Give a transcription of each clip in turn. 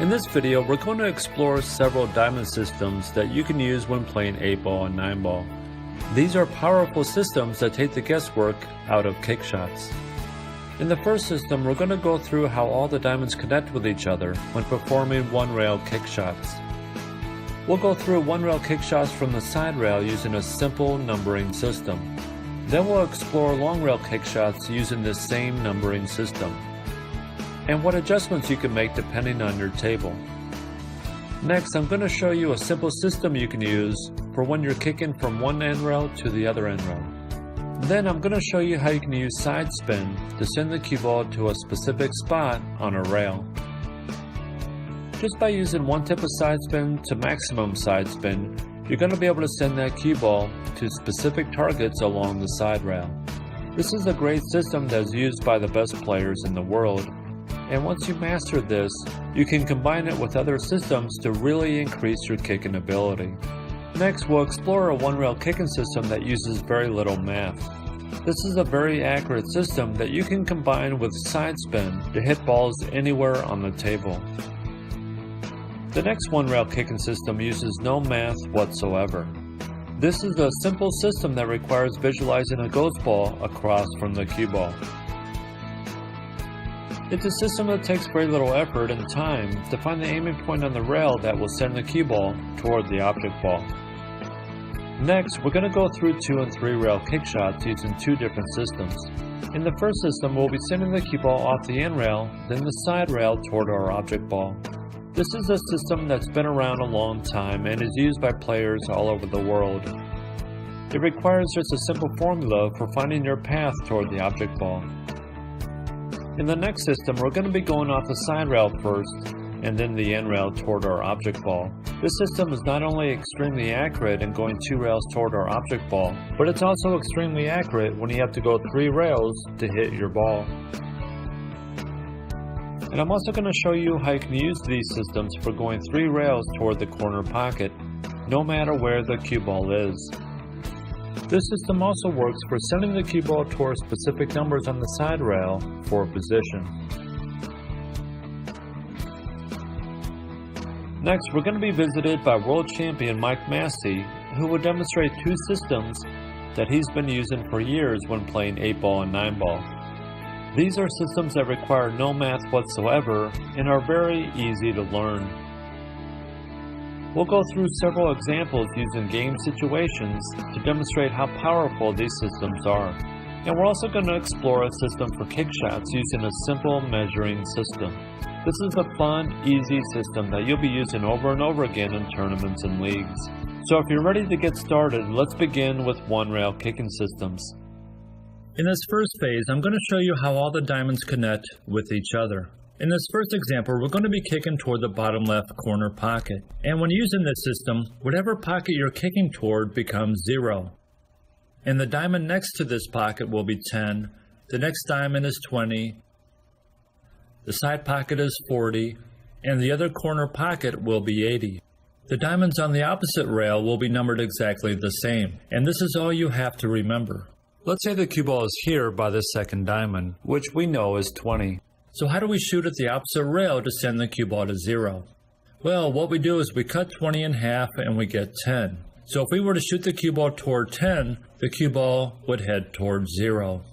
In this video, we're going to explore several diamond systems that you can use when playing 8-ball and 9-ball. These are powerful systems that take the guesswork out of kick shots. In the first system, we're going to go through how all the diamonds connect with each other when performing one-rail kick shots. We'll go through one-rail kick shots from the side rail using a simple numbering system. Then we'll explore long-rail kick shots using this same numbering system, and what adjustments you can make depending on your table. Next, I'm going to show you a simple system you can use for when you're kicking from one end rail to the other end rail. Then I'm going to show you how you can use side spin to send the cue ball to a specific spot on a rail. Just by using one tip of side spin to maximum side spin, you're going to be able to send that cue ball to specific targets along the side rail. This is a great system that is used by the best players in the world. And once you master this, you can combine it with other systems to really increase your kicking ability. Next, we'll explore a one-rail kicking system that uses very little math. This is a very accurate system that you can combine with side spin to hit balls anywhere on the table. The next one-rail kicking system uses no math whatsoever. This is a simple system that requires visualizing a ghost ball across from the cue ball. It's a system that takes very little effort and time to find the aiming point on the rail that will send the cue ball toward the object ball. Next, we're going to go through 2 and 3 rail kick shots using two different systems. In the first system, we'll be sending the cue ball off the end rail, then the side rail toward our object ball. This is a system that's been around a long time and is used by players all over the world. It requires just a simple formula for finding your path toward the object ball. In the next system, we're going to be going off the side rail first and then the end rail toward our object ball. This system is not only extremely accurate in going 2 rails toward our object ball, but it's also extremely accurate when you have to go 3 rails to hit your ball. And I'm also going to show you how you can use these systems for going 3 rails toward the corner pocket, no matter where the cue ball is. This system also works for sending the cue ball toward specific numbers on the side rail for position. Next, we're going to be visited by world champion Mike Massey, who will demonstrate 2 systems that he's been using for years when playing 8-ball and 9-ball. These are systems that require no math whatsoever and are very easy to learn. We'll go through several examples using game situations to demonstrate how powerful these systems are. And we're also going to explore a system for kick shots using a simple measuring system. This is a fun, easy system that you'll be using over and over again in tournaments and leagues. So if you're ready to get started, let's begin with one-rail kicking systems. In this first phase, I'm going to show you how all the diamonds connect with each other. In this first example, we're going to be kicking toward the bottom left corner pocket. And when using this system, whatever pocket you're kicking toward becomes 0. And the diamond next to this pocket will be 10. The next diamond is 20. The side pocket is 40. And the other corner pocket will be 80. The diamonds on the opposite rail will be numbered exactly the same. And this is all you have to remember. Let's say the cue ball is here by the second diamond, which we know is 20. So how do we shoot at the opposite rail to send the cue ball to 0? Well, what we do is we cut 20 in half and we get 10. So if we were to shoot the cue ball toward 10, the cue ball would head toward 0.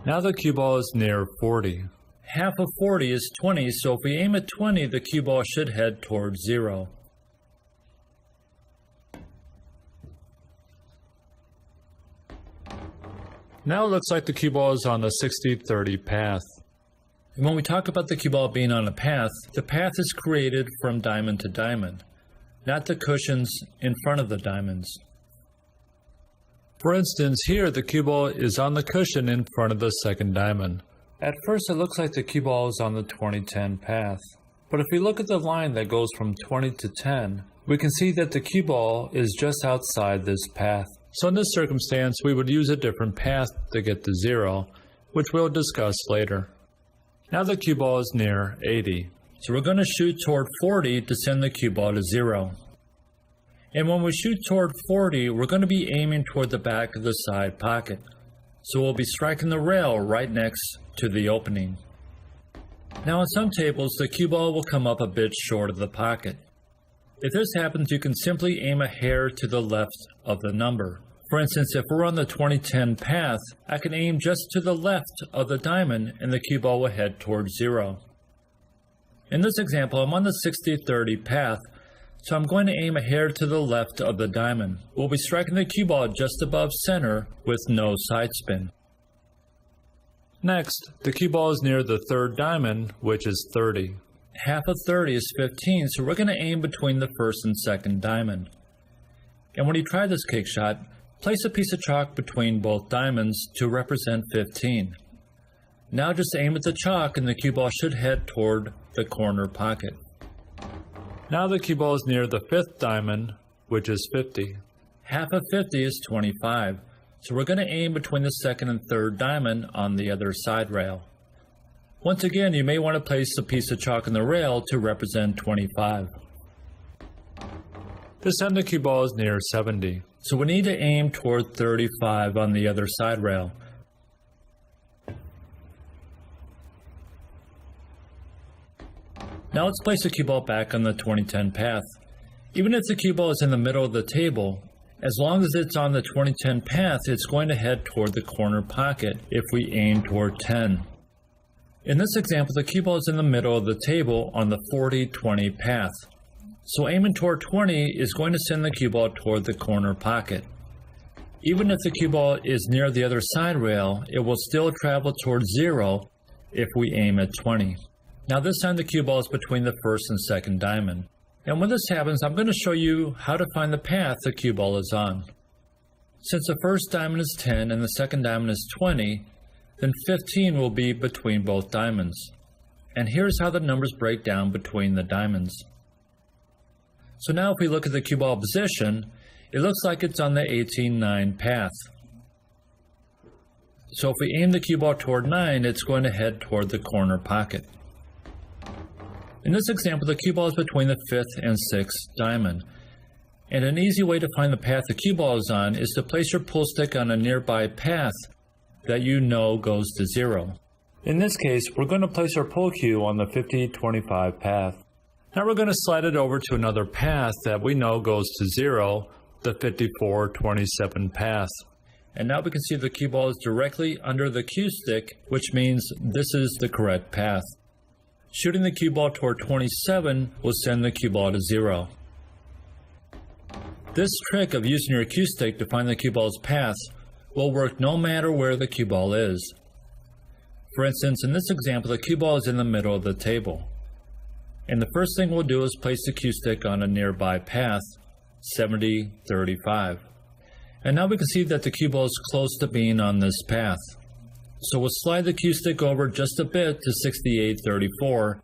Now the cue ball is near 40. Half of 40 is 20, so if we aim at 20, the cue ball should head toward 0. Now it looks like the cue ball is on the 60-30 path. And when we talk about the cue ball being on a path, the path is created from diamond to diamond, not the cushions in front of the diamonds. For instance, here the cue ball is on the cushion in front of the second diamond. At first it looks like the cue ball is on the 20-10 path. But if we look at the line that goes from 20 to 10, we can see that the cue ball is just outside this path. So in this circumstance, we would use a different path to get to 0, which we'll discuss later. Now the cue ball is near 80. So we're going to shoot toward 40 to send the cue ball to 0. And when we shoot toward 40, we're going to be aiming toward the back of the side pocket. so we'll be striking the rail right next to the opening. Now on some tables, the cue ball will come up a bit short of the pocket. If this happens, you can simply aim a hair to the left of the number. For instance, if we're on the 2010 path, I can aim just to the left of the diamond and the cue ball will head towards 0. In this example, I'm on the 60-30 path, so I'm going to aim a hair to the left of the diamond. We'll be striking the cue ball just above center with no side spin. Next, the cue ball is near the third diamond, which is 30. Half of 30 is 15, so we're going to aim between the first and second diamond. And when you try this kick shot, place a piece of chalk between both diamonds to represent 15. Now just aim at the chalk and the cue ball should head toward the corner pocket. Now the cue ball is near the fifth diamond, which is 50. Half of 50 is 25, so we're going to aim between the second and third diamond on the other side rail. Once again, you may want to place a piece of chalk on the rail to represent 25. This time the cue ball is near 70, so we need to aim toward 35 on the other side rail. Now let's place the cue ball back on the 2010 path. Even if the cue ball is in the middle of the table, as long as it's on the 2010 path, it's going to head toward the corner pocket if we aim toward 10. In this example, the cue ball is in the middle of the table on the 40-20 path. So aiming toward 20 is going to send the cue ball toward the corner pocket. Even if the cue ball is near the other side rail, it will still travel towards 0 if we aim at 20. Now this time the cue ball is between the first and second diamond. And when this happens, I'm going to show you how to find the path the cue ball is on. Since the first diamond is 10 and the second diamond is 20, then 15 will be between both diamonds. And here's how the numbers break down between the diamonds. So now if we look at the cue ball position, it looks like it's on the 18-9 path. So if we aim the cue ball toward 9, it's going to head toward the corner pocket. In this example, the cue ball is between the 5th and 6th diamond. And an easy way to find the path the cue ball is on is to place your pull stick on a nearby path that you know goes to 0. In this case, we're going to place our pull cue on the 50-25 path. Now we're going to slide it over to another path that we know goes to 0, the 54-27 path. And now we can see the cue ball is directly under the cue stick, which means this is the correct path. Shooting the cue ball toward 27 will send the cue ball to 0. This trick of using your cue stick to find the cue ball's path will work no matter where the cue ball is. For instance, in this example, the cue ball is in the middle of the table. And the first thing we'll do is place the cue stick on a nearby path, 70-35. And now we can see that the cue ball is close to being on this path. So we'll slide the cue stick over just a bit to 68-34.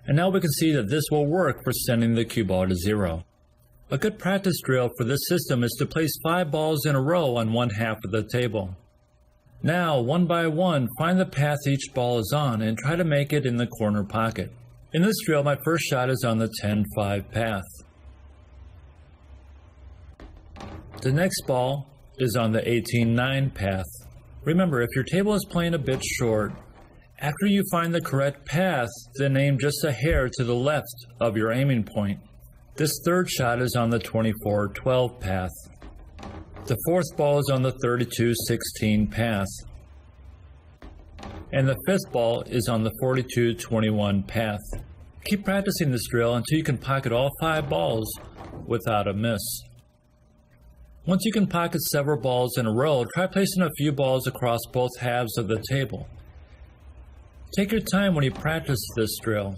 And now we can see that this will work for sending the cue ball to 0. A good practice drill for this system is to place 5 balls in a row on one half of the table. Now, one by one, find the path each ball is on and try to make it in the corner pocket. In this drill, my first shot is on the 10-5 path. The next ball is on the 18-9 path. Remember, if your table is playing a bit short, after you find the correct path, then aim just a hair to the left of your aiming point. This third shot is on the 24-12 path. The fourth ball is on the 32-16 path. And the fifth ball is on the 42-21 path. Keep practicing this drill until you can pocket all 5 balls without a miss. Once you can pocket several balls in a row, try placing a few balls across both halves of the table. Take your time when you practice this drill.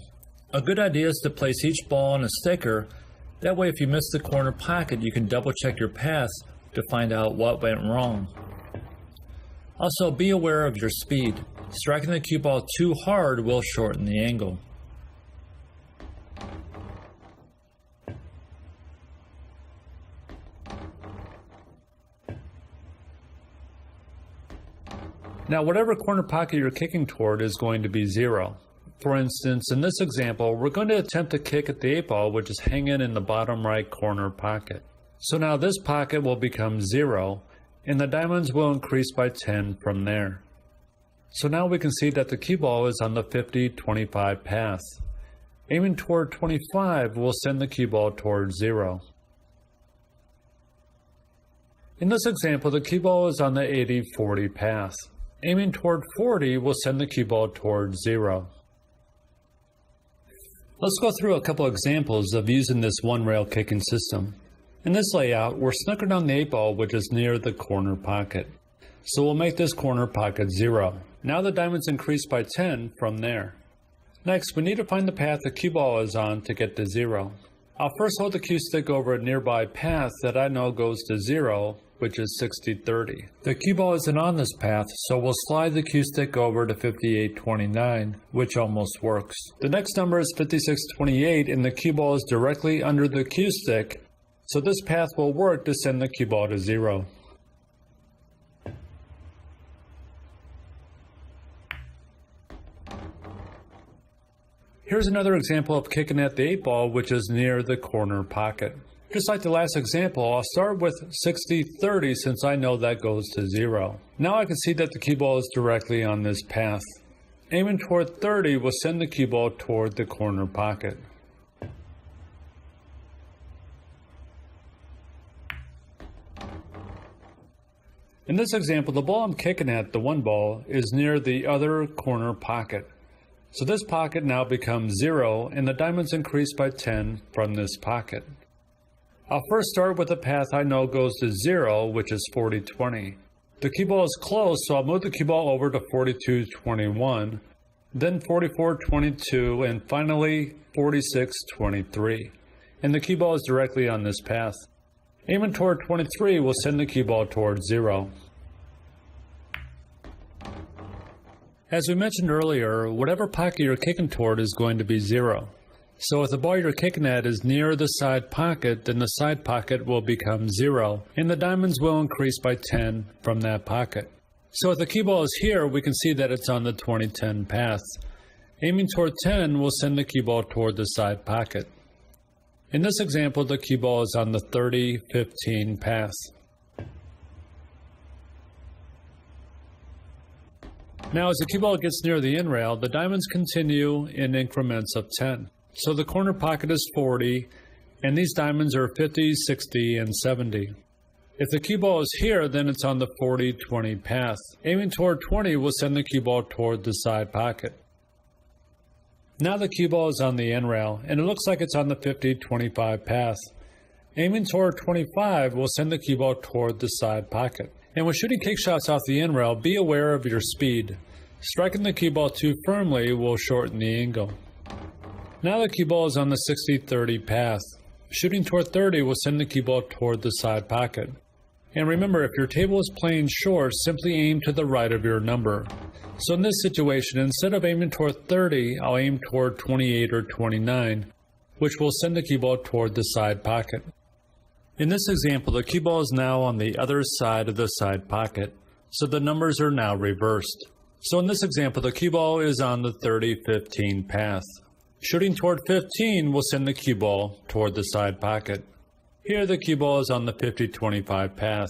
A good idea is to place each ball on a sticker. That way, if you miss the corner pocket, you can double check your path to find out what went wrong. Also, be aware of your speed. Striking the cue ball too hard will shorten the angle. Now, whatever corner pocket you're kicking toward is going to be 0. For instance, in this example, we're going to attempt to kick at the 8 ball, which is hanging in the bottom right corner pocket. So now this pocket will become 0, and the diamonds will increase by 10 from there. So now we can see that the cue ball is on the 50-25 path. Aiming toward 25 will send the cue ball toward 0. In this example, the cue ball is on the 80-40 path. Aiming toward 40 will send the cue ball toward 0. Let's go through a couple examples of using this one-rail kicking system. In this layout, we're snookered on the 8 ball, which is near the corner pocket. So we'll make this corner pocket 0. Now the diamonds increase by 10 from there. Next, we need to find the path the cue ball is on to get to 0. I'll first hold the cue stick over a nearby path that I know goes to 0, which is 60-30. The cue ball isn't on this path, so we'll slide the cue stick over to 58-29, which almost works. The next number is 56-28, and the cue ball is directly under the cue stick, so this path will work to send the cue ball to 0. Here's another example of kicking at the 8 ball, which is near the corner pocket. Just like the last example, I'll start with 60-30 since I know that goes to 0. Now I can see that the cue ball is directly on this path. Aiming toward 30 will send the cue ball toward the corner pocket. In this example, the ball I'm kicking at, the 1 ball, is near the other corner pocket. So this pocket now becomes 0, and the diamonds increase by 10 from this pocket. I'll first start with a path I know goes to 0, which is 40-20. The cue ball is close, so I'll move the cue ball over to 42-21, then 44-22, and finally 46-23. And the cue ball is directly on this path. Aiming toward 23 will send the cue ball toward 0. As we mentioned earlier, whatever pocket you're kicking toward is going to be 0. So if the ball you're kicking at is near the side pocket, then the side pocket will become 0, and the diamonds will increase by 10 from that pocket. So if the cue ball is here, we can see that it's on the 20-10 path. Aiming toward 10 will send the cue ball toward the side pocket. In this example, the cue ball is on the 30-15 path. Now as the cue ball gets near the in rail, the diamonds continue in increments of 10. So the corner pocket is 40, and these diamonds are 50, 60, and 70. If the cue ball is here, then it's on the 40-20 path. Aiming toward 20 will send the cue ball toward the side pocket. Now the cue ball is on the end rail, and it looks like it's on the 50-25 path. Aiming toward 25 will send the cue ball toward the side pocket. And when shooting kick shots off the end rail, be aware of your speed. Striking the cue ball too firmly will shorten the angle. Now the cue ball is on the 60-30 path. Shooting toward 30 will send the cue ball toward the side pocket. And remember, if your table is playing short, simply aim to the right of your number. So in this situation, instead of aiming toward 30, I'll aim toward 28 or 29, which will send the cue ball toward the side pocket. In this example, the cue ball is now on the other side of the side pocket, so the numbers are now reversed. So in this example, the cue ball is on the 30-15 path. Shooting toward 15 will send the cue ball toward the side pocket. Here the cue ball is on the 50-25 path.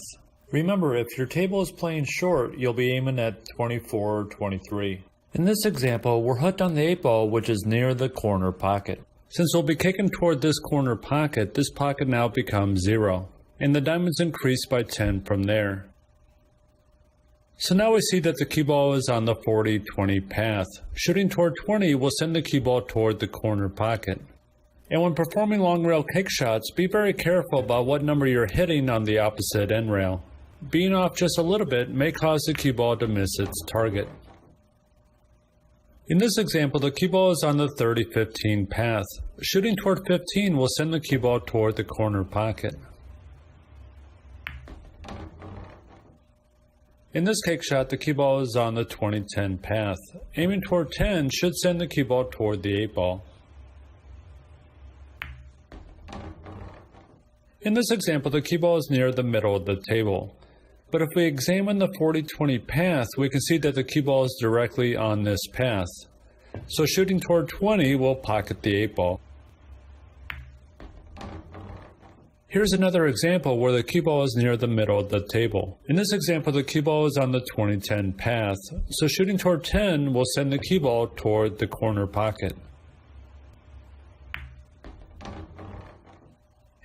Remember, if your table is playing short, you'll be aiming at 24 or 23. In this example, we're hooked on the 8 ball, which is near the corner pocket. Since we'll be kicking toward this corner pocket, this pocket now becomes 0, and the diamonds increase by 10 from there. So now we see that the cue ball is on the 40-20 path. Shooting toward 20 will send the cue ball toward the corner pocket. And when performing long rail kick shots, be very careful about what number you're hitting on the opposite end rail. Being off just a little bit may cause the cue ball to miss its target. In this example, the cue ball is on the 30-15 path. Shooting toward 15 will send the cue ball toward the corner pocket. In this kick shot, the cue ball is on the 20-10 path. Aiming toward 10 should send the cue ball toward the 8 ball. In this example, the cue ball is near the middle of the table. But if we examine the 40-20 path, we can see that the cue ball is directly on this path. So shooting toward 20 will pocket the 8 ball. Here's another example where the cue ball is near the middle of the table. In this example, the cue ball is on the 20-10 path, so shooting toward 10 will send the cue ball toward the corner pocket.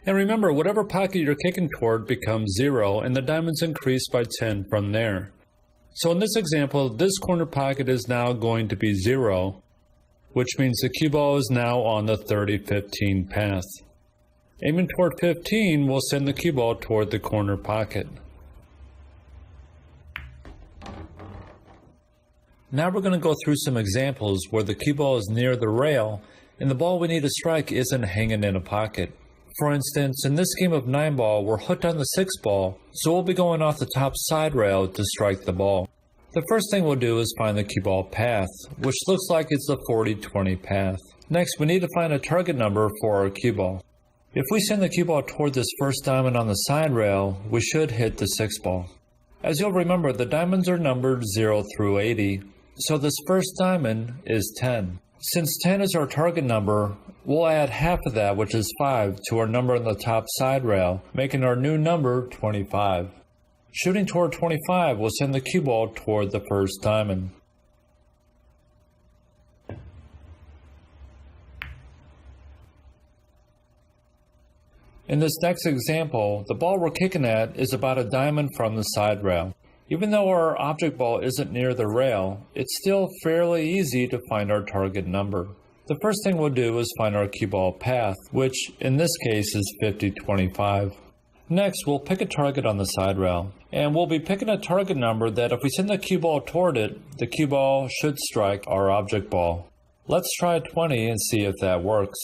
And remember, whatever pocket you're kicking toward becomes 0, and the diamonds increase by 10 from there. So in this example, this corner pocket is now going to be 0, which means the cue ball is now on the 30-15 path. Aiming toward 15 will send the cue ball toward the corner pocket. Now we're going to go through some examples where the cue ball is near the rail and the ball we need to strike isn't hanging in a pocket. For instance, in this game of 9-ball, we're hooked on the 6 ball, so we'll be going off the top side rail to strike the ball. The first thing we'll do is find the cue ball path, which looks like it's the 40-20 path. Next, we need to find a target number for our cue ball. If we send the cue ball toward this first diamond on the side rail, we should hit the 6 ball. As you'll remember, the diamonds are numbered 0 through 80, so this first diamond is 10. Since 10 is our target number, we'll add half of that, which is 5, to our number on the top side rail, making our new number 25. Shooting toward 25 will send the cue ball toward the first diamond. In this next example, the ball we're kicking at is about a diamond from the side rail. Even though our object ball isn't near the rail, it's still fairly easy to find our target number. The first thing we'll do is find our cue ball path, which in this case is 50-25. Next, we'll pick a target on the side rail, and we'll be picking a target number that if we send the cue ball toward it, the cue ball should strike our object ball. Let's try 20 and see if that works.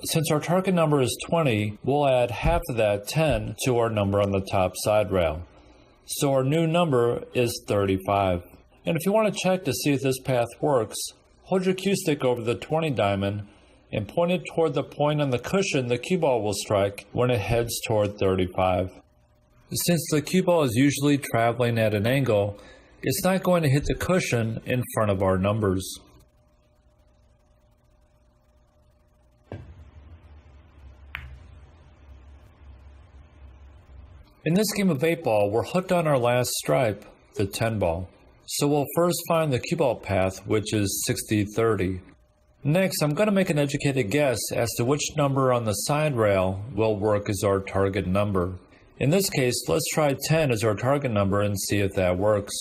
Since our target number is 20, we'll add half of that, 10, to our number on the top side rail. So our new number is 35. And if you want to check to see if this path works, hold your cue stick over the 20 diamond and point it toward the point on the cushion the cue ball will strike when it heads toward 35. Since the cue ball is usually traveling at an angle, it's not going to hit the cushion in front of our numbers. In this game of 8-ball, we're hooked on our last stripe, the 10-ball. So we'll first find the cue ball path, which is 60-30. Next, I'm going to make an educated guess as to which number on the side rail will work as our target number. In this case, let's try 10 as our target number and see if that works.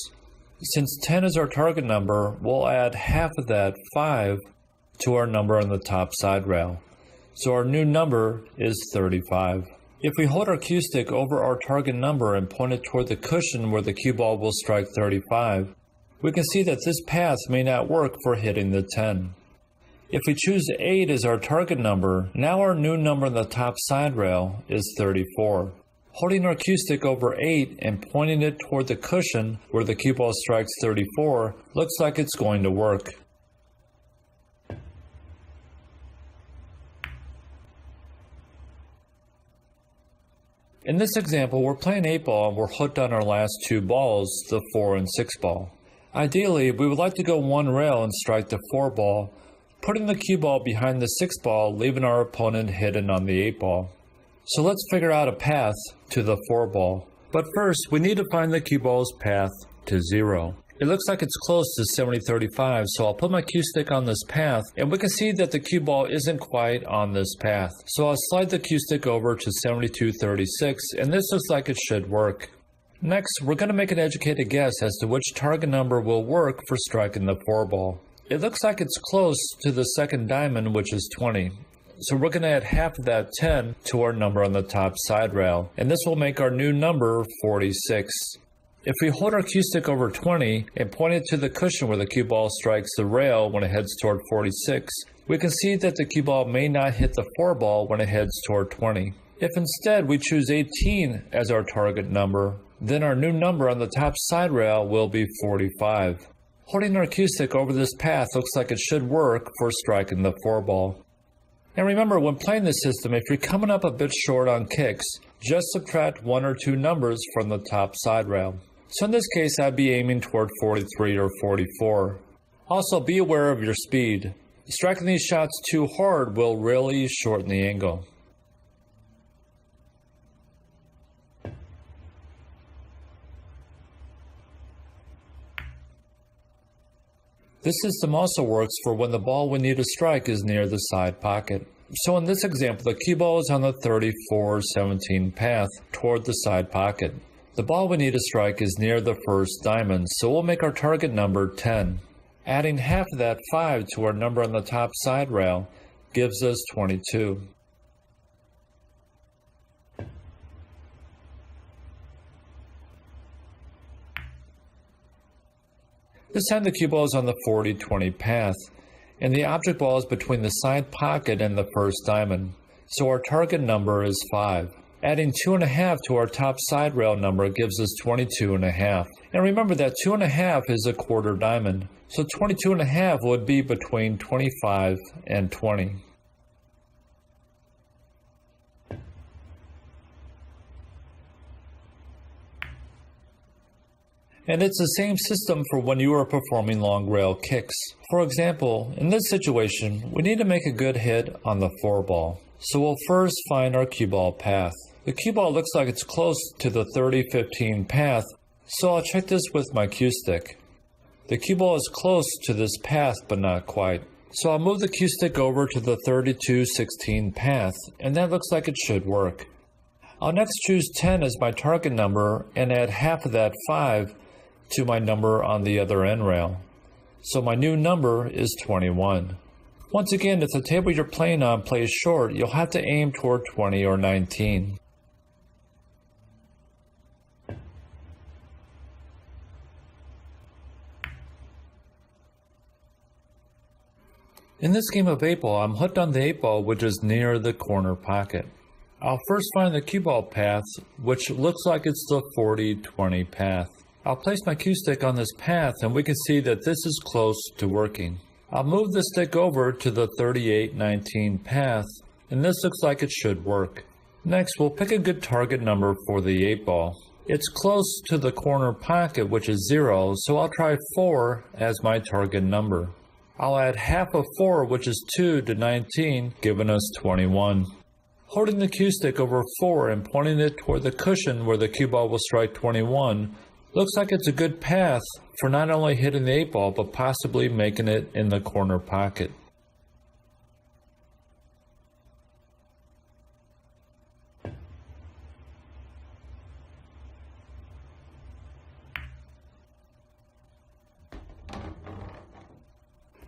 Since 10 is our target number, we'll add half of that, 5, to our number on the top side rail. So our new number is 35. If we hold our cue stick over our target number and point it toward the cushion where the cue ball will strike 35, we can see that this path may not work for hitting the 10. If we choose 8 as our target number, now our new number on the top side rail is 34. Holding our cue stick over 8 and pointing it toward the cushion where the cue ball strikes 34 looks like it's going to work. In this example, we're playing 8-ball and we're hooked on our last 2 balls, the 4 and 6 ball. Ideally, we would like to go one rail and strike the 4 ball, putting the cue ball behind the 6 ball, leaving our opponent hidden on the 8 ball. So let's figure out a path to the 4 ball. But first, we need to find the cue ball's path to 0. It looks like it's close to 70-35, so I'll put my cue stick on this path, and we can see that the cue ball isn't quite on this path. So I'll slide the cue stick over to 72-36, and this looks like it should work. Next, we're going to make an educated guess as to which target number will work for striking the 4 ball. It looks like it's close to the second diamond, which is 20. So we're going to add half of that, 10, to our number on the top side rail, and this will make our new number 46. If we hold our cue stick over 20 and point it to the cushion where the cue ball strikes the rail when it heads toward 46, we can see that the cue ball may not hit the 4 ball when it heads toward 20. If instead we choose 18 as our target number, then our new number on the top side rail will be 45. Holding our cue stick over this path looks like it should work for striking the 4 ball. And remember, when playing this system, if you're coming up a bit short on kicks, just subtract 1 or 2 numbers from the top side rail. So in this case, I'd be aiming toward 43 or 44. Also, be aware of your speed. Striking these shots too hard will really shorten the angle. This system also works for when the ball we need to strike is near the side pocket. So in this example, the cue ball is on the 34-17 path toward the side pocket. The ball we need to strike is near the first diamond, so we'll make our target number 10. Adding half of that 5 to our number on the top side rail gives us 22. This time the cue ball is on the 40-20 path, and the object ball is between the side pocket and the first diamond, so our target number is 5. Adding 2.5 to our top side rail number gives us 22.5. And remember that 2.5 is a quarter diamond, so 22.5 would be between 25 and 20. And it's the same system for when you are performing long rail kicks. For example, in this situation, we need to make a good hit on the 4 ball. So we'll first find our cue ball path. The cue ball looks like it's close to the 30-15 path, so I'll check this with my cue stick. The cue ball is close to this path, but not quite. So I'll move the cue stick over to the 32-16 path, and that looks like it should work. I'll next choose 10 as my target number and add half of that 5 to my number on the other end rail. So my new number is 21. Once again, if the table you're playing on plays short, you'll have to aim toward 20 or 19. In this game of 8-ball, I'm hooked on the 8-ball, which is near the corner pocket. I'll first find the cue ball path, which looks like it's the 40-20 path. I'll place my cue stick on this path, and we can see that this is close to working. I'll move the stick over to the 38-19 path, and this looks like it should work. Next, we'll pick a good target number for the 8-ball. It's close to the corner pocket, which is 0, so I'll try 4 as my target number. I'll add half of 4, which is 2, to 19, giving us 21. Holding the cue stick over 4 and pointing it toward the cushion where the cue ball will strike 21 looks like it's a good path for not only hitting the 8-ball, but possibly making it in the corner pocket.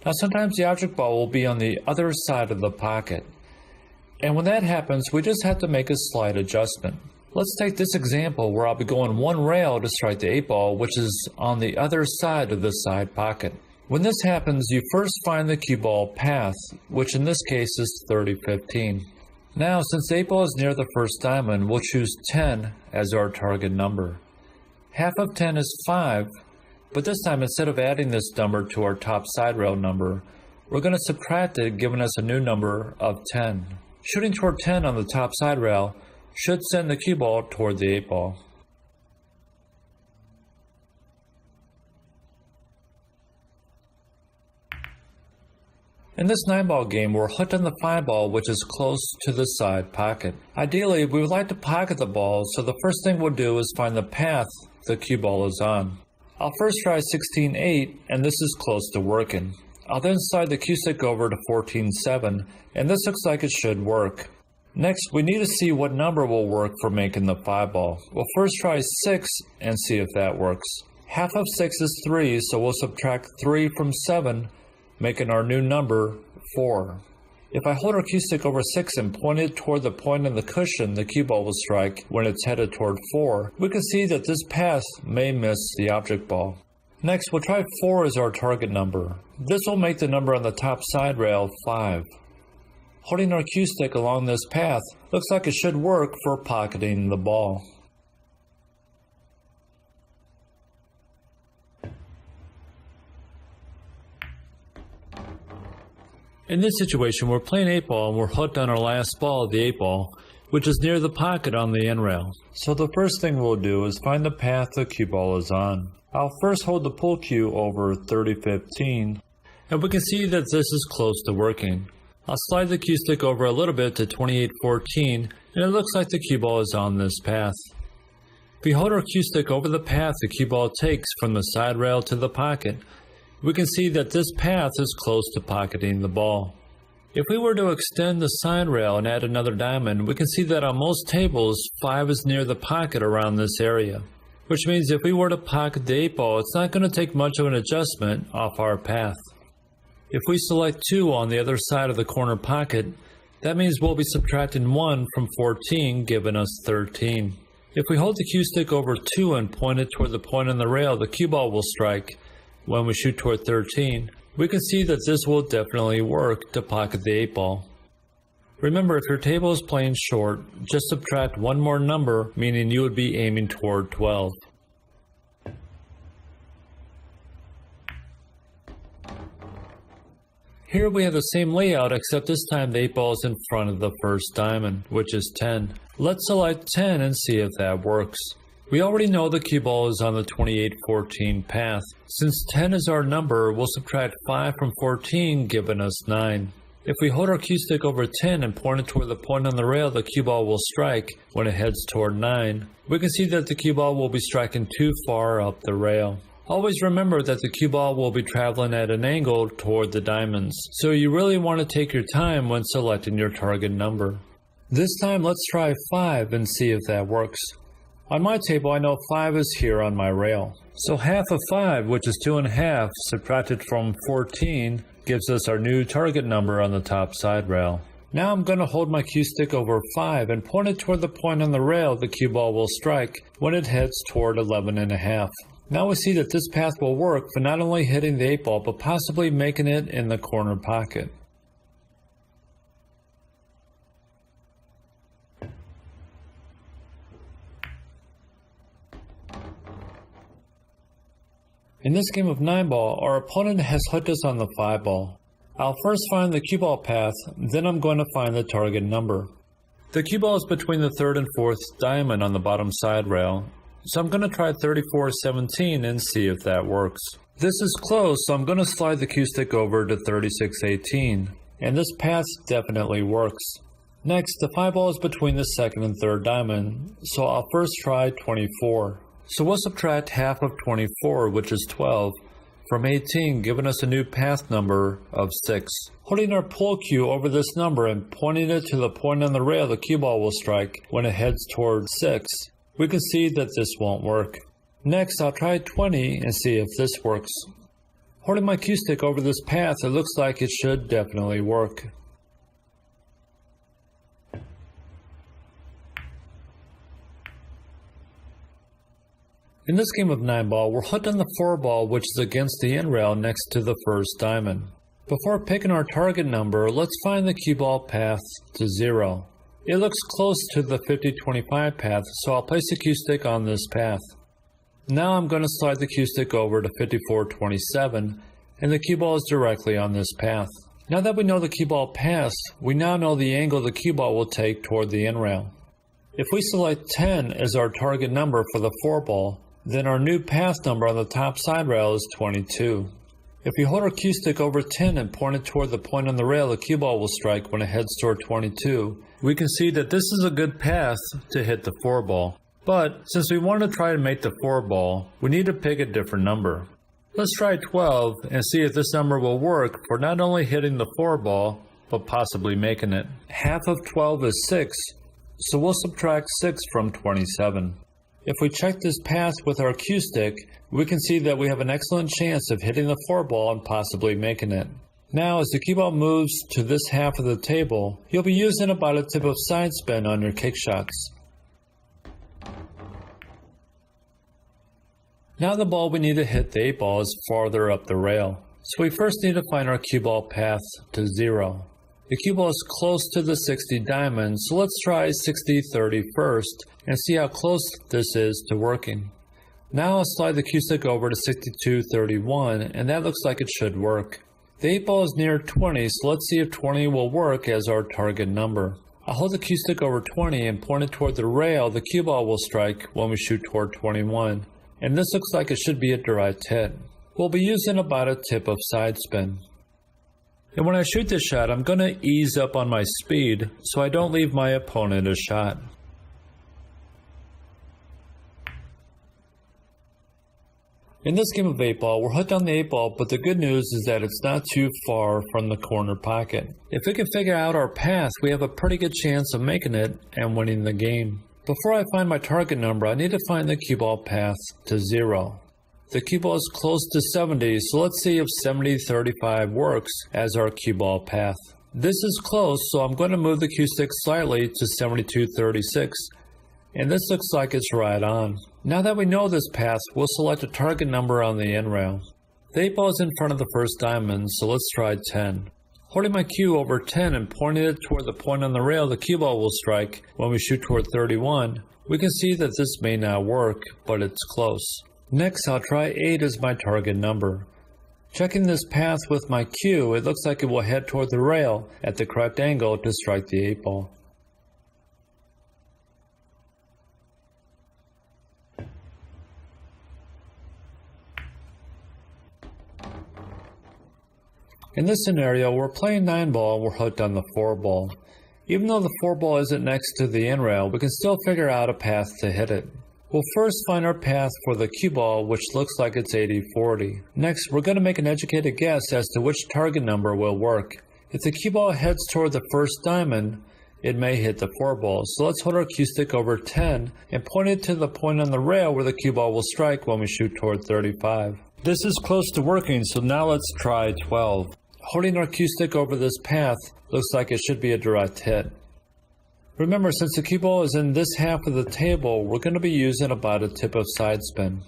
Now sometimes the object ball will be on the other side of the pocket. And when that happens, we just have to make a slight adjustment. Let's take this example where I'll be going 1 rail to strike the 8-ball, which is on the other side of the side pocket. When this happens, you first find the cue ball path, which in this case is 30-15. Now, since the 8-ball is near the first diamond, we'll choose 10 as our target number. Half of 10 is 5, but this time instead of adding this number to our top side rail number, we're going to subtract it, giving us a new number of 10. Shooting toward 10 on the top side rail should send the cue ball toward the 8-ball. In this 9-ball game, we're hooked on the 5-ball, which is close to the side pocket. Ideally, we would like to pocket the ball, so the first thing we'll do is find the path the cue ball is on. I'll first try 16-8, and this is close to working. I'll then slide the cue stick over to 14-7, and this looks like it should work. Next, we need to see what number will work for making the 5-ball. We'll first try 6 and see if that works. Half of 6 is 3, so we'll subtract 3 from 7, making our new number 4. If I hold our cue stick over 6 and point it toward the point on the cushion the cue ball will strike when it's headed toward 4, we can see that this path may miss the object ball. Next, we'll try 4 as our target number. This will make the number on the top side rail 5. Holding our cue stick along this path looks like it should work for pocketing the ball. In this situation, we're playing 8-ball and we're hooked on our last ball of the 8-ball, which is near the pocket on the end rail. So the first thing we'll do is find the path the cue ball is on. I'll first hold the pull cue over 30-15, and we can see that this is close to working. I'll slide the cue stick over a little bit to 28-14, and it looks like the cue ball is on this path. If we hold our cue stick over the path the cue ball takes from the side rail to the pocket, we can see that this path is close to pocketing the ball. If we were to extend the side rail and add another diamond, we can see that on most tables, 5 is near the pocket around this area, which means if we were to pocket the 8 ball, it's not going to take much of an adjustment off our path. If we select 2 on the other side of the corner pocket, that means we'll be subtracting 1 from 14, giving us 13. If we hold the cue stick over 2 and point it toward the point on the rail, the cue ball will strike. When we shoot toward 13, we can see that this will definitely work to pocket the 8 ball. Remember, if your table is playing short, just subtract one more number, meaning you would be aiming toward 12. Here we have the same layout, except this time the 8 ball is in front of the first diamond, which is 10. Let's select 10 and see if that works. We already know the cue ball is on the 28-14 path. Since 10 is our number, we'll subtract 5 from 14, giving us 9. If we hold our cue stick over 10 and point it toward the point on the rail, the cue ball will strike when it heads toward 9. We can see that the cue ball will be striking too far up the rail. Always remember that the cue ball will be traveling at an angle toward the diamonds, so you really want to take your time when selecting your target number. This time let's try 5 and see if that works. On my table I know 5 is here on my rail. So half of 5, which is 2.5, subtracted from 14, gives us our new target number on the top side rail. Now I'm going to hold my cue stick over 5 and point it toward the point on the rail the cue ball will strike when it heads toward 11.5. Now we see that this path will work for not only hitting the 8 ball, but possibly making it in the corner pocket. In this game of 9 ball, our opponent has hooked us on the 5 ball. I'll first find the cue ball path, then I'm going to find the target number. The cue ball is between the 3rd and 4th diamond on the bottom side rail, so I'm going to try 34-17 and see if that works. This is close, so I'm going to slide the cue stick over to 36-18, and this path definitely works. Next, the 5 ball is between the 2nd and 3rd diamond, so I'll first try 24. So we'll subtract half of 24, which is 12, from 18, giving us a new path number of 6. Holding our pull cue over this number and pointing it to the point on the rail the cue ball will strike when it heads toward 6, we can see that this won't work. Next, I'll try 20 and see if this works. Holding my cue stick over this path, it looks like it should definitely work. In this game of 9 ball, we're hooked on the 4 ball, which is against the end rail next to the first diamond. Before picking our target number, let's find the cue ball path to 0. It looks close to the 50-25 path, so I'll place the cue stick on this path. Now I'm going to slide the cue stick over to 54-27, and the cue ball is directly on this path. Now that we know the cue ball path, we now know the angle the cue ball will take toward the end rail. If we select 10 as our target number for the 4 ball, then our new path number on the top side rail is 22. If we hold our cue stick over 10 and point it toward the point on the rail the cue ball will strike when it heads toward 22, we can see that this is a good path to hit the 4 ball. But since we want to try to make the 4 ball, we need to pick a different number. Let's try 12 and see if this number will work for not only hitting the 4 ball, but possibly making it. Half of 12 is 6, so we'll subtract 6 from 27. If we check this path with our cue stick, we can see that we have an excellent chance of hitting the 4 ball and possibly making it. Now, as the cue ball moves to this half of the table, you'll be using about a tip of side spin on your kick shots. Now the ball we need to hit the 8 ball is farther up the rail, so we first need to find our cue ball path to 0. The cue ball is close to the 60 diamond, so let's try 60-30 first and see how close this is to working. Now I'll slide the cue stick over to 62-31, and that looks like it should work. The 8 ball is near 20, so let's see if 20 will work as our target number. I'll hold the cue stick over 20 and point it toward the rail the cue ball will strike when we shoot toward 21, and this looks like it should be a direct hit. We'll be using about a tip of side spin. And when I shoot this shot, I'm going to ease up on my speed so I don't leave my opponent a shot. In this game of 8-ball, we're hooked on the 8-ball, but the good news is that it's not too far from the corner pocket. If we can figure out our path, we have a pretty good chance of making it and winning the game. Before I find my target number, I need to find the cue ball path to 0. The cue ball is close to 70, so let's see if 70-35 works as our cue ball path. This is close, so I'm going to move the cue stick slightly to 72-36. And this looks like it's right on. Now that we know this path, we'll select a target number on the end rail. The 8-ball is in front of the first diamond, so let's try 10. Holding my cue over 10 and pointing it toward the point on the rail the cue ball will strike when we shoot toward 31, we can see that this may not work, but it's close. Next, I'll try 8 as my target number. Checking this path with my cue, it looks like it will head toward the rail at the correct angle to strike the 8-ball. In this scenario, we're playing 9-ball and we're hooked on the 4-ball. Even though the 4-ball isn't next to the end rail, we can still figure out a path to hit it. We'll first find our path for the cue ball, which looks like it's 80-40. Next, we're going to make an educated guess as to which target number will work. If the cue ball heads toward the first diamond, it may hit the 4-ball. So let's hold our cue stick over 10 and point it to the point on the rail where the cue ball will strike when we shoot toward 35. This is close to working, so now let's try 12. Holding our cue stick over this path looks like it should be a direct hit. Remember, since the cue ball is in this half of the table, we're going to be using about a tip of side spin.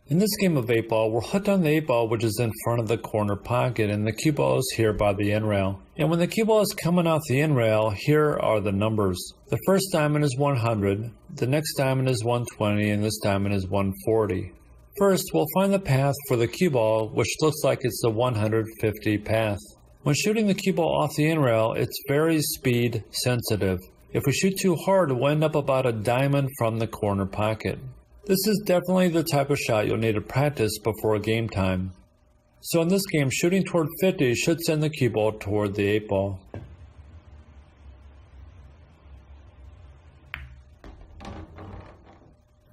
In this game of 8-ball, we're hooked on the 8-ball, which is in front of the corner pocket, and the cue ball is here by the end rail. And when the cue ball is coming off the end rail, here are the numbers. The first diamond is 100, the next diamond is 120, and this diamond is 140. First, we'll find the path for the cue ball, which looks like it's the 150 path. When shooting the cue ball off the end rail, it's very speed sensitive. If we shoot too hard, we'll end up about a diamond from the corner pocket. This is definitely the type of shot you'll need to practice before game time. So in this game, shooting toward 50 should send the cue ball toward the 8-ball.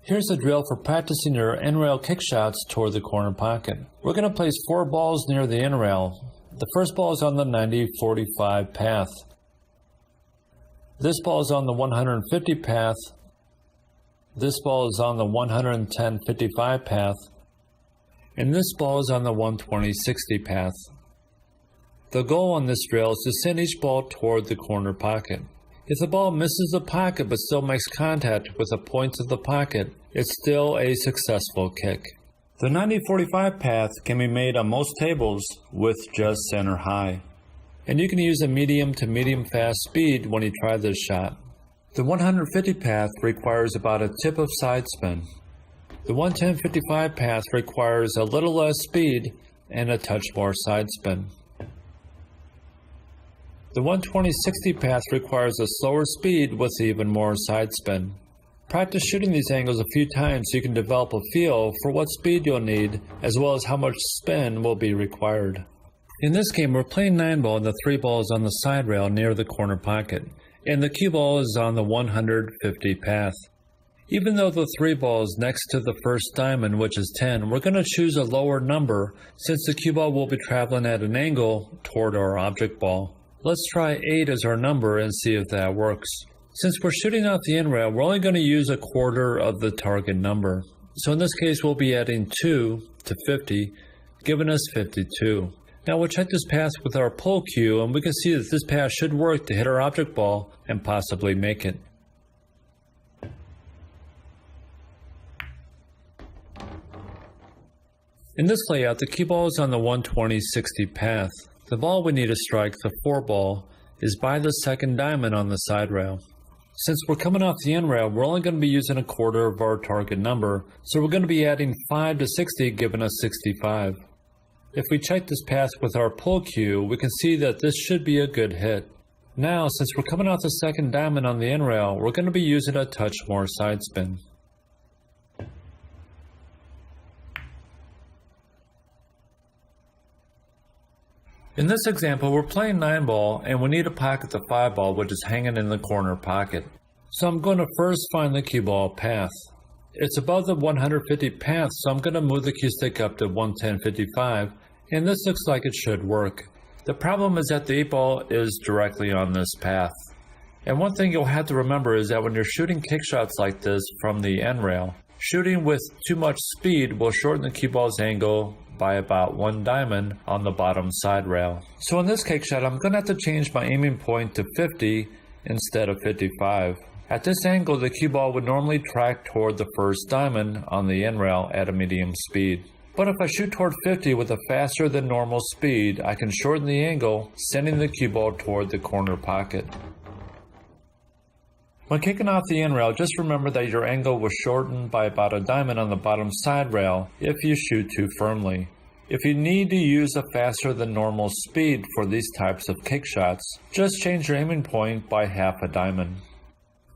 Here's a drill for practicing your end rail kick shots toward the corner pocket. We're going to place 4 balls near the end rail. The first ball is on the 90-45 path. This ball is on the 150 path. This ball is on the 110-55 path. And this ball is on the 120-60 path. The goal on this drill is to send each ball toward the corner pocket. If the ball misses the pocket but still makes contact with the points of the pocket, it's still a successful kick. The 90-45 path can be made on most tables with just center high. And you can use a medium to medium fast speed when you try this shot. The 150 path requires about a tip of side spin. The 110-55 path requires a little less speed and a touch more side spin. The 120-60 path requires a slower speed with even more side spin. Practice shooting these angles a few times so you can develop a feel for what speed you'll need as well as how much spin will be required. In this game, we're playing 9-ball and the 3-ball is on the side rail near the corner pocket, and the cue ball is on the 150 path. Even though the 3-ball is next to the first diamond, which is 10, we're going to choose a lower number since the cue ball will be traveling at an angle toward our object ball. Let's try 8 as our number and see if that works. Since we're shooting out the end rail, we're only going to use a quarter of the target number. So in this case, we'll be adding 2 to 50, giving us 52. Now we'll check this path with our pull cue, and we can see that this path should work to hit our object ball and possibly make it. In this layout, the cue ball is on the 120-60 path. The ball we need to strike, the 4-ball, is by the second diamond on the side rail. Since we're coming off the end rail, we're only going to be using a quarter of our target number, so we're going to be adding 5 to 60, giving us 65. If we check this path with our pull cue, we can see that this should be a good hit. Now, since we're coming off the second diamond on the end rail, we're going to be using a touch more side spin. In this example, we're playing 9-ball and we need to pocket the 5-ball, which is hanging in the corner pocket. So I'm going to first find the cue ball path. It's above the 150 path, so I'm going to move the cue stick up to 110.55, and this looks like it should work. The problem is that the 8-ball is directly on this path. And one thing you'll have to remember is that when you're shooting kick shots like this from the end rail, shooting with too much speed will shorten the cue ball's angle by about 1 diamond on the bottom side rail. So in this kick shot, I'm going to have to change my aiming point to 50 instead of 55. At this angle, the cue ball would normally track toward the first diamond on the end rail at a medium speed. But if I shoot toward 50 with a faster than normal speed, I can shorten the angle, sending the cue ball toward the corner pocket. When kicking off the end rail, just remember that your angle was shortened by about a diamond on the bottom side rail if you shoot too firmly. If you need to use a faster than normal speed for these types of kick shots, just change your aiming point by half a diamond.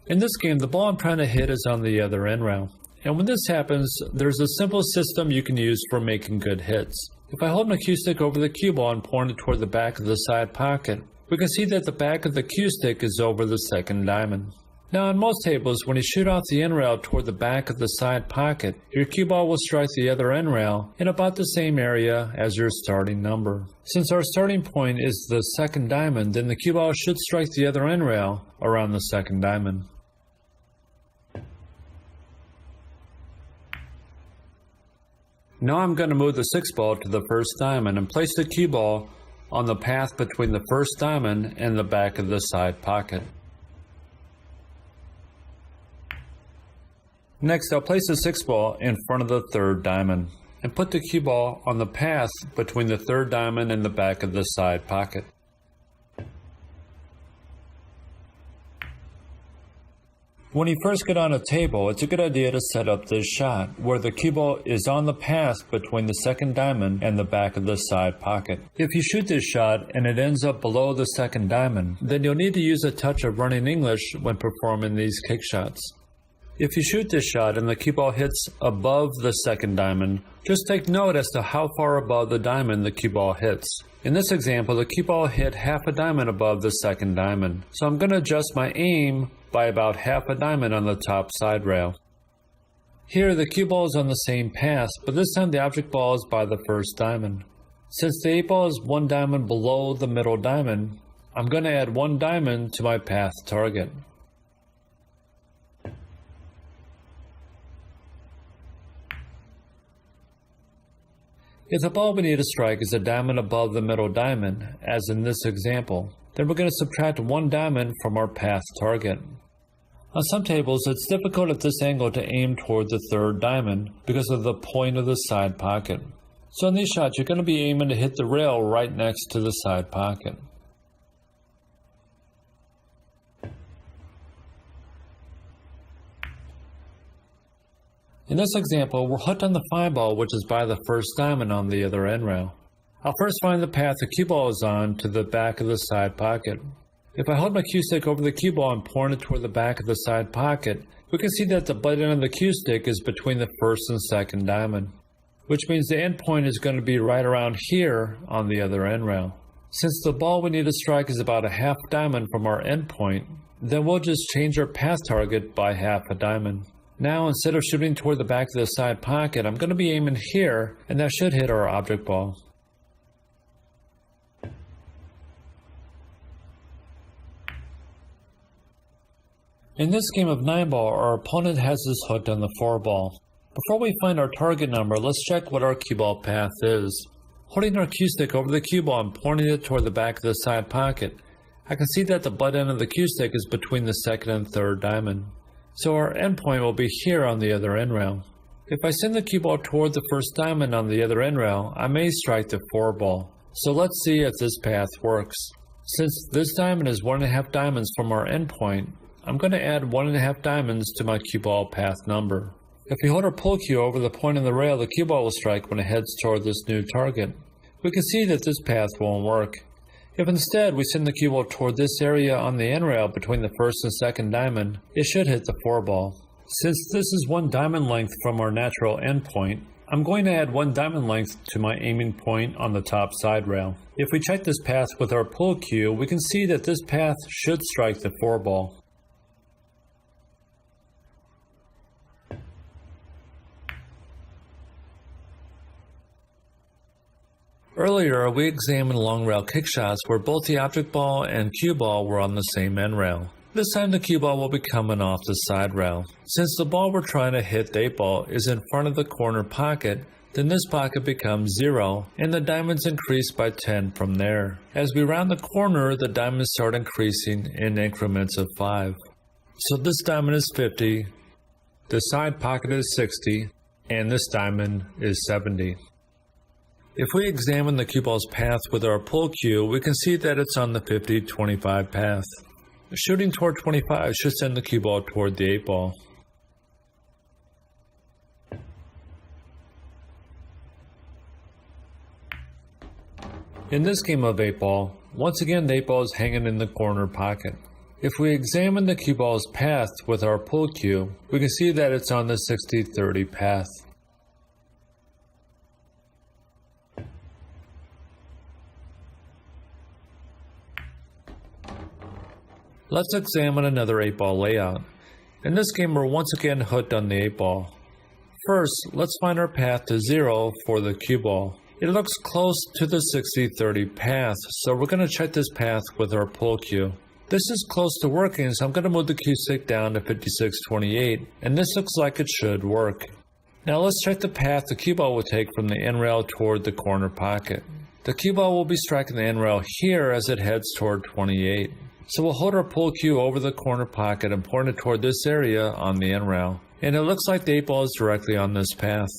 In this game, the ball I'm trying to hit is on the other end rail. And when this happens, there's a simple system you can use for making good hits. If I hold my cue stick over the cue ball and point it toward the back of the side pocket, we can see that the back of the cue stick is over the second diamond. Now on most tables, when you shoot off the end rail toward the back of the side pocket, your cue ball will strike the other end rail in about the same area as your starting number. Since our starting point is the second diamond, then the cue ball should strike the other end rail around the second diamond. Now I'm going to move the 6-ball to the first diamond and place the cue ball on the path between the first diamond and the back of the side pocket. Next, I'll place the 6-ball in front of the third diamond and put the cue ball on the path between the third diamond and the back of the side pocket. When you first get on a table, it's a good idea to set up this shot, where the cue ball is on the path between the second diamond and the back of the side pocket. If you shoot this shot and it ends up below the second diamond, then you'll need to use a touch of running English when performing these kick shots. If you shoot this shot and the cue ball hits above the second diamond, just take note as to how far above the diamond the cue ball hits. In this example, the cue ball hit half a diamond above the second diamond, so I'm going to adjust my aim by about half a diamond on the top side rail. Here the cue ball is on the same path, but this time the object ball is by the first diamond. Since the 8-ball is 1 diamond below the middle diamond, I'm going to add 1 diamond to my path target. If the ball we need to strike is a diamond above the middle diamond, as in this example, then we're going to subtract 1 diamond from our path target. On some tables, it's difficult at this angle to aim toward the third diamond because of the point of the side pocket. So in these shots, you're going to be aiming to hit the rail right next to the side pocket. In this example, we're hooked on the 5-ball, which is by the first diamond on the other end rail. I'll first find the path the cue ball is on to the back of the side pocket. If I hold my cue stick over the cue ball and point it toward the back of the side pocket, we can see that the butt end of the cue stick is between the first and second diamond, which means the end point is going to be right around here on the other end rail. Since the ball we need to strike is about a half diamond from our end point, then we'll just change our path target by half a diamond. Now, instead of shooting toward the back of the side pocket, I'm going to be aiming here, and that should hit our object ball. In this game of 9-ball, our opponent has us hooked on the 4-ball. Before we find our target number, let's check what our cue ball path is. Holding our cue stick over the cue ball and pointing it toward the back of the side pocket, I can see that the butt end of the cue stick is between the second and third diamond. So our endpoint will be here on the other end rail. If I send the cue ball toward the first diamond on the other end rail, I may strike the 4-ball. So let's see if this path works. Since this diamond is 1.5 diamonds from our endpoint, I'm going to add 1.5 diamonds to my cue ball path number. If we hold our pull cue over the point on the rail, the cue ball will strike when it heads toward this new target. We can see that this path won't work. If instead we send the cue ball toward this area on the end rail between the first and second diamond, it should hit the 4-ball. Since this is 1 diamond length from our natural endpoint, I'm going to add 1 diamond length to my aiming point on the top side rail. If we check this path with our pull cue, we can see that this path should strike the 4-ball. Earlier, we examined long rail kick shots where both the object ball and cue ball were on the same end rail. This time the cue ball will be coming off the side rail. Since the ball we're trying to hit, the 8-ball, is in front of the corner pocket, then this pocket becomes 0, and the diamonds increase by 10 from there. As we round the corner, the diamonds start increasing in increments of 5. So this diamond is 50, the side pocket is 60, and this diamond is 70. If we examine the cue ball's path with our pull cue, we can see that it's on the 50-25 path. Shooting toward 25 should send the cue ball toward the 8-ball. In this game of 8-ball, once again the 8-ball is hanging in the corner pocket. If we examine the cue ball's path with our pull cue, we can see that it's on the 60-30 path. Let's examine another 8-ball layout. In this game we're once again hooked on the 8-ball. First, let's find our path to 0 for the cue ball. It looks close to the 60-30 path, so we're going to check this path with our pull cue. This is close to working, so I'm going to move the cue stick down to 56-28, and this looks like it should work. Now let's check the path the cue ball will take from the end rail toward the corner pocket. The cue ball will be striking the end rail here as it heads toward 28. So we'll hold our pull cue over the corner pocket and point it toward this area on the end rail. And it looks like the 8-ball is directly on this path.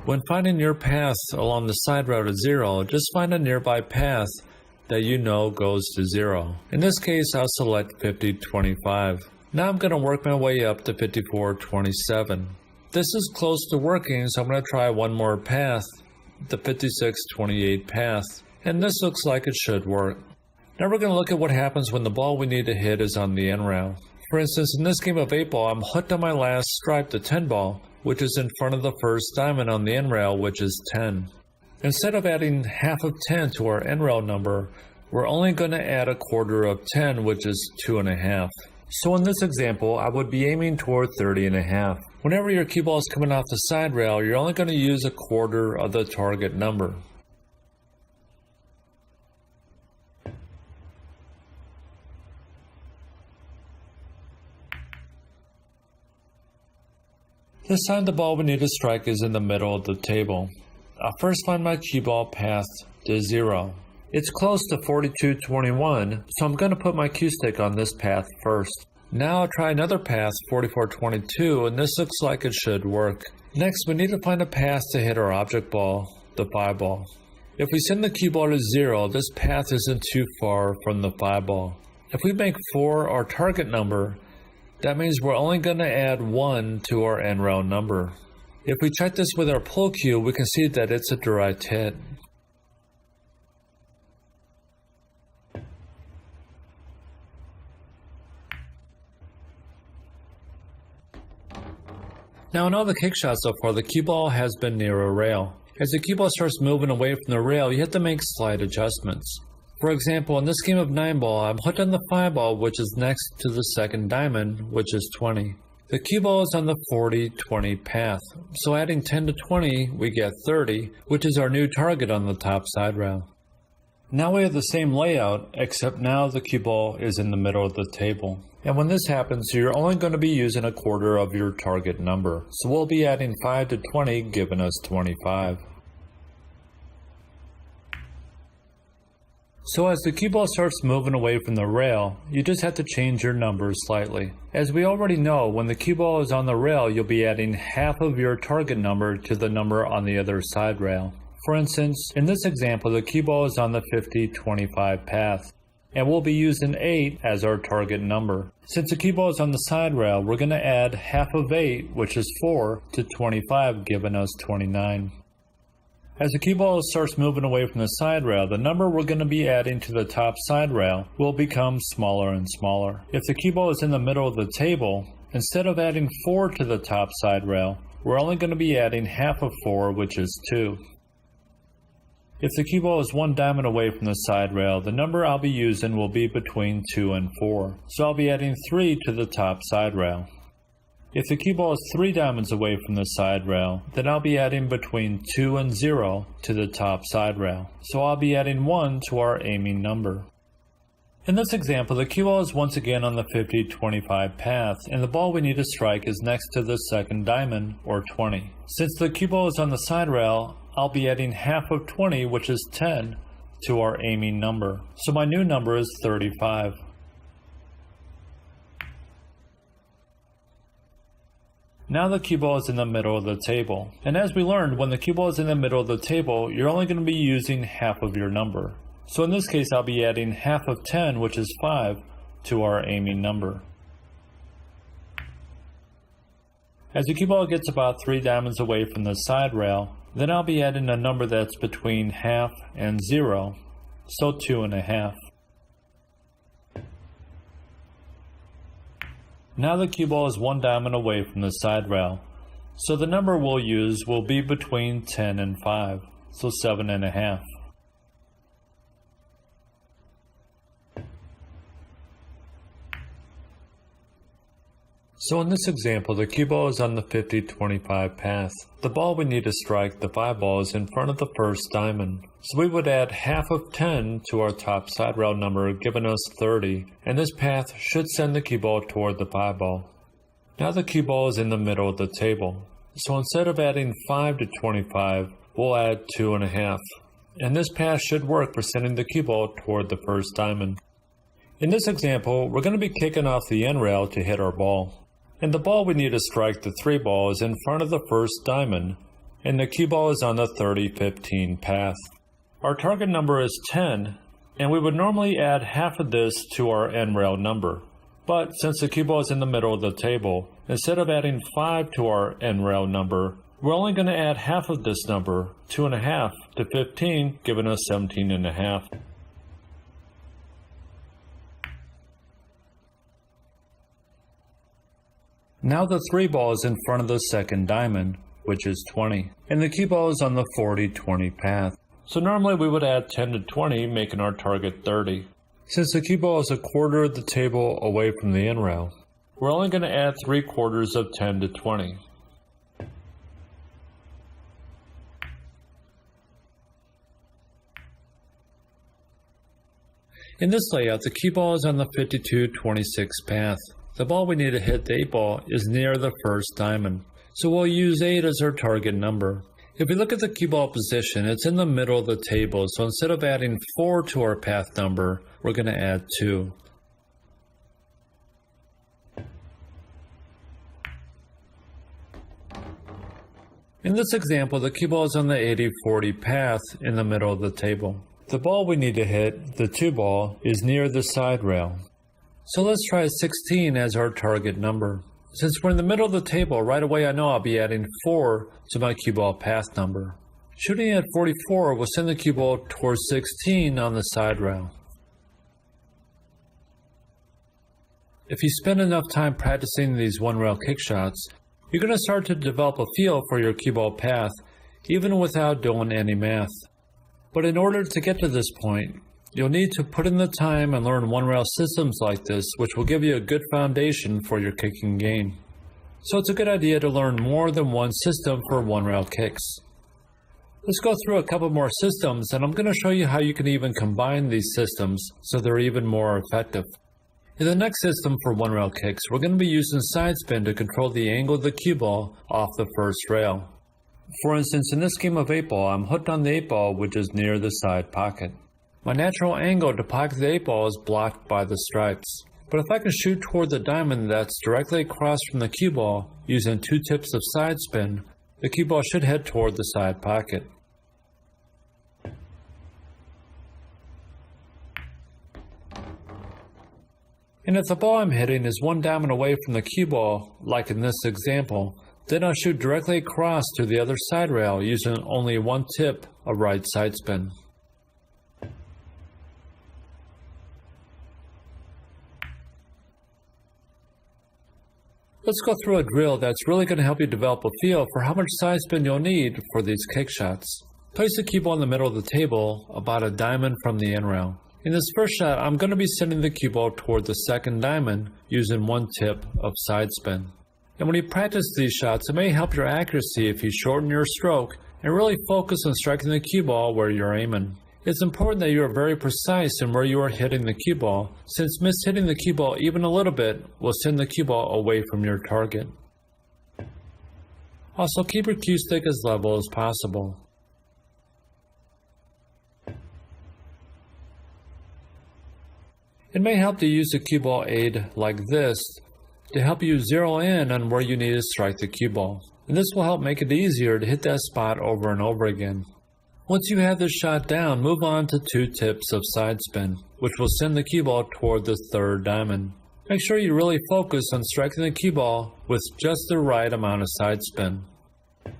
When finding your path along the side route at 0, just find a nearby path that you know goes to 0. In this case, I'll select 50-25. Now I'm going to work my way up to 54-27. This is close to working, so I'm going to try one more path, the 56-28 path, and this looks like it should work. Now we're going to look at what happens when the ball we need to hit is on the end rail. For instance, in this game of 8-ball, I'm hooked on my last stripe, the 10-ball, which is in front of the first diamond on the end rail, which is 10. Instead of adding half of 10 to our end rail number, we're only going to add a quarter of 10, which is 2.5. So in this example, I would be aiming toward 30.5. Whenever your cue ball is coming off the side rail, you're only going to use a quarter of the target number. This time the ball we need to strike is in the middle of the table. I'll first find my cue ball path to 0. It's close to 42-21, so I'm going to put my cue stick on this path first. Now I'll try another path, 44-22, and this looks like it should work. Next, we need to find a path to hit our object ball, the 5-ball. If we send the cue ball to 0, this path isn't too far from the 5-ball. If we make 4 our target number, that means we're only going to add 1 to our end rail number. If we check this with our pull cue, we can see that it's a direct hit. Now in all the kick shots so far, the cue ball has been near a rail. As the cue ball starts moving away from the rail, you have to make slight adjustments. For example, in this game of 9-ball, I'm hooked on the 5-ball, which is next to the second diamond, which is 20. The cue ball is on the 40-20 path, so adding 10 to 20, we get 30, which is our new target on the top side rail. Now we have the same layout, except now the cue ball is in the middle of the table. And when this happens, you're only going to be using a quarter of your target number, so we'll be adding 5 to 20, giving us 25. So as the cue ball starts moving away from the rail, you just have to change your numbers slightly. As we already know, when the cue ball is on the rail, you'll be adding half of your target number to the number on the other side rail. For instance, in this example, the cue ball is on the 50-25 path, and we'll be using 8 as our target number. Since the cue ball is on the side rail, we're going to add half of 8, which is 4, to 25, giving us 29. As the cue ball starts moving away from the side rail, the number we're going to be adding to the top side rail will become smaller and smaller. If the cue ball is in the middle of the table, instead of adding 4 to the top side rail, we're only going to be adding half of 4, which is 2. If the cue ball is 1 diamond away from the side rail, the number I'll be using will be between 2 and 4, so I'll be adding 3 to the top side rail. If the cue ball is 3 diamonds away from the side rail, then I'll be adding between 2 and 0 to the top side rail, so I'll be adding 1 to our aiming number. In this example, the cue ball is once again on the 50-25 path, and the ball we need to strike is next to the second diamond, or 20. Since the cue ball is on the side rail, I'll be adding half of 20, which is 10, to our aiming number. So my new number is 35. Now the cue ball is in the middle of the table. And as we learned, when the cue ball is in the middle of the table, you're only going to be using half of your number. So in this case, I'll be adding half of 10, which is 5, to our aiming number. As the cue ball gets about 3 diamonds away from the side rail, then I'll be adding a number that's between half and 0, so 2.5. Now the cue ball is 1 diamond away from the side rail, so the number we'll use will be between 10 and 5, so 7.5. So in this example, the cue ball is on the 50-25 path. The ball we need to strike, the 5 ball, is in front of the first diamond. So we would add half of 10 to our top side rail number, giving us 30, and this path should send the cue ball toward the 5 ball. Now the cue ball is in the middle of the table. So instead of adding 5 to 25, we'll add 2.5. And this path should work for sending the cue ball toward the first diamond. In this example, we're going to be kicking off the end rail to hit our ball. And the ball we need to strike, the 3 ball, is in front of the first diamond, and the cue ball is on the 30-15 path. Our target number is 10, and we would normally add half of this to our end rail number. But since the cue ball is in the middle of the table, instead of adding 5 to our end rail number, we're only going to add half of this number, 2.5, to 15, giving us 17.5. Now the 3 ball is in front of the second diamond, which is 20, and the cue ball is on the 40-20 path. So normally we would add 10 to 20, making our target 30. Since the cue ball is a quarter of the table away from the end rail, we're only going to add 3/4 of 10 to 20. In this layout, the cue ball is on the 52-26 path. The ball we need to hit, the 8 ball, is near the first diamond, so we'll use 8 as our target number. If we look at the cue ball position, it's in the middle of the table, so instead of adding 4 to our path number, we're going to add 2. In this example, the cue ball is on the 80-40 path in the middle of the table. The ball we need to hit, the 2 ball, is near the side rail. So let's try 16 as our target number. Since we're in the middle of the table, right away I know I'll be adding 4 to my cue ball path number. Shooting at 44 will send the cue ball towards 16 on the side rail. If you spend enough time practicing these one-rail kick shots, you're going to start to develop a feel for your cue ball path, even without doing any math. But in order to get to this point, you'll need to put in the time and learn one-rail systems like this, which will give you a good foundation for your kicking game. So it's a good idea to learn more than one system for one-rail kicks. Let's go through a couple more systems, and I'm going to show you how you can even combine these systems so they're even more effective. In the next system for one-rail kicks, we're going to be using side spin to control the angle of the cue ball off the first rail. For instance, in this game of 8 ball, I'm hooked on the 8 ball, which is near the side pocket. My natural angle to pocket the 8 ball is blocked by the stripes. But if I can shoot toward the diamond that's directly across from the cue ball using 2 tips of side spin, the cue ball should head toward the side pocket. And if the ball I'm hitting is 1 diamond away from the cue ball, like in this example, then I'll shoot directly across to the other side rail using only 1 tip of right side spin. Let's go through a drill that's really going to help you develop a feel for how much side spin you'll need for these kick shots. Place the cue ball in the middle of the table, about a diamond from the end rail. In this first shot, I'm going to be sending the cue ball toward the second diamond using 1 tip of side spin. And when you practice these shots, it may help your accuracy if you shorten your stroke and really focus on striking the cue ball where you're aiming. It's important that you are very precise in where you are hitting the cue ball, since mishitting the cue ball even a little bit will send the cue ball away from your target. Also, keep your cue stick as level as possible. It may help to use a cue ball aid like this to help you zero in on where you need to strike the cue ball. And this will help make it easier to hit that spot over and over again. Once you have this shot down, move on to 2 tips of side spin, which will send the cue ball toward the third diamond. Make sure you really focus on striking the cue ball with just the right amount of side spin.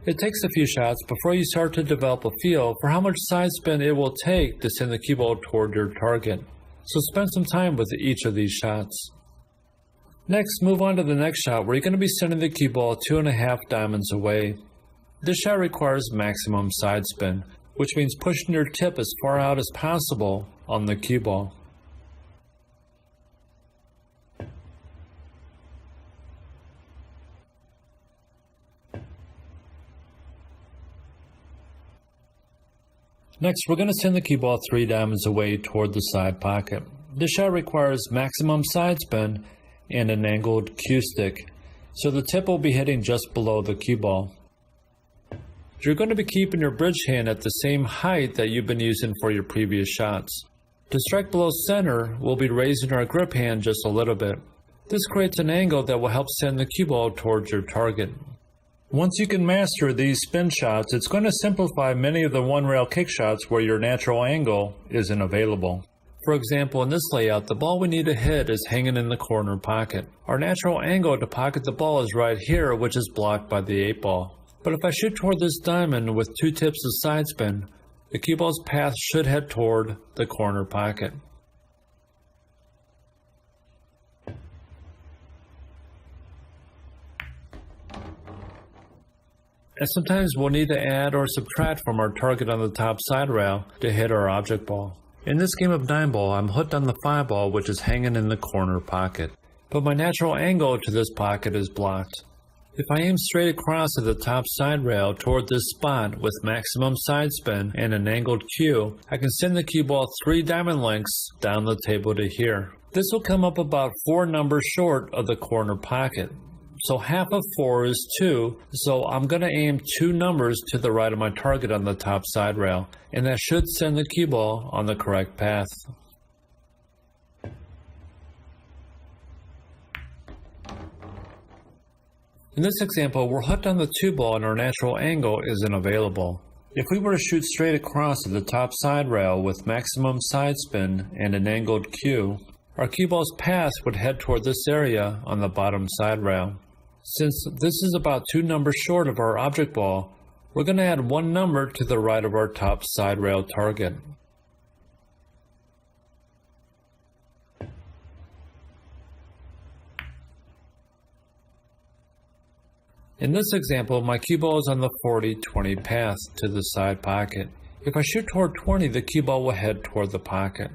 It takes a few shots before you start to develop a feel for how much side spin it will take to send the cue ball toward your target. So spend some time with each of these shots. Next, move on to the next shot where you're going to be sending the cue ball 2.5 diamonds away. This shot requires maximum side spin, which means pushing your tip as far out as possible on the cue ball. Next, we're going to send the cue ball 3 diamonds away toward the side pocket. This shot requires maximum side spin and an angled cue stick, so the tip will be hitting just below the cue ball. You're going to be keeping your bridge hand at the same height that you've been using for your previous shots. To strike below center, we'll be raising our grip hand just a little bit. This creates an angle that will help send the cue ball towards your target. Once you can master these spin shots, it's going to simplify many of the one-rail kick shots where your natural angle isn't available. For example, in this layout, the ball we need to hit is hanging in the corner pocket. Our natural angle to pocket the ball is right here, which is blocked by the 8 ball. But if I shoot toward this diamond with 2 tips of side spin, the cue ball's path should head toward the corner pocket. And sometimes we'll need to add or subtract from our target on the top side rail to hit our object ball. In this game of 9 ball, I'm hooked on the 5 ball, which is hanging in the corner pocket. But my natural angle to this pocket is blocked. If I aim straight across at the top side rail toward this spot with maximum side spin and an angled cue, I can send the cue ball 3 diamond lengths down the table to here. This will come up about 4 numbers short of the corner pocket. So half of 4 is 2, so I'm going to aim 2 numbers to the right of my target on the top side rail, and that should send the cue ball on the correct path. In this example, we're hooked on the 2 ball and our natural angle isn't available. If we were to shoot straight across at the top side rail with maximum side spin and an angled cue, our cue ball's path would head toward this area on the bottom side rail. Since this is about 2 numbers short of our object ball, we're going to add 1 number to the right of our top side rail target. In this example, my cue ball is on the 40-20 path to the side pocket. If I shoot toward 20, the cue ball will head toward the pocket.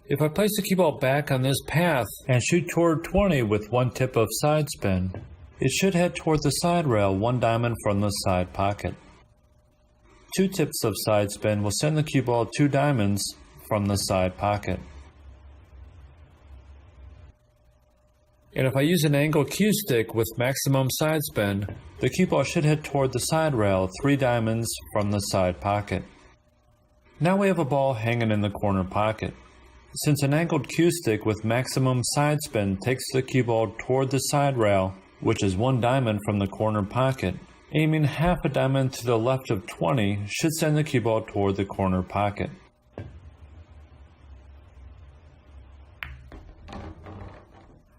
If I place the cue ball back on this path and shoot toward 20 with 1 tip of side spin, it should head toward the side rail 1 diamond from the side pocket. 2 tips of side spin will send the cue ball 2 diamonds from the side pocket. And if I use an angled cue stick with maximum side spin, the cue ball should head toward the side rail 3 diamonds from the side pocket. Now we have a ball hanging in the corner pocket. Since an angled cue stick with maximum side spin takes the cue ball toward the side rail, which is 1 diamond from the corner pocket, aiming half a diamond to the left of 20 should send the cue ball toward the corner pocket.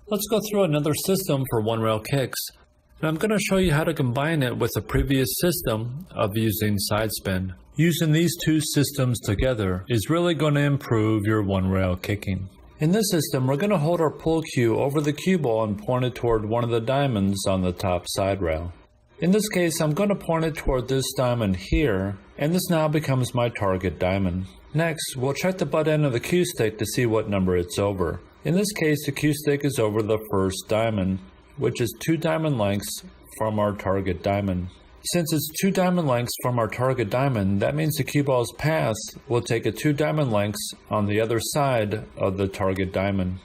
Let's go through another system for one-rail kicks, and I'm going to show you how to combine it with the previous system of using side spin. Using these 2 systems together is really going to improve your one-rail kicking. In this system, we're going to hold our pull cue over the cue ball and point it toward one of the diamonds on the top side rail. In this case, I'm going to point it toward this diamond here, and this now becomes my target diamond. Next, we'll check the butt end of the cue stick to see what number it's over. In this case, the cue stick is over the first diamond, which is 2 diamond lengths from our target diamond. Since it's 2 diamond lengths from our target diamond, that means the cue ball's path will take it 2 diamond lengths on the other side of the target diamond.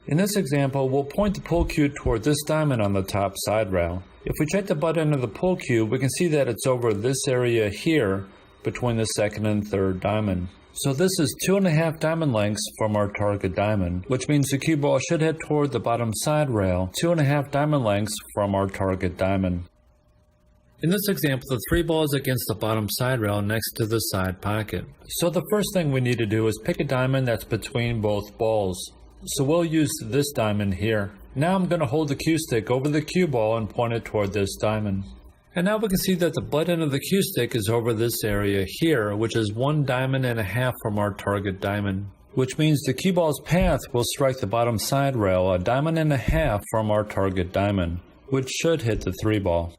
In this example, we'll point the pull cue toward this diamond on the top side rail. If we check the butt end of the pull cue, we can see that it's over this area here between the second and third diamond. So this is 2.5 diamond lengths from our target diamond, which means the cue ball should head toward the bottom side rail 2.5 diamond lengths from our target diamond. In this example, the 3 ball is against the bottom side rail next to the side pocket. So the first thing we need to do is pick a diamond that's between both balls. So we'll use this diamond here. Now I'm going to hold the cue stick over the cue ball and point it toward this diamond. And now we can see that the butt end of the cue stick is over this area here, which is 1.5 diamonds from our target diamond. Which means the cue ball's path will strike the bottom side rail 1.5 diamonds from our target diamond, which should hit the 3 ball.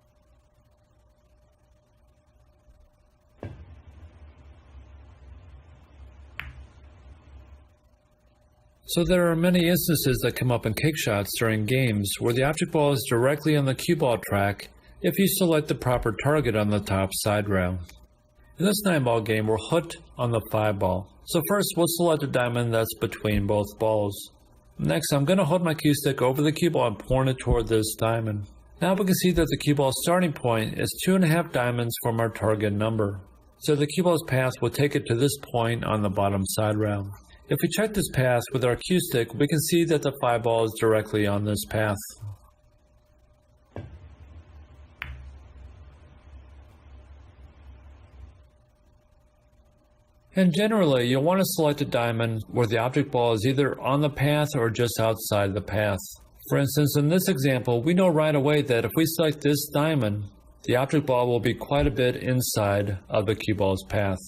So there are many instances that come up in cake shots during games where the object ball is directly on the cue ball track if you select the proper target on the top side rail. In this 9-ball game, we're hooked on the 5 ball. So first, we'll select a diamond that's between both balls. Next, I'm going to hold my cue stick over the cue ball and point it toward this diamond. Now we can see that the cue ball's starting point is 2.5 diamonds from our target number. So the cue ball's path will take it to this point on the bottom side rail. If we check this path with our cue stick, we can see that the 5 ball is directly on this path. And generally, you'll want to select a diamond where the object ball is either on the path or just outside the path. For instance, in this example, we know right away that if we select this diamond, the object ball will be quite a bit inside of the cue ball's path.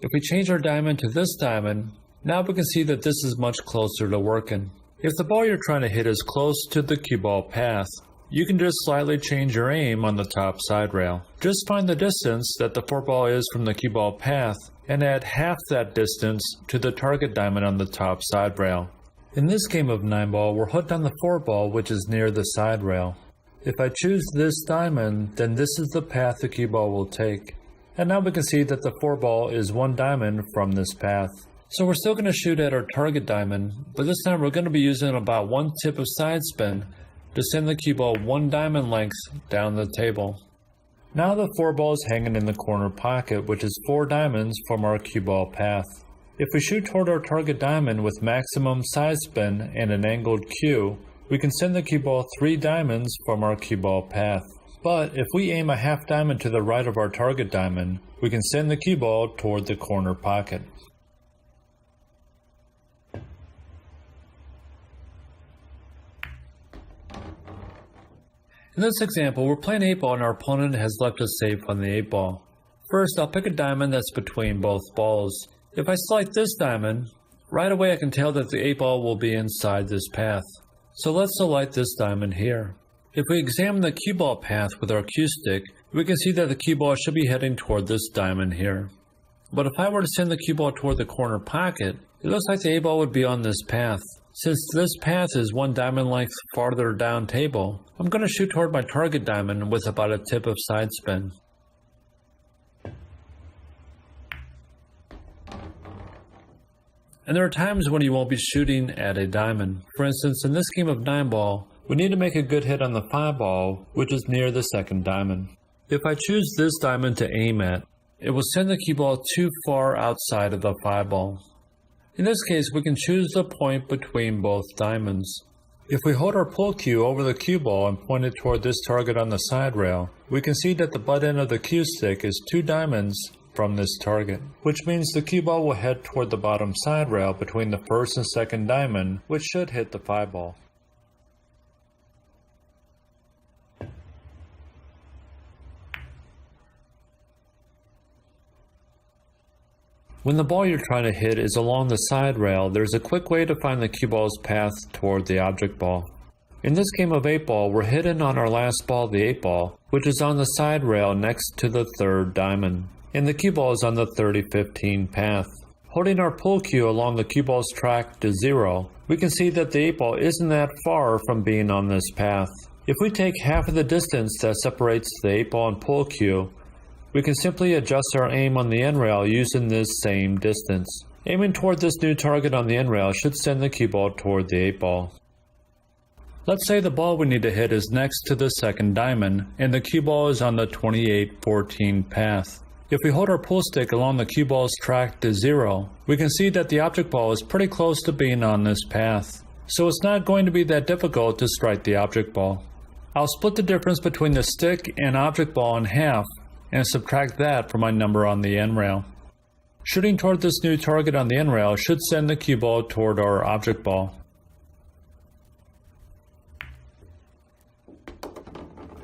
If we change our diamond to this diamond, now we can see that this is much closer to working. If the ball you're trying to hit is close to the cue ball path, you can just slightly change your aim on the top side rail. Just find the distance that the 4 ball is from the cue ball path and add half that distance to the target diamond on the top side rail. In this game of 9-ball, we're hooked on the 4 ball, which is near the side rail. If I choose this diamond, then this is the path the cue ball will take. And now we can see that the 4 ball is 1 diamond from this path. So we're still going to shoot at our target diamond, but this time we're going to be using about 1 tip of side spin to send the cue ball 1 diamond length down the table. Now the 4 ball is hanging in the corner pocket, which is 4 diamonds from our cue ball path. If we shoot toward our target diamond with maximum side spin and an angled cue, we can send the cue ball 3 diamonds from our cue ball path. But if we aim a half diamond to the right of our target diamond, we can send the cue ball toward the corner pocket. In this example, we're playing 8-ball and our opponent has left us safe on the 8-ball. First, I'll pick a diamond that's between both balls. If I select this diamond, right away I can tell that the 8-ball will be inside this path. So let's select this diamond here. If we examine the cue ball path with our cue stick, we can see that the cue ball should be heading toward this diamond here. But if I were to send the cue ball toward the corner pocket, it looks like the 8-ball would be on this path. Since this path is 1 diamond length farther down table, I'm going to shoot toward my target diamond with about a tip of side spin. And there are times when you won't be shooting at a diamond. For instance, in this game of 9-ball, we need to make a good hit on the 5-ball, which is near the second diamond. If I choose this diamond to aim at, it will send the cue ball too far outside of the 5-ball. In this case, we can choose the point between both diamonds. If we hold our pull cue over the cue ball and point it toward this target on the side rail, we can see that the butt end of the cue stick is 2 diamonds from this target, which means the cue ball will head toward the bottom side rail between the first and second diamond, which should hit the 5-ball. When the ball you're trying to hit is along the side rail, there's a quick way to find the cue ball's path toward the object ball. In this game of 8-ball, we're hitting on our last ball, the 8-ball, which is on the side rail next to the third diamond, and the cue ball is on the 30-15 path. Holding our pull cue along the cue ball's track to 0, we can see that the 8-ball isn't that far from being on this path. If we take half of the distance that separates the 8-ball and pull cue, we can simply adjust our aim on the end rail using this same distance. Aiming toward this new target on the end rail should send the cue ball toward the 8-ball. Let's say the ball we need to hit is next to the second diamond, and the cue ball is on the 28-14 path. If we hold our pull stick along the cue ball's track to 0, we can see that the object ball is pretty close to being on this path. So it's not going to be that difficult to strike the object ball. I'll split the difference between the stick and object ball in half, and subtract that from my number on the end rail. Shooting toward this new target on the end rail should send the cue ball toward our object ball.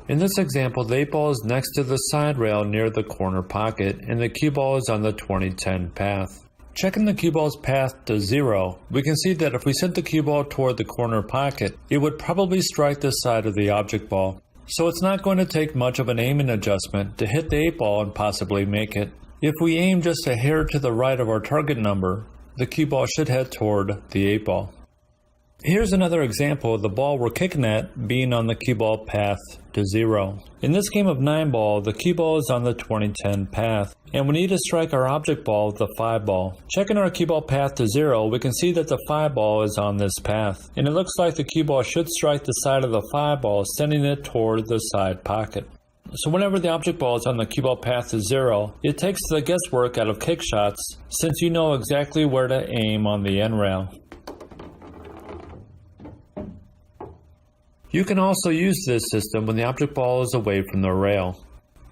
In this example, the 8-ball is next to the side rail near the corner pocket, and the cue ball is on the 20-10 path. Checking the cue ball's path to 0, we can see that if we sent the cue ball toward the corner pocket, it would probably strike this side of the object ball. So it's not going to take much of an aiming adjustment to hit the 8-ball and possibly make it. If we aim just a hair to the right of our target number, the cue ball should head toward the 8-ball. Here's another example of the ball we're kicking at being on the cue ball path to 0. In this game of 9-ball, the cue ball is on the 20-10 path, and we need to strike our object ball with the 5-ball. Checking our cue ball path to 0, we can see that the 5-ball is on this path, and it looks like the cue ball should strike the side of the 5-ball, sending it toward the side pocket. So whenever the object ball is on the cue ball path to 0, it takes the guesswork out of kick shots, since you know exactly where to aim on the end rail. You can also use this system when the object ball is away from the rail.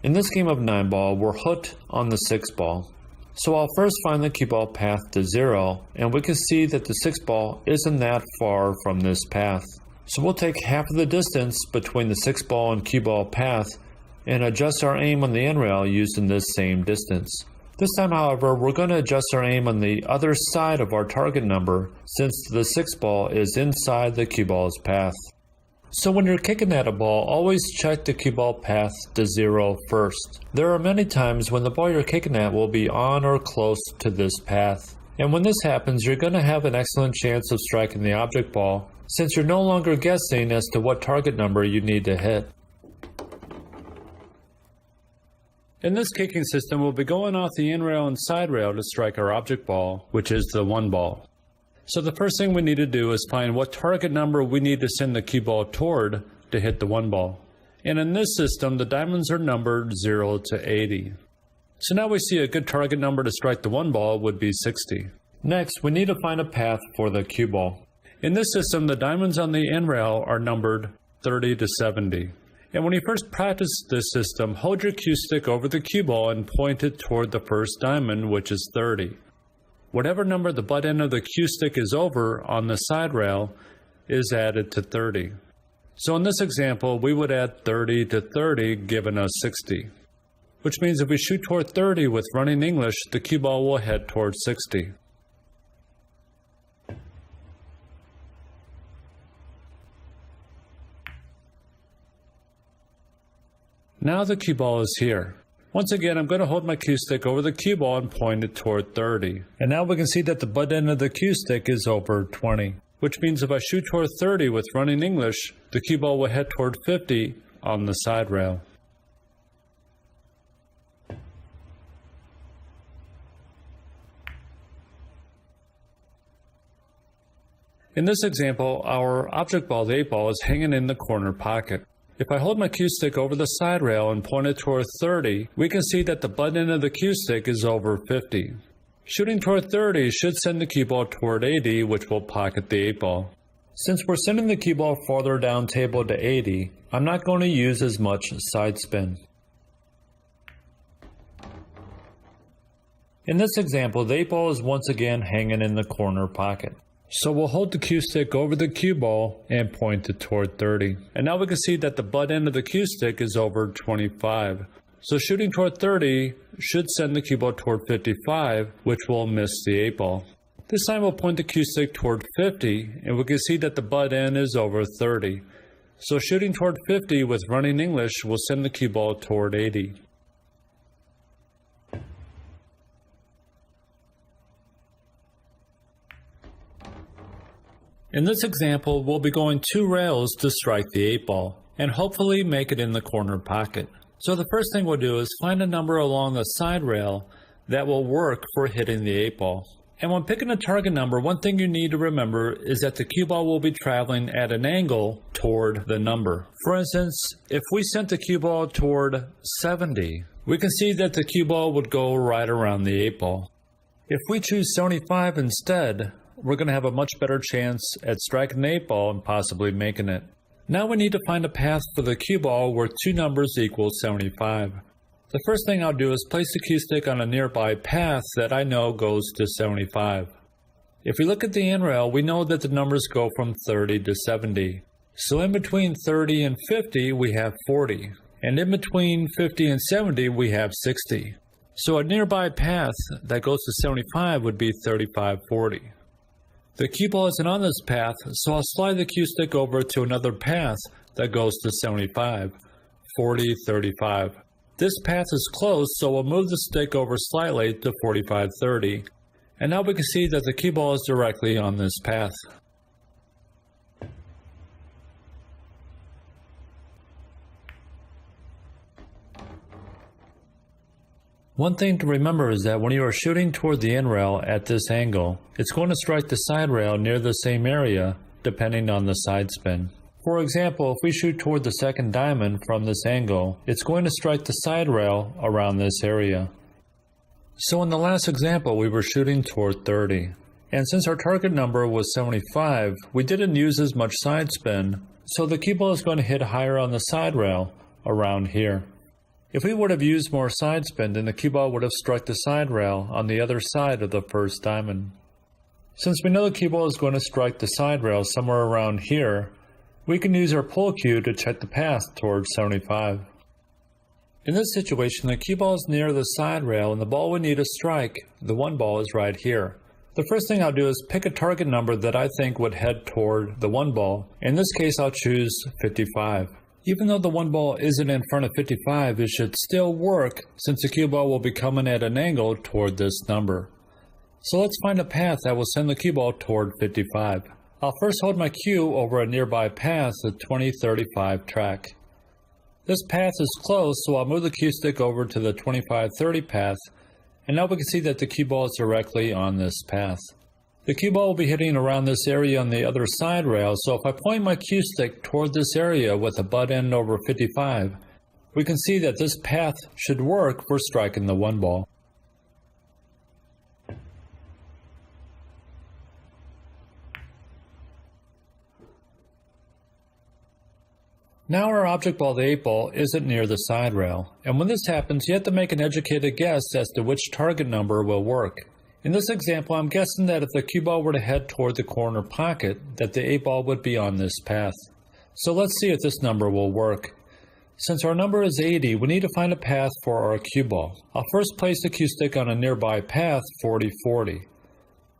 In this game of 9-ball, we're hooked on the 6-ball. So I'll first find the cue ball path to 0, and we can see that the 6-ball isn't that far from this path. So we'll take half of the distance between the 6-ball and cue ball path and adjust our aim on the end rail using this same distance. This time, however, we're going to adjust our aim on the other side of our target number, since the 6-ball is inside the cue ball's path. So when you're kicking at a ball, always check the cue ball path to 0 first. There are many times when the ball you're kicking at will be on or close to this path. And when this happens, you're going to have an excellent chance of striking the object ball, since you're no longer guessing as to what target number you need to hit. In this kicking system, we'll be going off the end rail and side rail to strike our object ball, which is the 1-ball. So the first thing we need to do is find what target number we need to send the cue ball toward to hit the 1-ball. And in this system, the diamonds are numbered 0 to 80. So now we see a good target number to strike the 1-ball would be 60. Next, we need to find a path for the cue ball. In this system, the diamonds on the end rail are numbered 30 to 70. And when you first practice this system, hold your cue stick over the cue ball and point it toward the first diamond, which is 30. Whatever number the butt end of the cue stick is over on the side rail is added to 30. So in this example, we would add 30 to 30, giving us 60. Which means if we shoot toward 30 with running English, the cue ball will head toward 60. Now the cue ball is here. Once again, I'm going to hold my cue stick over the cue ball and point it toward 30. And now we can see that the butt end of the cue stick is over 20. Which means if I shoot toward 30 with running English, the cue ball will head toward 50 on the side rail. In this example, our object ball, the 8-ball, is hanging in the corner pocket. If I hold my cue stick over the side rail and point it toward 30, we can see that the butt end of the cue stick is over 50. Shooting toward 30 should send the cue ball toward 80, which will pocket the 8-ball. Since we're sending the cue ball farther down table to 80, I'm not going to use as much side spin. In this example, the 8-ball is once again hanging in the corner pocket. So we'll hold the cue stick over the cue ball and point it toward 30. And now we can see that the butt end of the cue stick is over 25. So shooting toward 30 should send the cue ball toward 55, which will miss the 8-ball. This time we'll point the cue stick toward 50, and we can see that the butt end is over 30. So shooting toward 50 with running English will send the cue ball toward 80. In this example, we'll be going 2 rails to strike the 8 ball, and hopefully make it in the corner pocket. So the first thing we'll do is find a number along the side rail that will work for hitting the 8 ball. And when picking a target number, one thing you need to remember is that the cue ball will be traveling at an angle toward the number. For instance, if we sent the cue ball toward 70, we can see that the cue ball would go right around the 8 ball. If we choose 75 instead, we're going to have a much better chance at striking the 8 ball and possibly making it. Now we need to find a path for the cue ball where 2 numbers equal 75. The first thing I'll do is place the cue stick on a nearby path that I know goes to 75. If we look at the end rail, we know that the numbers go from 30 to 70. So in between 30 and 50 we have 40, and in between 50 and 70 we have 60. So a nearby path that goes to 75 would be 3540. The cue ball isn't on this path, so I'll slide the cue stick over to another path that goes to 75, 40, 35. This path is closed, so we'll move the stick over slightly to 45, 30. And now we can see that the cue ball is directly on this path. One thing to remember is that when you are shooting toward the end rail at this angle, it's going to strike the side rail near the same area, depending on the side spin. For example, if we shoot toward the second diamond from this angle, it's going to strike the side rail around this area. So in the last example, we were shooting toward 30. And since our target number was 75, we didn't use as much side spin, so the cue ball is going to hit higher on the side rail around here. If we would have used more side spin, then the cue ball would have struck the side rail on the other side of the first diamond. Since we know the cue ball is going to strike the side rail somewhere around here, we can use our pull cue to check the path towards 75. In this situation, the cue ball is near the side rail and the ball we need to strike, the 1 ball, is right here. The first thing I'll do is pick a target number that I think would head toward the 1 ball. In this case, I'll choose 55. Even though the 1 ball isn't in front of 55, it should still work since the cue ball will be coming at an angle toward this number. So let's find a path that will send the cue ball toward 55. I'll first hold my cue over a nearby path, the 2035 track. This path is closed, so I'll move the cue stick over to the 2530 path, and now we can see that the cue ball is directly on this path. The cue ball will be hitting around this area on the other side rail, so if I point my cue stick toward this area with the butt end over 55, we can see that this path should work for striking the 1 ball. Now our object ball, the 8 ball, isn't near the side rail, and when this happens, you have to make an educated guess as to which target number will work. In this example, I'm guessing that if the cue ball were to head toward the corner pocket, that the 8 ball would be on this path. So let's see if this number will work. Since our number is 80, we need to find a path for our cue ball. I'll first place the cue stick on a nearby path, 4040.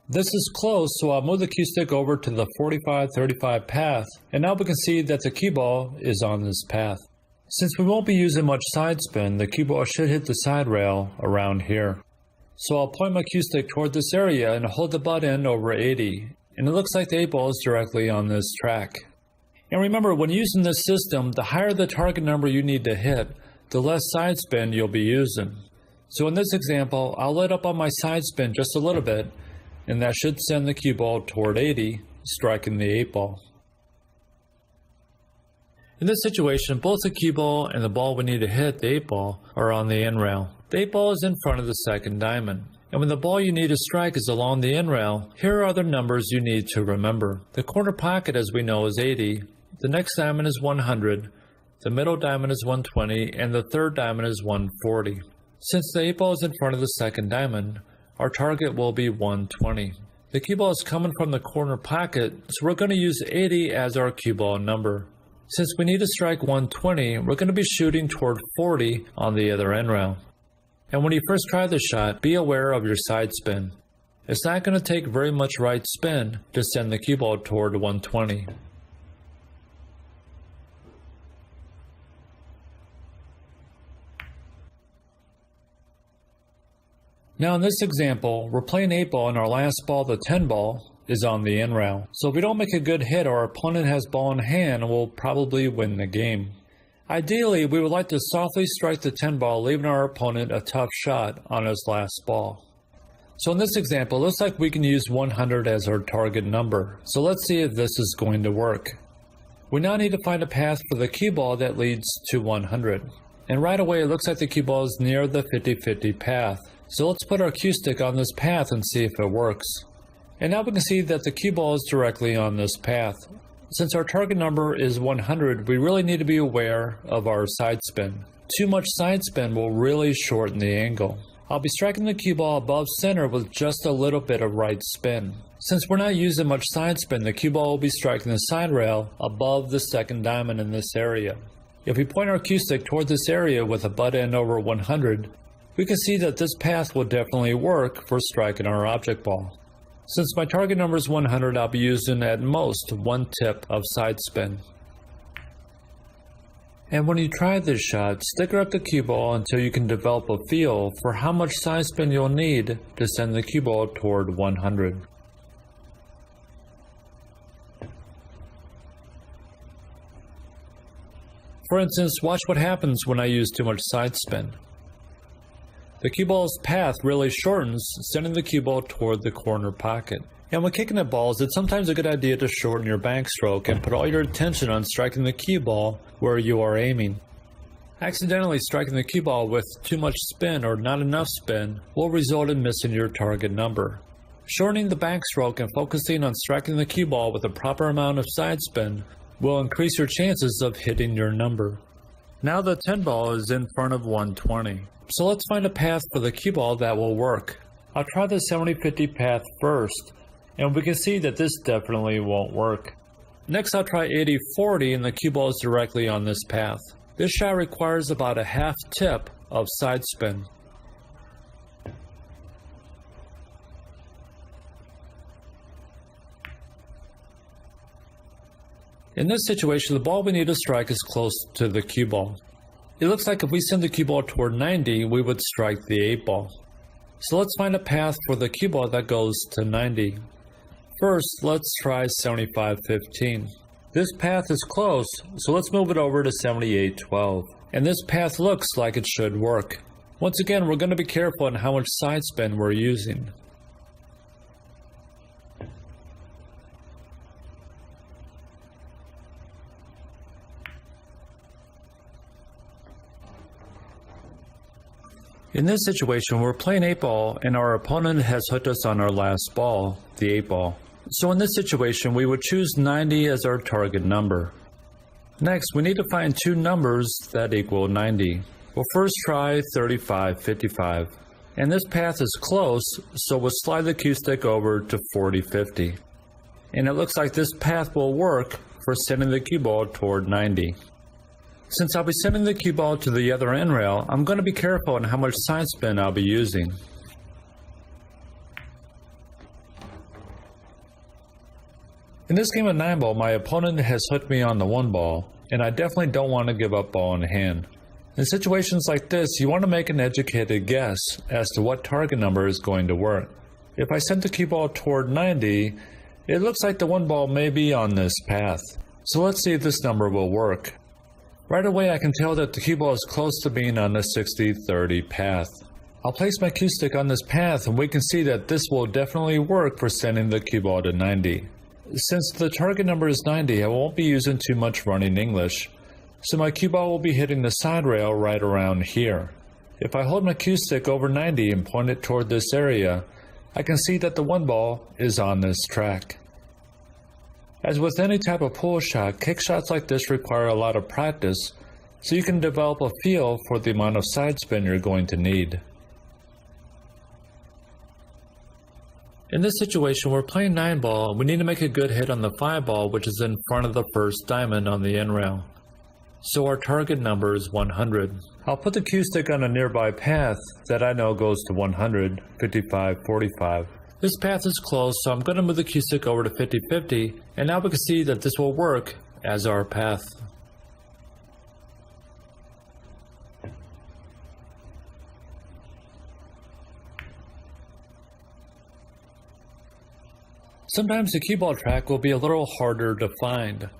This is closed, so I'll move the cue stick over to the 4535 path, and now we can see that the cue ball is on this path. Since we won't be using much side spin, the cue ball should hit the side rail around here. So I'll point my cue stick toward this area and hold the butt end over 80, and it looks like the 8 ball is directly on this track. And remember, when using this system, the higher the target number you need to hit, the less side spin you'll be using. So in this example, I'll let up on my side spin just a little bit, and that should send the cue ball toward 80, striking the 8 ball. In this situation, both the cue ball and the ball we need to hit, the 8 ball, are on the end rail. The 8 ball is in front of the second diamond. And when the ball you need to strike is along the end rail, here are the numbers you need to remember. The corner pocket, as we know, is 80. The next diamond is 100. The middle diamond is 120. And the third diamond is 140. Since the 8 ball is in front of the second diamond, our target will be 120. The cue ball is coming from the corner pocket, so we're going to use 80 as our cue ball number. Since we need to strike 120, we're going to be shooting toward 40 on the other end rail. And when you first try this shot, be aware of your side spin. It's not going to take very much right spin to send the cue ball toward 120. Now in this example, we're playing 8 ball and our last ball, the 10 ball, is on the in rail. So if we don't make a good hit, our opponent has ball in hand and we'll probably win the game. Ideally, we would like to softly strike the 10 ball, leaving our opponent a tough shot on his last ball. So in this example, it looks like we can use 100 as our target number. So let's see if this is going to work. We now need to find a path for the cue ball that leads to 100. And right away, it looks like the cue ball is near the 50-50 path. So let's put our cue stick on this path and see if it works. And now we can see that the cue ball is directly on this path. Since our target number is 100, we really need to be aware of our side spin. Too much side spin will really shorten the angle. I'll be striking the cue ball above center with just a little bit of right spin. Since we're not using much side spin, the cue ball will be striking the side rail above the second diamond in this area. If we point our cue stick toward this area with a butt end over 100, we can see that this path will definitely work for striking our object ball. Since my target number is 100, I'll be using at most 1 tip of side spin. And when you try this shot, sticker up the cue ball until you can develop a feel for how much side spin you'll need to send the cue ball toward 100. For instance, watch what happens when I use too much side spin. The cue ball's path really shortens, sending the cue ball toward the corner pocket. And when kicking at balls, it's sometimes a good idea to shorten your bank stroke and put all your attention on striking the cue ball where you are aiming. Accidentally striking the cue ball with too much spin or not enough spin will result in missing your target number. Shortening the bank stroke and focusing on striking the cue ball with the proper amount of side spin will increase your chances of hitting your number. Now the 10 ball is in front of 120. So let's find a path for the cue ball that will work. I'll try the 70-50 path first, and we can see that this definitely won't work. Next I'll try 80-40 and the cue ball is directly on this path. This shot requires about a half tip of side spin. In this situation, the ball we need to strike is close to the cue ball. It looks like if we send the cue ball toward 90, we would strike the 8 ball. So let's find a path for the cue ball that goes to 90. First, let's try 75-15. This path is close, so let's move it over to 78-12. And this path looks like it should work. Once again, we're going to be careful on how much side spin we're using. In this situation, we're playing 8 ball and our opponent has hooked us on our last ball, the 8 ball. So in this situation, we would choose 90 as our target number. Next, we need to find 2 numbers that equal 90. We'll first try 35-55. And this path is close, so we'll slide the cue stick over to 40-50. And it looks like this path will work for sending the cue ball toward 90. Since I'll be sending the cue ball to the other end rail, I'm going to be careful on how much side spin I'll be using. In this game of 9 ball, my opponent has hooked me on the 1 ball, and I definitely don't want to give up ball in hand. In situations like this, you want to make an educated guess as to what target number is going to work. If I send the cue ball toward 90, it looks like the 1 ball may be on this path. So let's see if this number will work. Right away I can tell that the cue ball is close to being on the 60-30 path. I'll place my cue stick on this path and we can see that this will definitely work for sending the cue ball to 90. Since the target number is 90, I won't be using too much running English, so my cue ball will be hitting the side rail right around here. If I hold my cue stick over 90 and point it toward this area, I can see that the 1 ball is on this track. As with any type of pull shot, kick shots like this require a lot of practice, so you can develop a feel for the amount of side spin you're going to need. In this situation, we're playing 9 ball and we need to make a good hit on the 5 ball, which is in front of the first diamond on the end rail. So our target number is 100. I'll put the cue stick on a nearby path that I know goes to 100, 55, 45. This path is closed, so I'm going to move the cue stick over to 50-50, and now we can see that this will work as our path. Sometimes the cue ball track will be a little harder to find.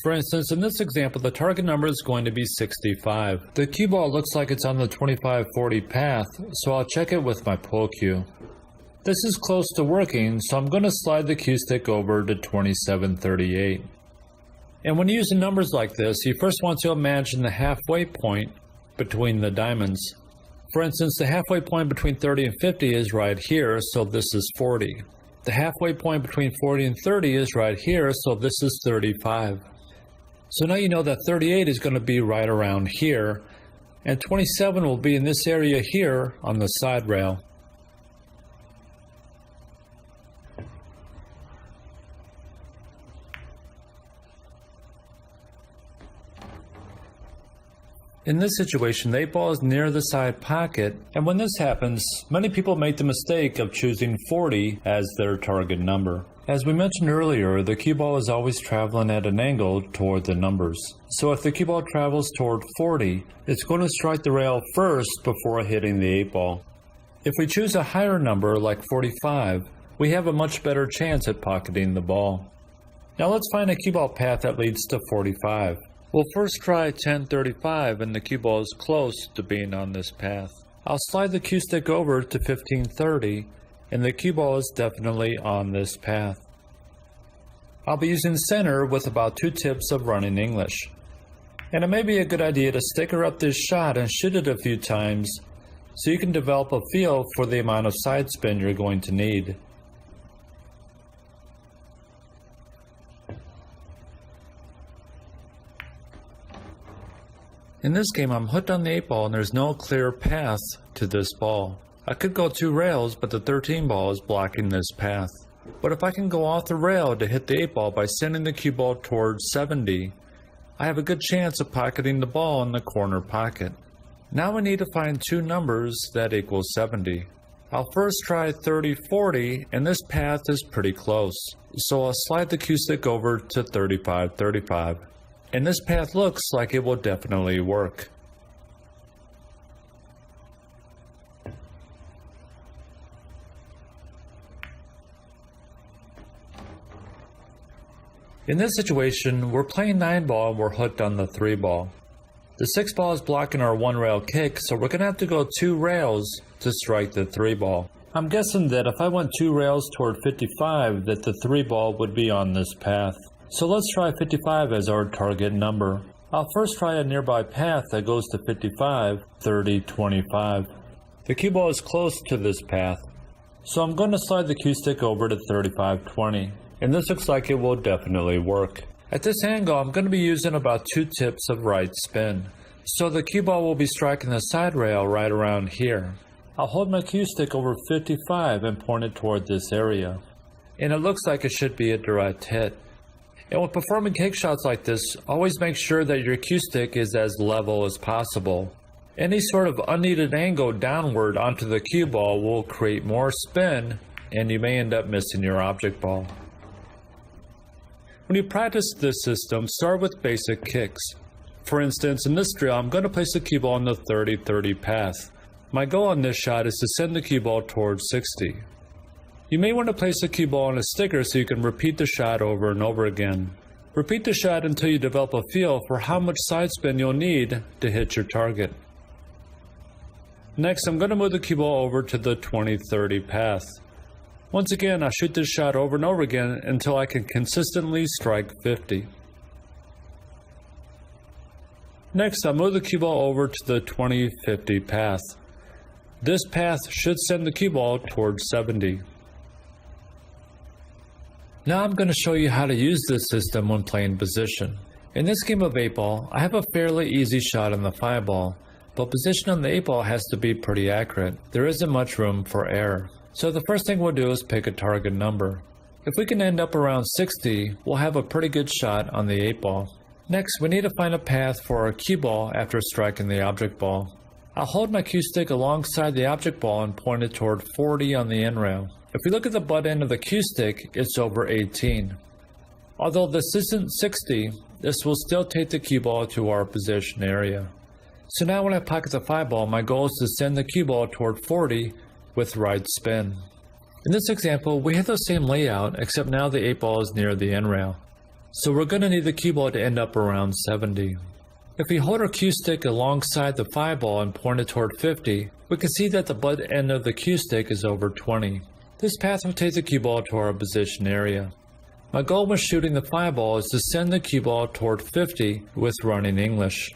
For instance, in this example, the target number is going to be 65. The cue ball looks like it's on the 25-40 path, so I'll check it with my pull cue. This is close to working, so I'm going to slide the cue stick over to 27-38. And when using numbers like this, you first want to imagine the halfway point between the diamonds. For instance, the halfway point between 30 and 50 is right here, so this is 40. The halfway point between 40 and 30 is right here, so this is 35. So now you know that 38 is going to be right around here, and 27 will be in this area here on the side rail. In this situation, the 8-ball is near the side pocket, and when this happens, many people make the mistake of choosing 40 as their target number. As we mentioned earlier, the cue ball is always traveling at an angle toward the numbers. So if the cue ball travels toward 40, it's going to strike the rail first before hitting the 8-ball. If we choose a higher number like 45, we have a much better chance at pocketing the ball. Now let's find a cue ball path that leads to 45. We'll first try 1035, and the cue ball is close to being on this path. I'll slide the cue stick over to 1530, and the cue ball is definitely on this path. I'll be using center with about 2 tips of running English. And it may be a good idea to sticker up this shot and shoot it a few times so you can develop a feel for the amount of side spin you're going to need. In this game, I'm hooked on the 8-ball and there's no clear path to this ball. I could go 2 rails, but the 13 ball is blocking this path. But if I can go off the rail to hit the 8-ball by sending the cue ball towards 70, I have a good chance of pocketing the ball in the corner pocket. Now we need to find 2 numbers that equal 70. I'll first try 30-40, and this path is pretty close. So I'll slide the cue stick over to 35-35. And this path looks like it will definitely work. In this situation, we're playing 9-ball and we're hooked on the 3-ball. The 6-ball is blocking our 1-rail kick, so we're going to have to go 2 rails to strike the 3-ball. I'm guessing that if I went 2 rails toward 55, that the 3-ball would be on this path. So let's try 55 as our target number. I'll first try a nearby path that goes to 55, 30, 25. The cue ball is close to this path, so I'm going to slide the cue stick over to 35, 20. And this looks like it will definitely work. At this angle, I'm going to be using about 2 tips of right spin. So the cue ball will be striking the side rail right around here. I'll hold my cue stick over 55 and point it toward this area. And it looks like it should be a direct hit. And when performing kick shots like this, always make sure that your cue stick is as level as possible. Any sort of unneeded angle downward onto the cue ball will create more spin, and you may end up missing your object ball. When you practice this system, start with basic kicks. For instance, in this drill, I'm going to place the cue ball on the 30-30 path. My goal on this shot is to send the cue ball towards 60. You may want to place the cue ball on a sticker so you can repeat the shot over and over again. Repeat the shot until you develop a feel for how much side spin you'll need to hit your target. Next, I'm going to move the cue ball over to the 20-30 path. Once again, I'll shoot this shot over and over again until I can consistently strike 50. Next, I'll move the cue ball over to the 20-50 path. This path should send the cue ball towards 70. Now I'm going to show you how to use this system when playing position. In this game of 8-ball, I have a fairly easy shot on the 5-ball, but position on the 8-ball has to be pretty accurate. There isn't much room for error. So the first thing we'll do is pick a target number. If we can end up around 60, we'll have a pretty good shot on the 8-ball. Next, we need to find a path for our cue ball after striking the object ball. I'll hold my cue stick alongside the object ball and point it toward 40 on the end rail. If we look at the butt end of the cue stick, it's over 18. Although this isn't 60, this will still take the cue ball to our position area. So now when I pocket the 5 ball, my goal is to send the cue ball toward 40 with right spin. In this example, we have the same layout, except now the 8 ball is near the end rail. So we're going to need the cue ball to end up around 70. If we hold our cue stick alongside the 5 ball and point it toward 50, we can see that the butt end of the cue stick is over 20. This path will take the cue ball to our position area. My goal when shooting the 5 ball is to send the cue ball toward 50 with running English.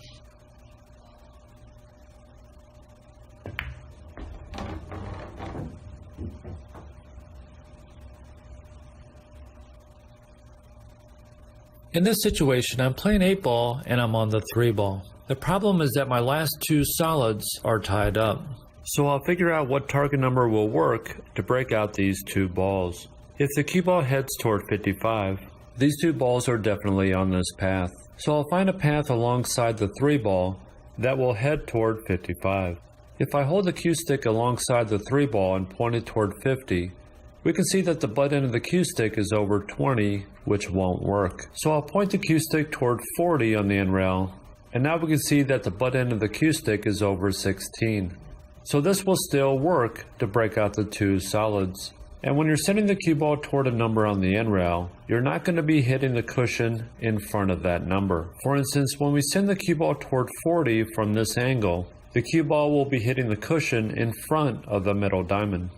In this situation, I'm playing 8 ball and I'm on the 3 ball. The problem is that my last 2 solids are tied up. So I'll figure out what target number will work to break out these 2 balls. If the cue ball heads toward 55, these 2 balls are definitely on this path. So I'll find a path alongside the 3 ball that will head toward 55. If I hold the cue stick alongside the 3 ball and point it toward 50, we can see that the butt end of the cue stick is over 20, which won't work. So I'll point the cue stick toward 40 on the end rail, and now we can see that the butt end of the cue stick is over 16. So this will still work to break out the 2 solids. And when you're sending the cue ball toward a number on the end rail, you're not going to be hitting the cushion in front of that number. For instance, when we send the cue ball toward 40 from this angle, the cue ball will be hitting the cushion in front of the middle diamond.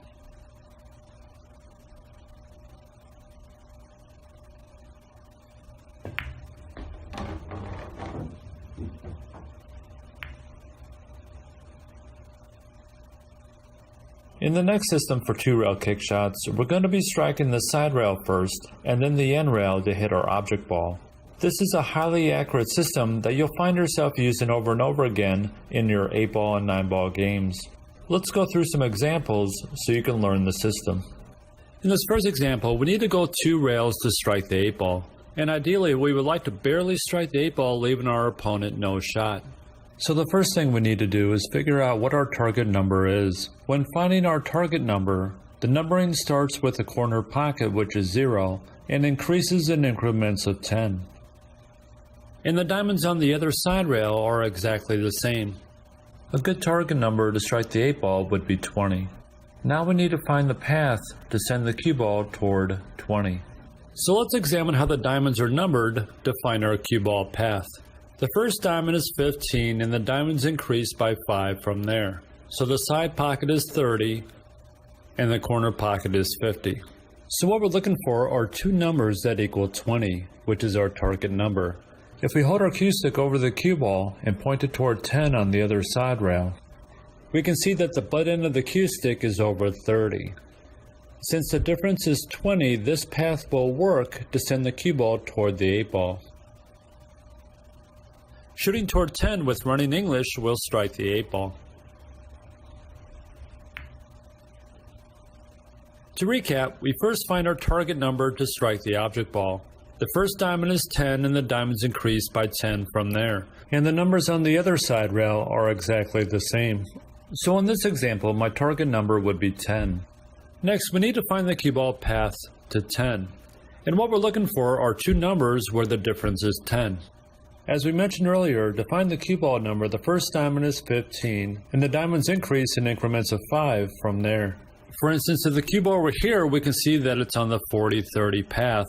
In the next system for 2-rail kick shots, we're going to be striking the side rail first and then the end rail to hit our object ball. This is a highly accurate system that you'll find yourself using over and over again in your 8-ball and 9-ball games. Let's go through some examples so you can learn the system. In this first example, we need to go 2 rails to strike the 8-ball. And ideally, we would like to barely strike the 8-ball, leaving our opponent no shot. So the first thing we need to do is figure out what our target number is. When finding our target number, the numbering starts with the corner pocket, which is 0, and increases in increments of 10. And the diamonds on the other side rail are exactly the same. A good target number to strike the 8-ball would be 20. Now we need to find the path to send the cue ball toward 20. So let's examine how the diamonds are numbered to find our cue ball path. The first diamond is 15 and the diamonds increase by 5 from there. So the side pocket is 30 and the corner pocket is 50. So what we're looking for are 2 numbers that equal 20, which is our target number. If we hold our cue stick over the cue ball and point it toward 10 on the other side rail, we can see that the butt end of the cue stick is over 30. Since the difference is 20, this path will work to send the cue ball toward the 8-ball. Shooting toward 10 with running English will strike the 8-ball. To recap, we first find our target number to strike the object ball. The first diamond is 10 and the diamonds increase by 10 from there. And the numbers on the other side rail are exactly the same. So in this example, my target number would be 10. Next, we need to find the cue ball path to 10. And what we're looking for are 2 numbers where the difference is 10. As we mentioned earlier, to find the cue ball number, the first diamond is 15, and the diamonds increase in increments of 5 from there. For instance, if the cue ball were here, we can see that it's on the 40-30 path.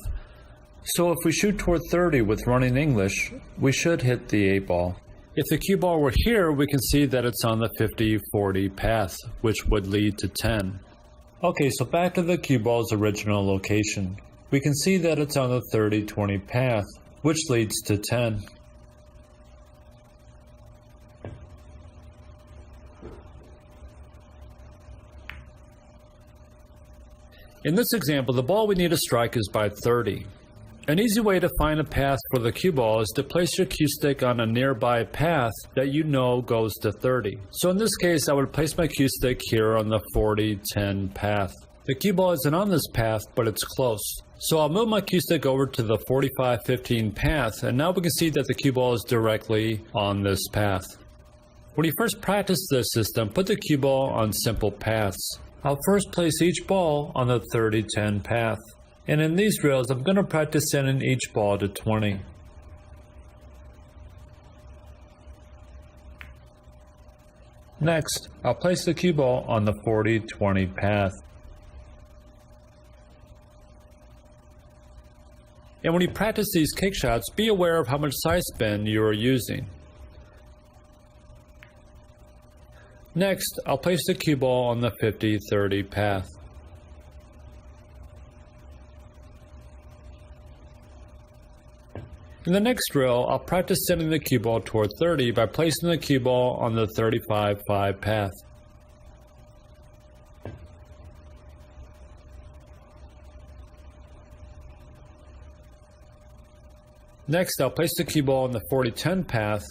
So if we shoot toward 30 with running English, we should hit the 8-ball. If the cue ball were here, we can see that it's on the 50-40 path, which would lead to 10. Okay, so back to the cue ball's original location. We can see that it's on the 30-20 path, which leads to 10. In this example, the ball we need to strike is by 30. An easy way to find a path for the cue ball is to place your cue stick on a nearby path that you know goes to 30. So in this case, I would place my cue stick here on the 40-10 path. The cue ball isn't on this path, but it's close. So I'll move my cue stick over to the 45-15 path, and now we can see that the cue ball is directly on this path. When you first practice this system, put the cue ball on simple paths. I'll first place each ball on the 30-10 path. And in these drills, I'm going to practice sending each ball to 20. Next, I'll place the cue ball on the 40-20 path. And when you practice these kick shots, be aware of how much side spin you are using. Next, I'll place the cue ball on the 50-30 path. In the next drill, I'll practice sending the cue ball toward 30 by placing the cue ball on the 35-5 path. Next, I'll place the cue ball on the 40-10 path.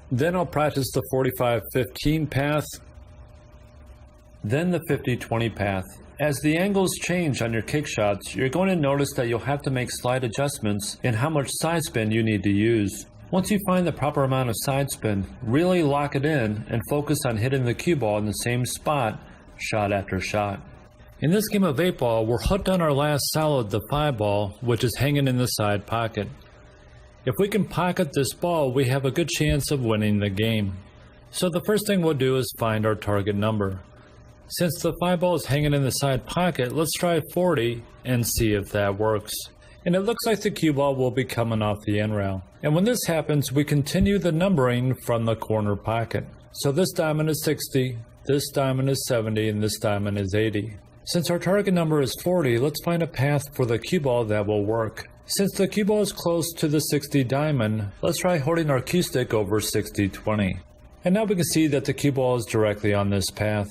Then I'll practice the 45-15 path, then the 50-20 path. As the angles change on your kick shots, you're going to notice that you'll have to make slight adjustments in how much side spin you need to use. Once you find the proper amount of side spin, really lock it in and focus on hitting the cue ball in the same spot, shot after shot. In this game of 8-ball, we're hooked on our last solid, the 5-ball, which is hanging in the side pocket. If we can pocket this ball, we have a good chance of winning the game. So the first thing we'll do is find our target number. Since the 5-ball is hanging in the side pocket, let's try 40 and see if that works. And it looks like the cue ball will be coming off the end rail. And when this happens, we continue the numbering from the corner pocket. So this diamond is 60, this diamond is 70, and this diamond is 80. Since our target number is 40, let's find a path for the cue ball that will work. Since the cue ball is close to the 60 diamond, let's try holding our cue stick over 60-20. And now we can see that the cue ball is directly on this path.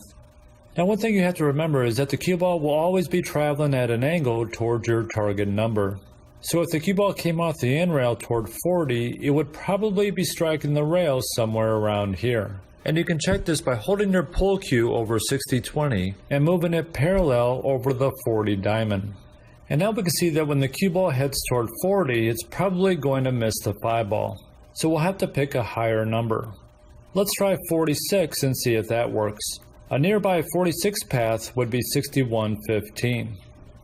Now one thing you have to remember is that the cue ball will always be traveling at an angle towards your target number. So if the cue ball came off the end rail toward 40, it would probably be striking the rail somewhere around here. And you can check this by holding your pull cue over 60-20 and moving it parallel over the 40 diamond. And now we can see that when the cue ball heads toward 40, it's probably going to miss the 5-ball. So we'll have to pick a higher number. Let's try 46 and see if that works. A nearby 46 path would be 61-15.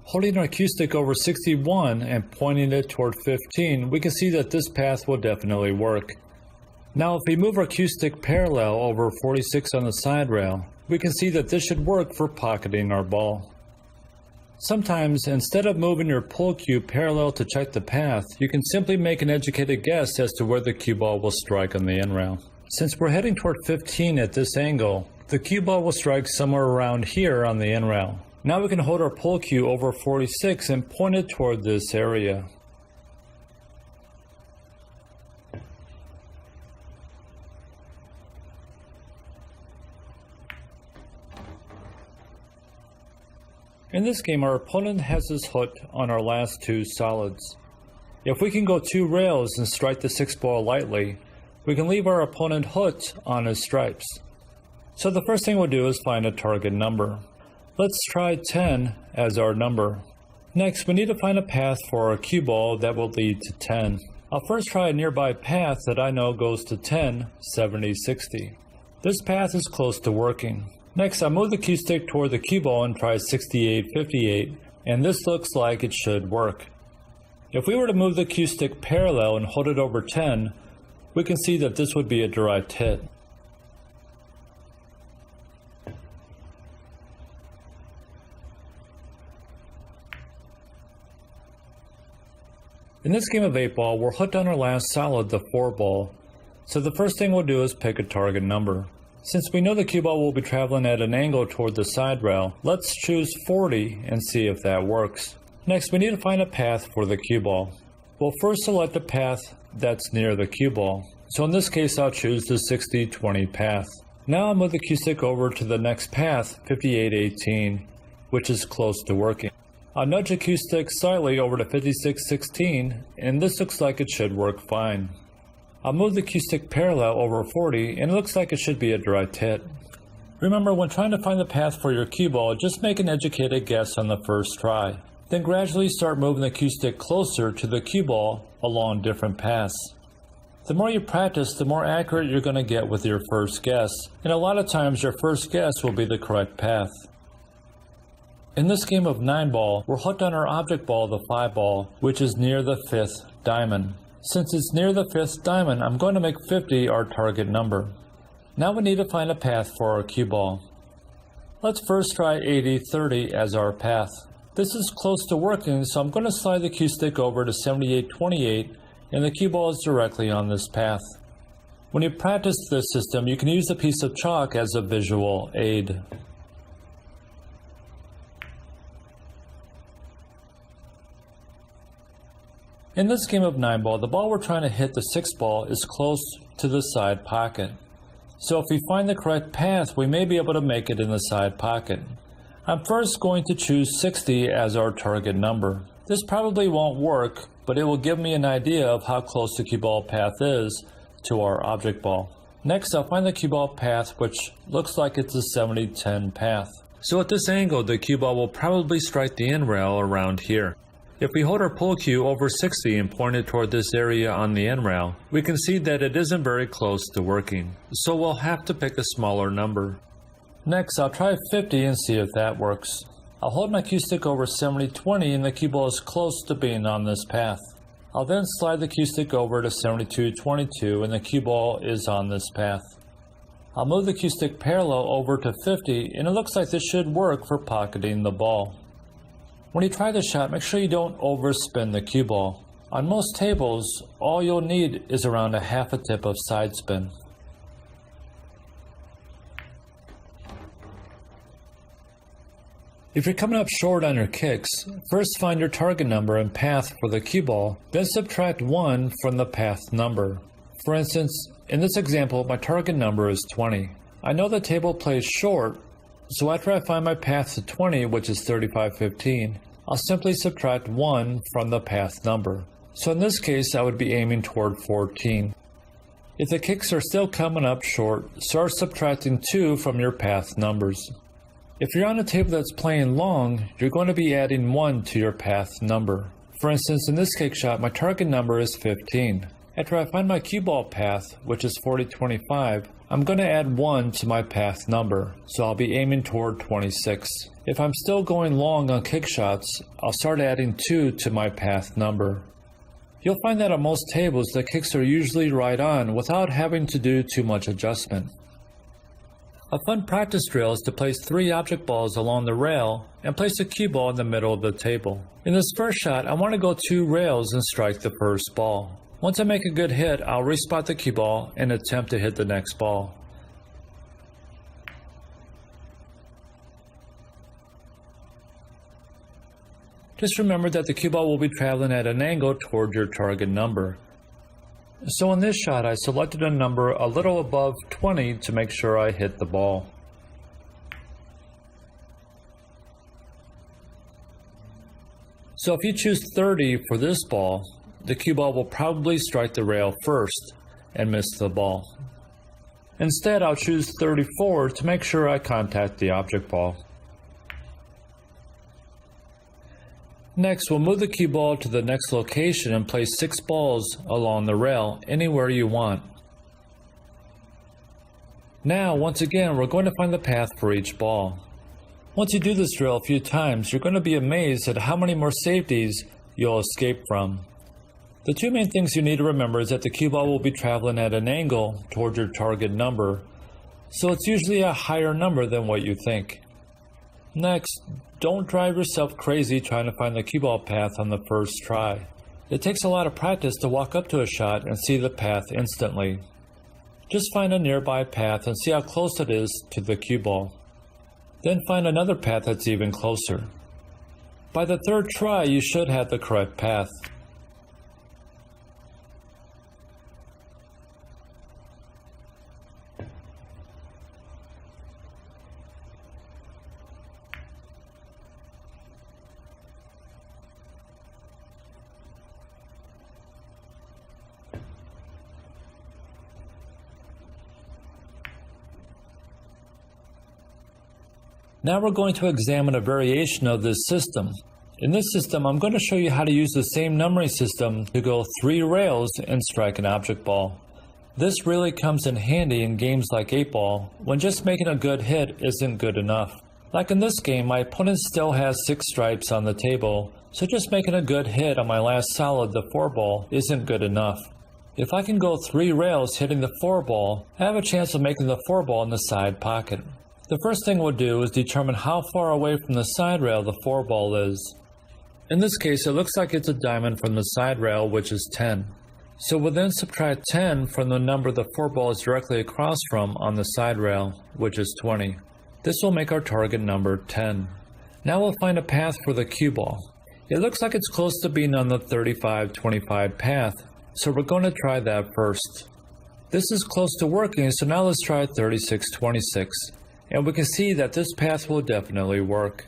Holding our cue stick over 61 and pointing it toward 15, we can see that this path will definitely work. Now if we move our cue stick parallel over 46 on the side rail, we can see that this should work for pocketing our ball. Sometimes, instead of moving your pull cue parallel to check the path, you can simply make an educated guess as to where the cue ball will strike on the end rail. Since we're heading toward 15 at this angle, the cue ball will strike somewhere around here on the end rail. Now we can hold our pull cue over 46 and point it toward this area. In this game, our opponent has his hook on our last two solids. If we can go 2 rails and strike the 6-ball lightly, we can leave our opponent hooked on his stripes. So the first thing we'll do is find a target number. Let's try 10 as our number. Next, we need to find a path for our cue ball that will lead to 10. I'll first try a nearby path that I know goes to 10, 70, 60. This path is close to working. Next, I move the cue stick toward the cue ball and try 68-58, and this looks like it should work. If we were to move the cue stick parallel and hold it over 10, we can see that this would be a direct hit. In this game of 8-ball, we're hooked on our last solid, the 4-ball, so the first thing we'll do is pick a target number. Since we know the cue ball will be traveling at an angle toward the side rail, let's choose 40 and see if that works. Next, we need to find a path for the cue ball. We'll first select a path that's near the cue ball. So in this case, I'll choose the 60-20 path. Now I'll move the cue stick over to the next path, 58-18, which is close to working. I'll nudge the cue stick slightly over to 56-16, and this looks like it should work fine. I'll move the cue stick parallel over 40, and it looks like it should be a direct hit. Remember, when trying to find the path for your cue ball, just make an educated guess on the first try. Then gradually start moving the cue stick closer to the cue ball along different paths. The more you practice, the more accurate you're going to get with your first guess, and a lot of times your first guess will be the correct path. In this game of 9-ball, we're hooked on our object ball, the 5-ball, which is near the 5th diamond. Since it's near the 5th diamond, I'm going to make 50 our target number. Now we need to find a path for our cue ball. Let's first try 80-30 as our path. This is close to working, so I'm going to slide the cue stick over to 78-28, and the cue ball is directly on this path. When you practice this system, you can use a piece of chalk as a visual aid. In this game of 9-ball, the ball we're trying to hit, the 6th ball, is close to the side pocket. So if we find the correct path, we may be able to make it in the side pocket. I'm first going to choose 60 as our target number. This probably won't work, but it will give me an idea of how close the cue ball path is to our object ball. Next, I'll find the cue ball path, which looks like it's a 70-10 path. So at this angle, the cue ball will probably strike the end rail around here. If we hold our pull cue over 60 and point it toward this area on the end rail, we can see that it isn't very close to working, so we'll have to pick a smaller number. Next, I'll try 50 and see if that works. I'll hold my cue stick over 70-20 and the cue ball is close to being on this path. I'll then slide the cue stick over to 72-22 and the cue ball is on this path. I'll move the cue stick parallel over to 50 and it looks like this should work for pocketing the ball. When you try the shot, make sure you don't overspin the cue ball. On most tables, all you'll need is around a half a tip of side spin. If you're coming up short on your kicks, first find your target number and path for the cue ball, then subtract 1 from the path number. For instance, in this example, my target number is 20. I know the table plays short, so after I find my path to 20, which is 35-15, I'll simply subtract 1 from the path number. So in this case, I would be aiming toward 14. If the kicks are still coming up short, start subtracting 2 from your path numbers. If you're on a table that's playing long, you're going to be adding 1 to your path number. For instance, in this kick shot, my target number is 15. After I find my cue ball path, which is 40-25, I'm going to add 1 to my path number, so I'll be aiming toward 26. If I'm still going long on kick shots, I'll start adding 2 to my path number. You'll find that on most tables the kicks are usually right on without having to do too much adjustment. A fun practice drill is to place 3 object balls along the rail and place a cue ball in the middle of the table. In this first shot, I want to go 2 rails and strike the first ball. Once I make a good hit, I'll respot the cue ball and attempt to hit the next ball. Just remember that the cue ball will be traveling at an angle toward your target number. So in this shot, I selected a number a little above 20 to make sure I hit the ball. So if you choose 30 for this ball, the cue ball will probably strike the rail first and miss the ball. Instead, I'll choose 34 to make sure I contact the object ball. Next, we'll move the cue ball to the next location and place 6 balls along the rail anywhere you want. Now, once again, we're going to find the path for each ball. Once you do this drill a few times, you're going to be amazed at how many more safeties you'll escape from. The 2 main things you need to remember is that the cue ball will be traveling at an angle toward your target number, so it's usually a higher number than what you think. Next, don't drive yourself crazy trying to find the cue ball path on the first try. It takes a lot of practice to walk up to a shot and see the path instantly. Just find a nearby path and see how close it is to the cue ball. Then find another path that's even closer. By the 3rd try, you should have the correct path. Now we're going to examine a variation of this system. In this system, I'm going to show you how to use the same numbering system to go 3 rails and strike an object ball. This really comes in handy in games like 8-ball, when just making a good hit isn't good enough. Like in this game, my opponent still has 6 stripes on the table, so just making a good hit on my last solid, the 4-ball, isn't good enough. If I can go 3 rails hitting the 4-ball, I have a chance of making the 4-ball in the side pocket. The first thing we'll do is determine how far away from the side rail the 4-ball is. In this case, it looks like it's a diamond from the side rail, which is 10. So we'll then subtract 10 from the number the 4-ball is directly across from on the side rail, which is 20. This will make our target number 10. Now we'll find a path for the cue ball. It looks like it's close to being on the 35-25 path, so we're going to try that first. This is close to working, so now let's try 36-26, and we can see that this path will definitely work.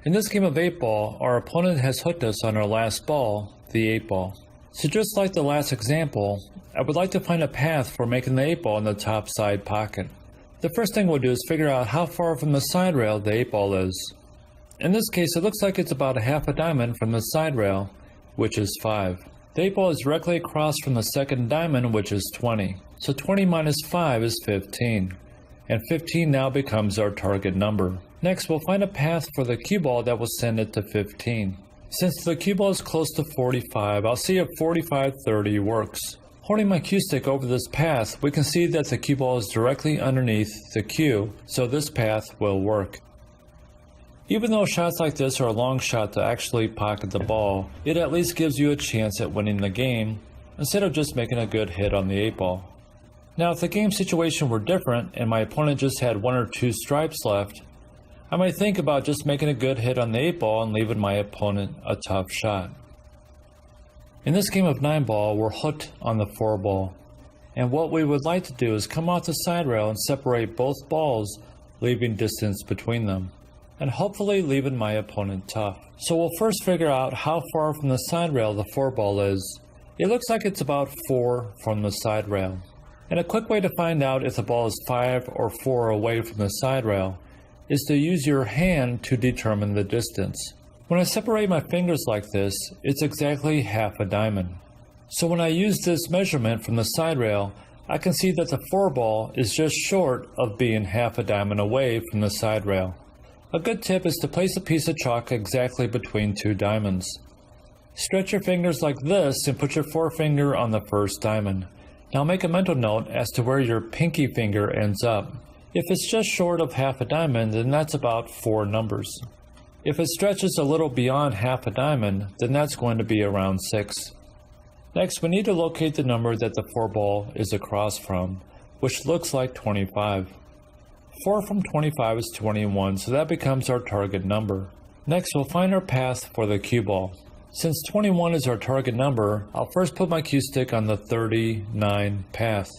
In this game of 8-ball, our opponent has hooked us on our last ball, the 8-ball. So just like the last example, I would like to find a path for making the 8-ball in the top side pocket. The first thing we'll do is figure out how far from the side rail the 8-ball is. In this case, it looks like it's about a half a diamond from the side rail, which is 5. The 8-ball is directly across from the second diamond, which is 20. So 20 minus 5 is 15. And 15 now becomes our target number. Next, we'll find a path for the cue ball that will send it to 15. Since the cue ball is close to 45, I'll see if 45-30 works. Holding my cue stick over this path, we can see that the cue ball is directly underneath the cue, so this path will work. Even though shots like this are a long shot to actually pocket the ball, it at least gives you a chance at winning the game, instead of just making a good hit on the 8-ball. Now if the game situation were different and my opponent just had 1 or 2 stripes left, I might think about just making a good hit on the 8-ball and leaving my opponent a tough shot. In this game of 9-ball, we're hooked on the 4-ball, and what we would like to do is come off the side rail and separate both balls, leaving distance between them, and hopefully leaving my opponent tough. So we'll first figure out how far from the side rail the 4-ball is. It looks like it's about 4 from the side rail. And a quick way to find out if the ball is 5 or 4 away from the side rail is to use your hand to determine the distance. When I separate my fingers like this, it's exactly half a diamond. So when I use this measurement from the side rail, I can see that the 4-ball is just short of being half a diamond away from the side rail. A good tip is to place a piece of chalk exactly between 2 diamonds. Stretch your fingers like this and put your forefinger on the first diamond. Now make a mental note as to where your pinky finger ends up. If it's just short of half a diamond, then that's about 4 numbers. If it stretches a little beyond half a diamond, then that's going to be around 6. Next, we need to locate the number that the 4-ball is across from, which looks like 25. 4 from 25 is 21, so that becomes our target number. Next, we'll find our path for the cue ball. Since 21 is our target number, I'll first put my cue stick on the 39 path.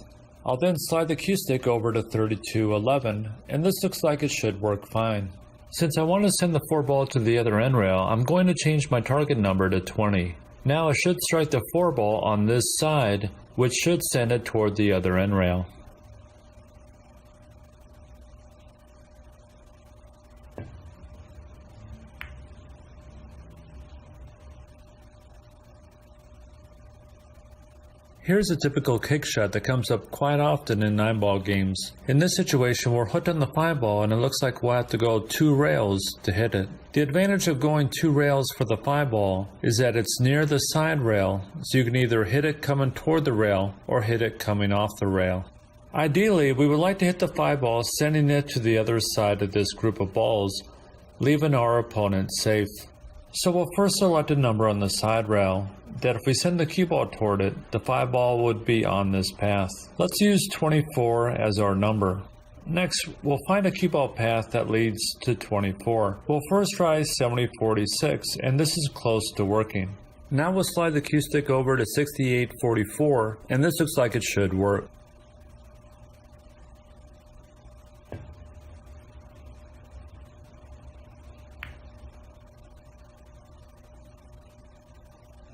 I'll then slide the cue stick over to 32-11, and this looks like it should work fine. Since I want to send the 4-ball to the other end rail, I'm going to change my target number to 20. Now I should strike the 4-ball on this side, which should send it toward the other end rail. Here's a typical kick shot that comes up quite often in 9-ball games. In this situation, we're hooked on the 5-ball and it looks like we'll have to go 2 rails to hit it. The advantage of going 2 rails for the 5-ball is that it's near the side rail, so you can either hit it coming toward the rail or hit it coming off the rail. Ideally, we would like to hit the 5-ball sending it to the other side of this group of balls, leaving our opponent safe. So we'll first select a number on the side rail, that if we send the cue ball toward it, the 5-ball would be on this path. Let's use 24 as our number. Next, we'll find a cue ball path that leads to 24. We'll first try 70-46, and this is close to working. Now we'll slide the cue stick over to 68-44, and this looks like it should work.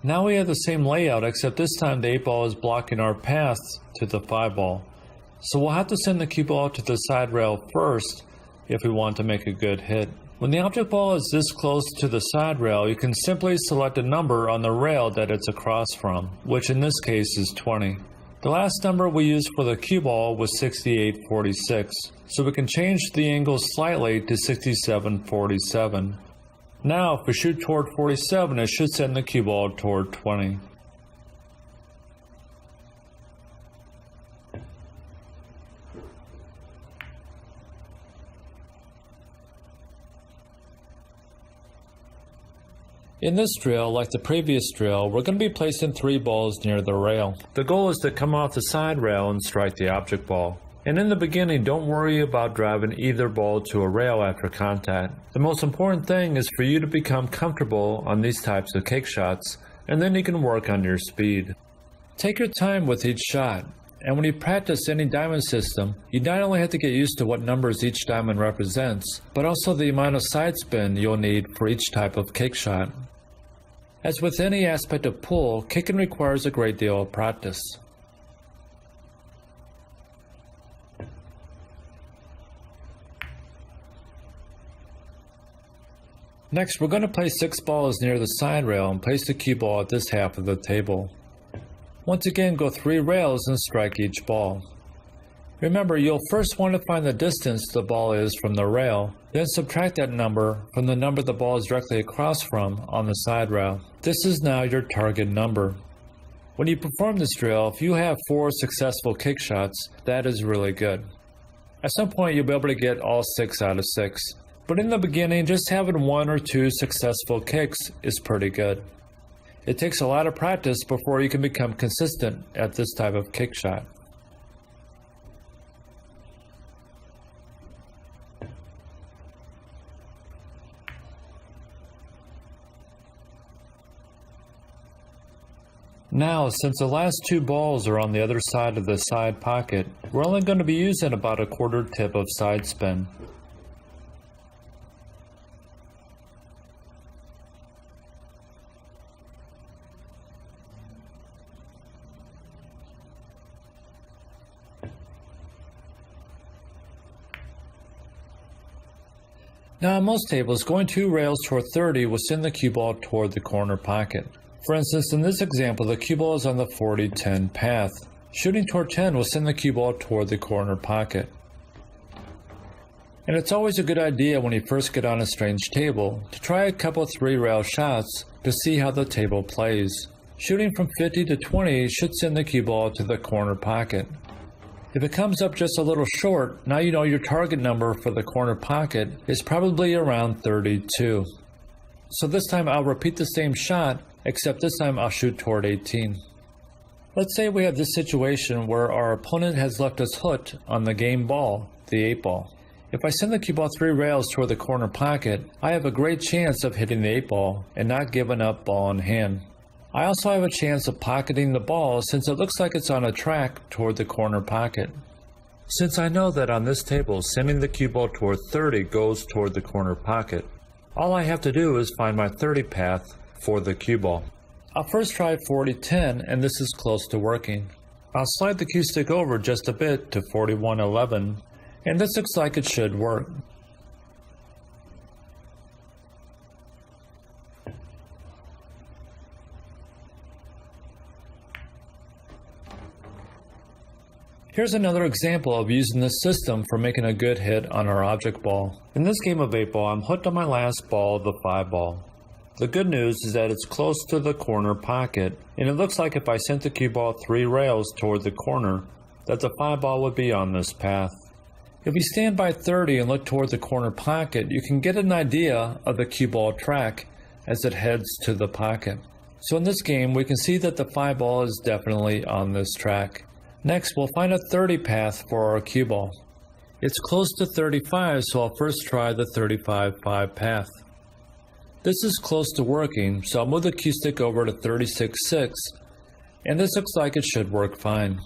Now we have the same layout, except this time the 8 ball is blocking our path to the 5 ball. So we'll have to send the cue ball to the side rail first if we want to make a good hit. When the object ball is this close to the side rail, you can simply select a number on the rail that it's across from, which in this case is 20. The last number we used for the cue ball was 6846, so we can change the angle slightly to 6747. Now, if we shoot toward 47, it should send the cue ball toward 20. In this drill, like the previous drill, we're going to be placing 3 balls near the rail. The goal is to come off the side rail and strike the object ball. And in the beginning, don't worry about driving either ball to a rail after contact. The most important thing is for you to become comfortable on these types of cake shots, and then you can work on your speed. Take your time with each shot, and when you practice any diamond system, you not only have to get used to what numbers each diamond represents, but also the amount of side spin you'll need for each type of cake shot. As with any aspect of pool, kicking requires a great deal of practice. Next, we're going to place 6 balls near the side rail and place the cue ball at this half of the table. Once again, go 3 rails and strike each ball. Remember, you'll first want to find the distance the ball is from the rail, then subtract that number from the number the ball is directly across from on the side rail. This is now your target number. When you perform this drill, if you have 4 successful kick shots, that is really good. At some point, you'll be able to get all 6 out of 6. But in the beginning, just having 1 or 2 successful kicks is pretty good. It takes a lot of practice before you can become consistent at this type of kick shot. Now, since the last 2 balls are on the other side of the side pocket, we're only going to be using about a 1/4 tip of side spin. Now on most tables, going 2 rails toward 30 will send the cue ball toward the corner pocket. For instance, in this example, the cue ball is on the 40-10 path. Shooting toward 10 will send the cue ball toward the corner pocket. And it's always a good idea when you first get on a strange table to try a couple 3-rail shots to see how the table plays. Shooting from 50 to 20 should send the cue ball to the corner pocket. If it comes up just a little short, now you know your target number for the corner pocket is probably around 32. So this time I'll repeat the same shot, except this time I'll shoot toward 18. Let's say we have this situation where our opponent has left us hooked on the game ball, the 8 ball. If I send the cue ball 3 rails toward the corner pocket, I have a great chance of hitting the 8 ball and not giving up ball in hand. I also have a chance of pocketing the ball since it looks like it's on a track toward the corner pocket. Since I know that on this table sending the cue ball toward 30 goes toward the corner pocket, all I have to do is find my 30 path for the cue ball. I'll first try 40-10 and this is close to working. I'll slide the cue stick over just a bit to 41-11 and this looks like it should work. Here's another example of using this system for making a good hit on our object ball. In this game of 8 ball, I'm hooked on my last ball, the 5 ball. The good news is that it's close to the corner pocket, and it looks like if I sent the cue ball 3 rails toward the corner, that the 5 ball would be on this path. If you stand by 30 and look toward the corner pocket, you can get an idea of the cue ball track as it heads to the pocket. So in this game, we can see that the 5 ball is definitely on this track. Next, we'll find a 30 path for our cue ball. It's close to 35, so I'll first try the 35-5 path. This is close to working, so I'll move the cue stick over to 36-6, and this looks like it should work fine.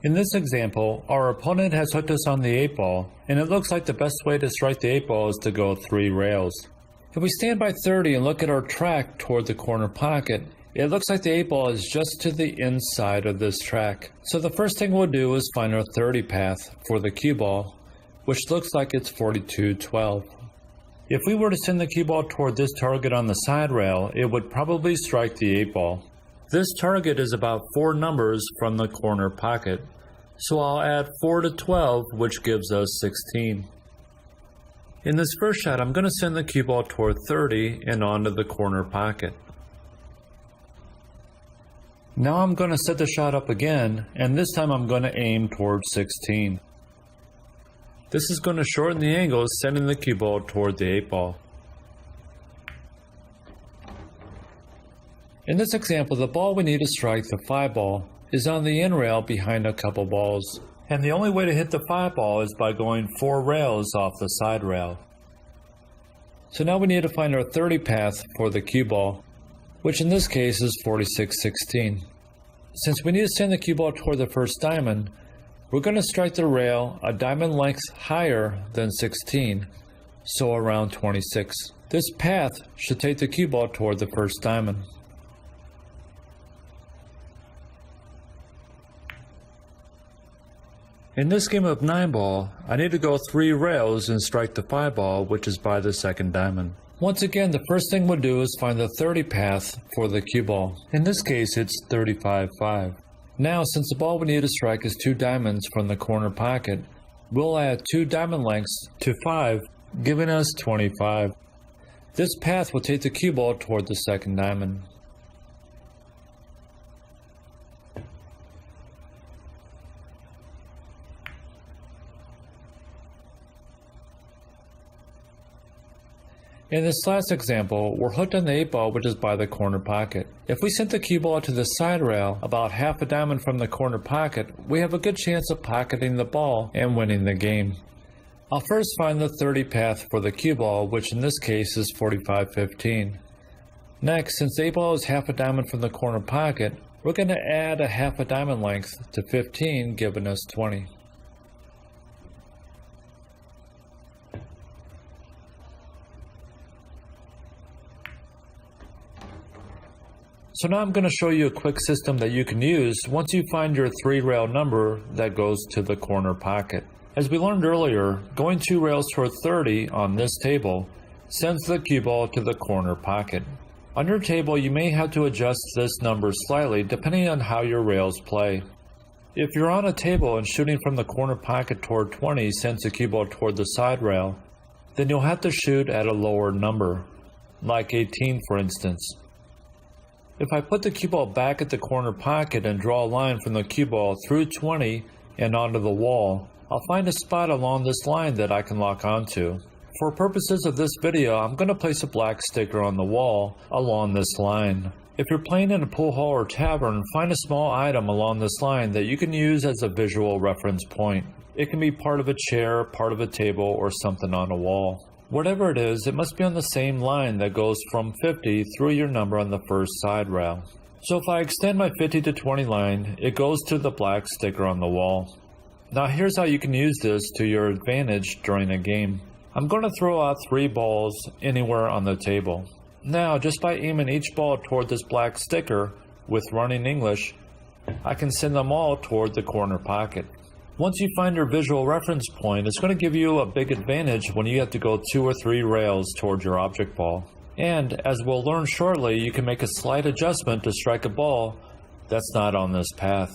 In this example, our opponent has hooked us on the 8 ball, and it looks like the best way to strike the 8 ball is to go 3 rails. If we stand by 30 and look at our track toward the corner pocket, it looks like the 8 ball is just to the inside of this track. So the first thing we'll do is find our 30 path for the cue ball, which looks like it's 42-12. If we were to send the cue ball toward this target on the side rail, it would probably strike the 8 ball. This target is about 4 numbers from the corner pocket, so I'll add 4 to 12, which gives us 16. In this first shot, I'm going to send the cue ball toward 30 and onto the corner pocket. Now I'm going to set the shot up again, and this time I'm going to aim toward 16. This is going to shorten the angle, sending the cue ball toward the 8 ball. In this example, the ball we need to strike, the 5 ball, is on the end rail behind a couple balls. And the only way to hit the 5 ball is by going 4 rails off the side rail. So now we need to find our 30 path for the cue ball, which in this case is 46-16. Since we need to send the cue ball toward the first diamond, we're going to strike the rail a diamond length higher than 16, so around 26. This path should take the cue ball toward the first diamond. In this game of 9 ball, I need to go 3 rails and strike the 5 ball, which is by the second diamond. Once again, the first thing we'll do is find the 30 path for the cue ball. In this case, it's 35-5. Now, since the ball we need to strike is 2 diamonds from the corner pocket, we'll add 2 diamond lengths to 5, giving us 25. This path will take the cue ball toward the second diamond. In this last example, we're hooked on the 8 ball, which is by the corner pocket. If we sent the cue ball to the side rail about half a diamond from the corner pocket, we have a good chance of pocketing the ball and winning the game. I'll first find the 30 path for the cue ball, which in this case is 45-15. Next, since the 8 ball is half a diamond from the corner pocket, we're going to add a half a diamond length to 15, giving us 20. So now I'm going to show you a quick system that you can use once you find your 3 rail number that goes to the corner pocket. As we learned earlier, going 2 rails toward 30 on this table sends the cue ball to the corner pocket. On your table, you may have to adjust this number slightly depending on how your rails play. If you're on a table and shooting from the corner pocket toward 20 sends the cue ball toward the side rail, then you'll have to shoot at a lower number, like 18 for instance. If I put the cue ball back at the corner pocket and draw a line from the cue ball through 20 and onto the wall, I'll find a spot along this line that I can lock onto. For purposes of this video, I'm going to place a black sticker on the wall along this line. If you're playing in a pool hall or tavern, find a small item along this line that you can use as a visual reference point. It can be part of a chair, part of a table, or something on a wall. Whatever it is, it must be on the same line that goes from 50 through your number on the first side rail. So if I extend my 50 to 20 line, it goes to the black sticker on the wall. Now here's how you can use this to your advantage during a game. I'm going to throw out 3 balls anywhere on the table. Now, just by aiming each ball toward this black sticker with running English, I can send them all toward the corner pocket. Once you find your visual reference point, it's going to give you a big advantage when you have to go 2 or 3 rails toward your object ball. And, as we'll learn shortly, you can make a slight adjustment to strike a ball that's not on this path.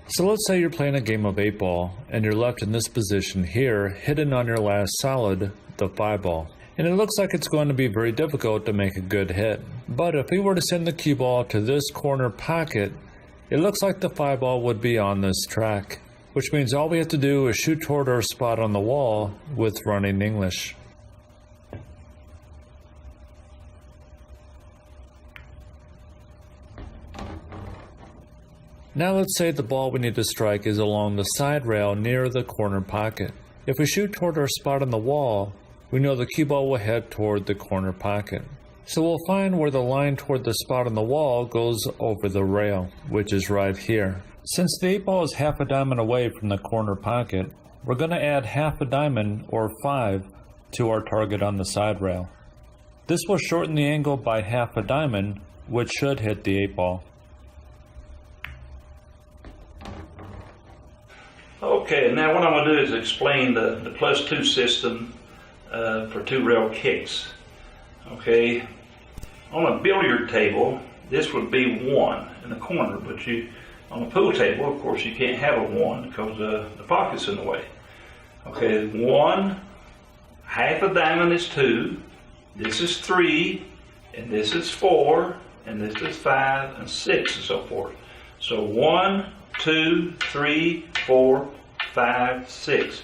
So let's say you're playing a game of 8 ball, and you're left in this position here, hidden on your last solid, the 5 ball. And it looks like it's going to be very difficult to make a good hit. But if we were to send the cue ball to this corner pocket, it looks like the 5 ball would be on this track, which means all we have to do is shoot toward our spot on the wall with running English. Now let's say the ball we need to strike is along the side rail near the corner pocket. If we shoot toward our spot on the wall, we know the cue ball will head toward the corner pocket. So we'll find where the line toward the spot on the wall goes over the rail, which is right here. Since the 8-ball is half a diamond away from the corner pocket, we're going to add half a diamond, or 5, to our target on the side rail. This will shorten the angle by half a diamond, which should hit the 8-ball. Okay, now what I'm going to do is explain the +2 system for 2 rail kicks. Okay, on a billiard table, this would be 1 in the corner, but on a pool table, of course, you can't have a 1 because the pocket's in the way. Okay, 1, half a diamond is 2, this is 3, and this is 4, and this is 5, and 6, and so forth. So 1, 2, 3, 4, 5, 6.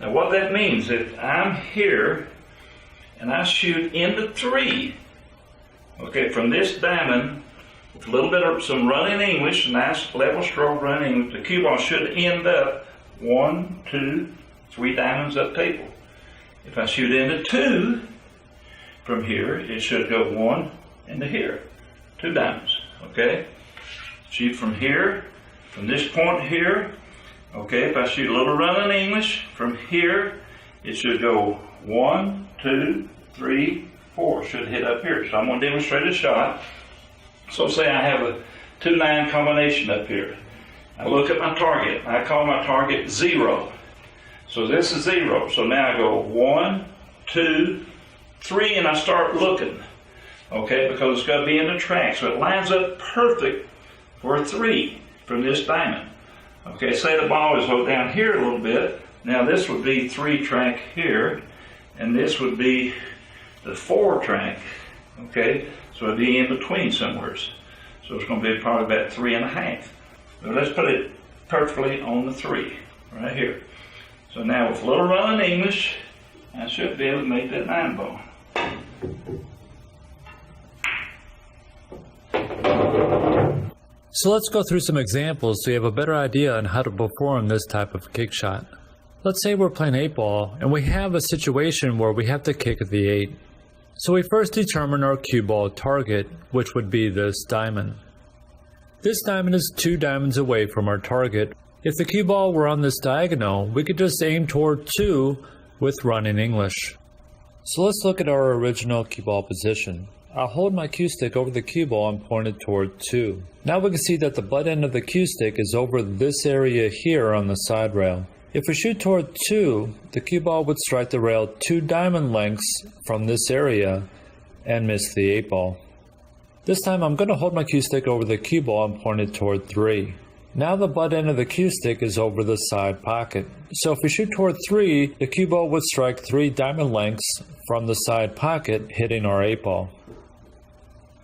Now what that means, if I'm here and I shoot into 3, okay, from this diamond, with a little bit of some running English, nice level stroke running English, the cue ball should end up 1, 2, 3 diamonds up table. If I shoot into 2 from here, it should go 1 into here, 2 diamonds, okay? Shoot from here, from this point here, okay, if I shoot a little running English, from here, it should go 1, 2, 3, 4, should hit up here. So I'm going to demonstrate a shot. So say I have a 2-9 combination up here. I look at my target. I call my target 0. So this is 0. So now I go 1, 2, 3, and I start looking. Okay, because it's got to be in the track. So it lines up perfect for a 3 from this diamond. Okay, say the ball is down here a little bit. Now this would be 3 track here, and this would be the 4 track. Okay, so it'd be in between somewhere. So it's going to be probably about 3.5. But let's put it perfectly on the 3, right here. So now with a little run in English, I should be able to make that 9 ball. So let's go through some examples so you have a better idea on how to perform this type of kick shot. Let's say we're playing 8-ball and we have a situation where we have to kick at the 8. So we first determine our cue ball target, which would be this diamond. This diamond is 2 diamonds away from our target. If the cue ball were on this diagonal, we could just aim toward 2 with run in English. So let's look at our original cue ball position. I'll hold my cue stick over the cue ball and point it toward 2. Now we can see that the butt end of the cue stick is over this area here on the side rail. If we shoot toward 2, the cue ball would strike the rail 2 diamond lengths from this area and miss the 8-ball. This time I'm going to hold my cue stick over the cue ball and point it toward 3. Now the butt end of the cue stick is over the side pocket. So if we shoot toward 3, the cue ball would strike 3 diamond lengths from the side pocket, hitting our 8-ball.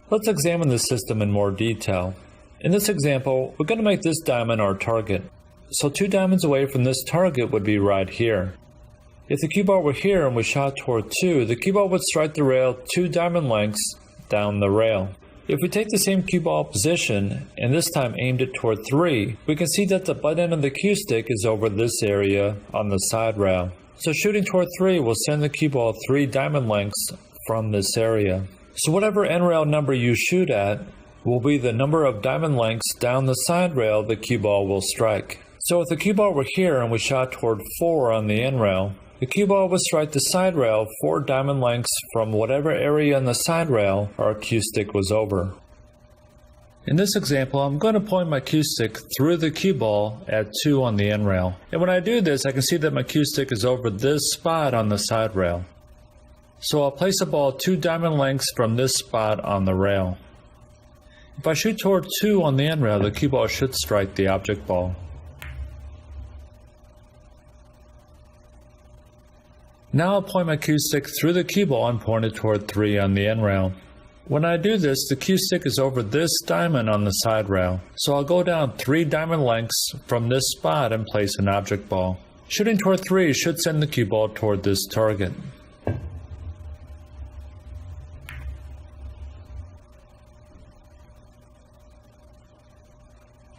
Let's examine this system in more detail. In this example, we're going to make this diamond our target. So 2 diamonds away from this target would be right here. If the cue ball were here and we shot toward 2, the cue ball would strike the rail 2 diamond lengths down the rail. If we take the same cue ball position and this time aimed it toward 3, we can see that the butt end of the cue stick is over this area on the side rail. So shooting toward 3 will send the cue ball 3 diamond lengths from this area. So whatever end rail number you shoot at will be the number of diamond lengths down the side rail the cue ball will strike. So if the cue ball were here and we shot toward 4 on the end rail, the cue ball would strike the side rail 4 diamond lengths from whatever area on the side rail our cue stick was over. In this example, I'm going to point my cue stick through the cue ball at 2 on the end rail. And when I do this, I can see that my cue stick is over this spot on the side rail. So I'll place a ball 2 diamond lengths from this spot on the rail. If I shoot toward 2 on the end rail, the cue ball should strike the object ball. Now I'll point my cue stick through the cue ball and point it toward 3 on the end rail. When I do this, the cue stick is over this diamond on the side rail. So I'll go down 3 diamond lengths from this spot and place an object ball. Shooting toward 3 should send the cue ball toward this target.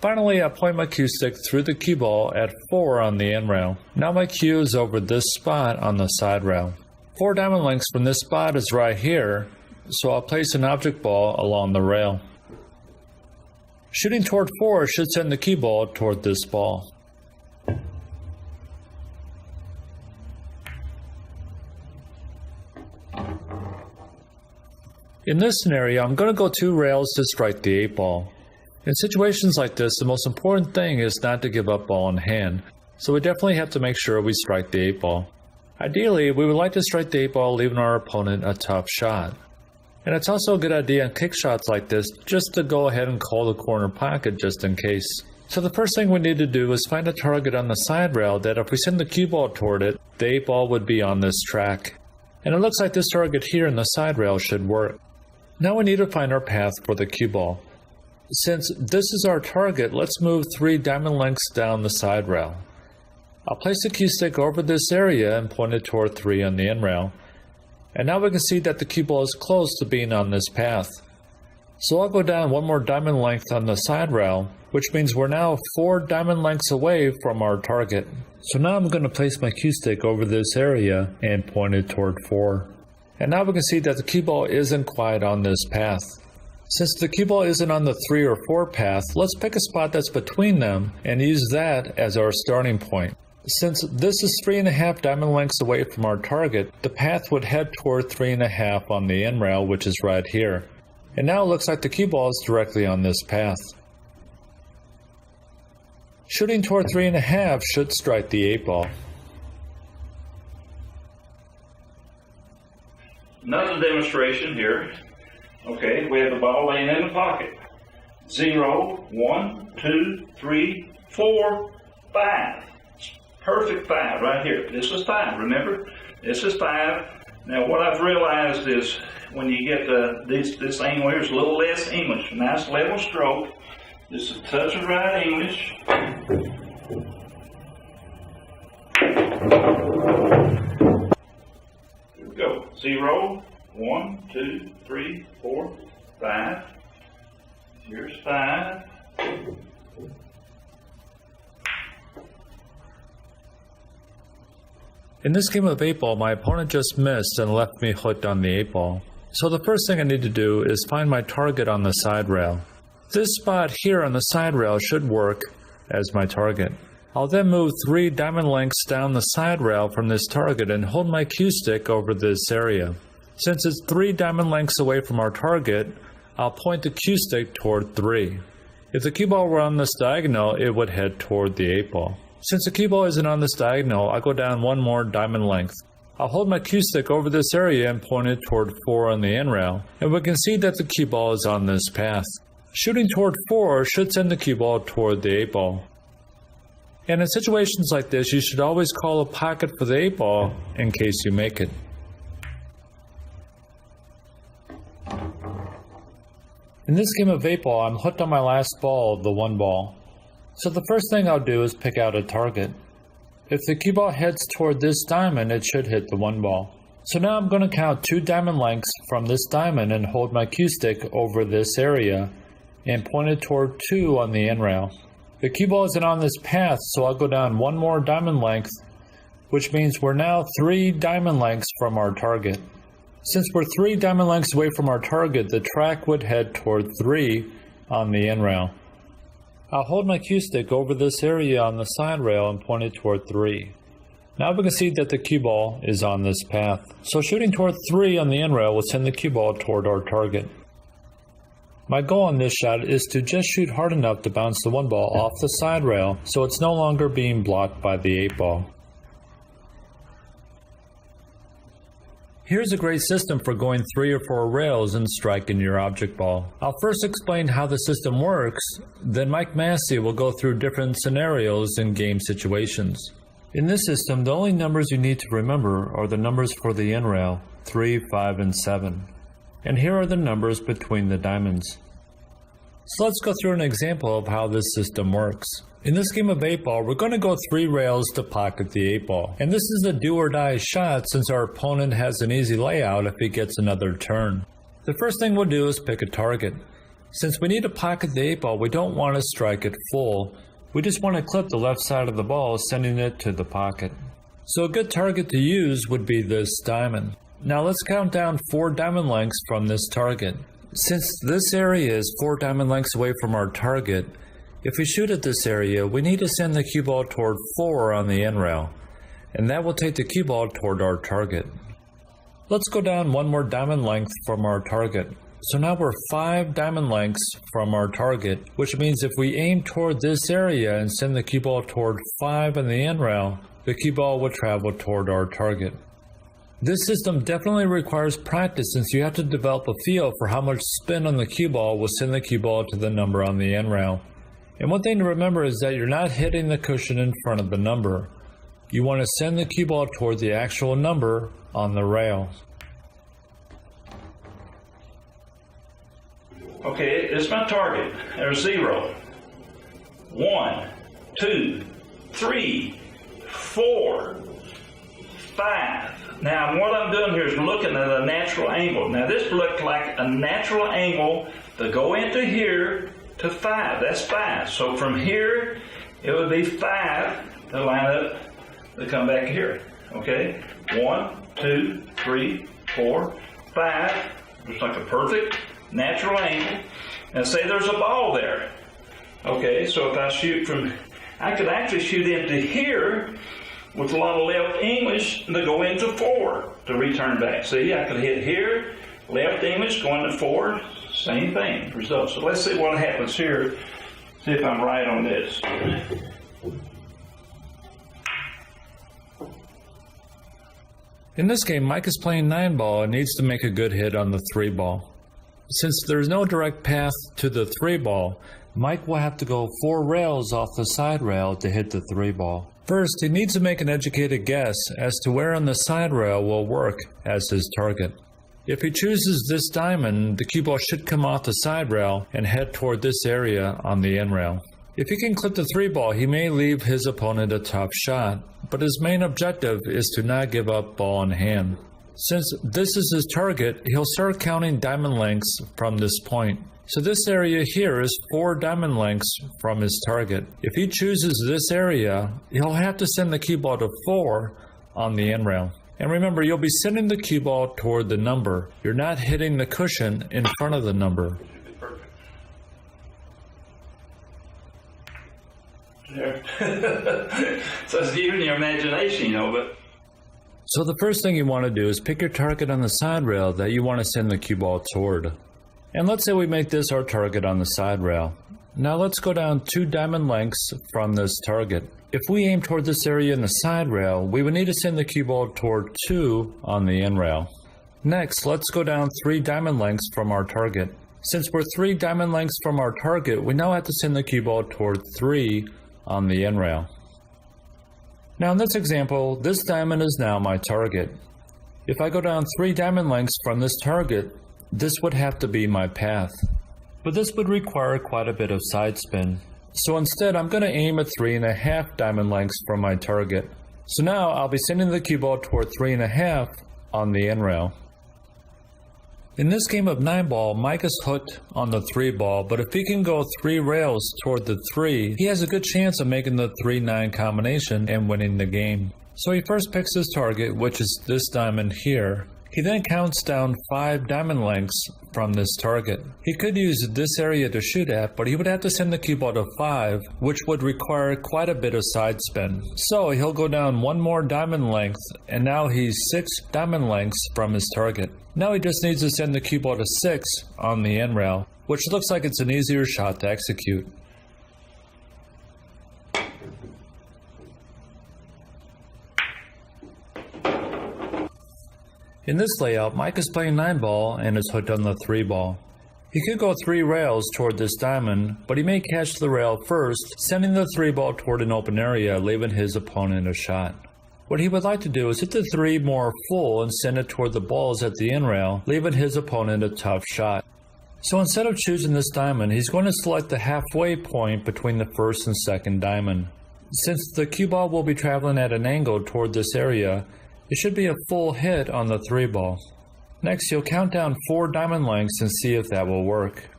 Finally, I point my cue stick through the cue ball at 4 on the end rail. Now my cue is over this spot on the side rail. 4 diamond lengths from this spot is right here, so I'll place an object ball along the rail. Shooting toward 4 should send the cue ball toward this ball. In this scenario, I'm going to go 2 rails to strike the 8 ball. In situations like this, the most important thing is not to give up ball in hand, so we definitely have to make sure we strike the 8 ball. Ideally, we would like to strike the 8 ball leaving our opponent a tough shot. And it's also a good idea on kick shots like this just to go ahead and call the corner pocket just in case. So the first thing we need to do is find a target on the side rail that if we send the cue ball toward it, the 8 ball would be on this track. And it looks like this target here in the side rail should work. Now we need to find our path for the cue ball. Since this is our target, let's move 3 diamond lengths down the side rail. I'll place the cue stick over this area and point it toward 3 on the end rail. And now we can see that the cue ball is close to being on this path. So I'll go down 1 more diamond length on the side rail, which means we're now 4 diamond lengths away from our target. So now I'm going to place my cue stick over this area and point it toward 4. And now we can see that the cue ball isn't quite on this path. Since the cue ball isn't on the 3 or 4 path, let's pick a spot that's between them and use that as our starting point. Since this is 3.5 diamond lengths away from our target, the path would head toward 3.5 on the end rail, which is right here. And now it looks like the cue ball is directly on this path. Shooting toward 3.5 should strike the 8 ball. Another demonstration here. Okay, we have the ball laying in the pocket. 0, 1, 2, 3, 4, 5. Perfect 5 right here. This is 5, remember? This is 5. Now what I've realized is when you get this angle here is a little less English. Nice level stroke. Just a touch of right English. Here we go. 0, 1, 2, 3, 4, 5. Here's 5. In this game of 8 ball, my opponent just missed and left me hooked on the 8 ball. So the first thing I need to do is find my target on the side rail. This spot here on the side rail should work as my target. I'll then move 3 diamond lengths down the side rail from this target and hold my cue stick over this area. Since it's 3 diamond lengths away from our target, I'll point the cue stick toward 3. If the cue ball were on this diagonal, it would head toward the 8 ball. Since the cue ball isn't on this diagonal, I'll go down 1 more diamond length. I'll hold my cue stick over this area and point it toward 4 on the end rail, and we can see that the cue ball is on this path. Shooting toward 4 should send the cue ball toward the 8 ball. And in situations like this, you should always call a pocket for the 8 ball in case you make it. In this game of 8 ball, I'm hooked on my last ball, the 1 ball. So the first thing I'll do is pick out a target. If the cue ball heads toward this diamond, it should hit the 1 ball. So now I'm going to count 2 diamond lengths from this diamond and hold my cue stick over this area and point it toward 2 on the end rail. The cue ball isn't on this path, so I'll go down 1 more diamond length, which means we're now 3 diamond lengths from our target. Since we're 3 diamond lengths away from our target, the track would head toward 3 on the end rail. I'll hold my cue stick over this area on the side rail and point it toward 3. Now we can see that the cue ball is on this path. So shooting toward 3 on the end rail will send the cue ball toward our target. My goal on this shot is to just shoot hard enough to bounce the 1 ball off the side rail so it's no longer being blocked by the 8 ball. Here's a great system for going 3 or 4 rails and striking your object ball. I'll first explain how the system works, then Mike Massey will go through different scenarios and game situations. In this system, the only numbers you need to remember are the numbers for the end rail, 3, 5, and 7. And here are the numbers between the diamonds. So let's go through an example of how this system works. In this game of 8 ball, we're going to go 3 rails to pocket the 8 ball. And this is a do or die shot since our opponent has an easy layout if he gets another turn. The first thing we'll do is pick a target. Since we need to pocket the 8 ball, we don't want to strike it full. We just want to clip the left side of the ball, sending it to the pocket. So a good target to use would be this diamond. Now let's count down 4 diamond lengths from this target. Since this area is 4 diamond lengths away from our target, if we shoot at this area, we need to send the cue ball toward 4 on the end rail, and that will take the cue ball toward our target. Let's go down 1 more diamond length from our target. So now we're 5 diamond lengths from our target, which means if we aim toward this area and send the cue ball toward 5 on the end rail, the cue ball will travel toward our target. This system definitely requires practice since you have to develop a feel for how much spin on the cue ball will send the cue ball to the number on the end rail. And one thing to remember is that you're not hitting the cushion in front of the number. You want to send the cue ball toward the actual number on the rail. Okay, it's my target. There's 0, 1, 2, 3, 4, 5. Now what I'm doing here is looking at a natural angle. Now this looked like a natural angle to go into here to 5. That's 5. So from here it would be 5 to line up to come back here. Okay? 1, 2, 3, 4, 5. Looks like a perfect natural angle. And say there's a ball there. Okay, so if I shoot from, I could actually shoot into here with a lot of left English to go into 4 to return back. See, I could hit here, left English, go into 4, same thing, result. So let's see what happens here, see if I'm right on this. In this game, Mike is playing 9 ball and needs to make a good hit on the 3 ball. Since there's no direct path to the 3 ball, Mike will have to go 4 rails off the side rail to hit the 3 ball. First, he needs to make an educated guess as to where on the side rail will work as his target. If he chooses this diamond, the cue ball should come off the side rail and head toward this area on the end rail. If he can clip the 3 ball, he may leave his opponent a tough shot, but his main objective is to not give up ball in hand. Since this is his target, he'll start counting diamond lengths from this point. So this area here is 4 diamond lengths from his target. If he chooses this area, he'll have to send the cue ball to 4 on the end rail. And remember, you'll be sending the cue ball toward the number. You're not hitting the cushion in front of the number. So it's using your imagination, but... So the first thing you want to do is pick your target on the side rail that you want to send the cue ball toward. And let's say we make this our target on the side rail. Now let's go down 2 diamond lengths from this target. If we aim toward this area in the side rail, we would need to send the cue ball toward 2 on the end rail. Next, let's go down 3 diamond lengths from our target. Since we're 3 diamond lengths from our target, we now have to send the cue ball toward 3 on the end rail. Now in this example, this diamond is now my target. If I go down 3 diamond lengths from this target, this would have to be my path. But this would require quite a bit of side spin. So instead, I'm going to aim at 3.5 diamond lengths from my target. So now I'll be sending the cue ball toward 3.5 on the end rail. In this game of 9 ball, Mike is hooked on the 3 ball, but if he can go 3 rails toward the 3, he has a good chance of making the 3-9 combination and winning the game. So he first picks his target, which is this diamond here. He then counts down 5 diamond lengths from this target. He could use this area to shoot at, but he would have to send the cue ball to 5, which would require quite a bit of side spin. So he'll go down 1 more diamond length, and now he's 6 diamond lengths from his target. Now he just needs to send the cue ball to 6 on the end rail, which looks like it's an easier shot to execute. In this layout, Mike is playing 9 ball and is hooked on the 3 ball. He could go 3 rails toward this diamond, but he may catch the rail first, sending the 3 ball toward an open area, leaving his opponent a shot. What he would like to do is hit the 3 more full and send it toward the balls at the end rail, leaving his opponent a tough shot. So instead of choosing this diamond, he's going to select the halfway point between the first and second diamond. Since the cue ball will be traveling at an angle toward this area, it should be a full hit on the 3 ball. Next, he'll count down 4 diamond lengths and see if that will work.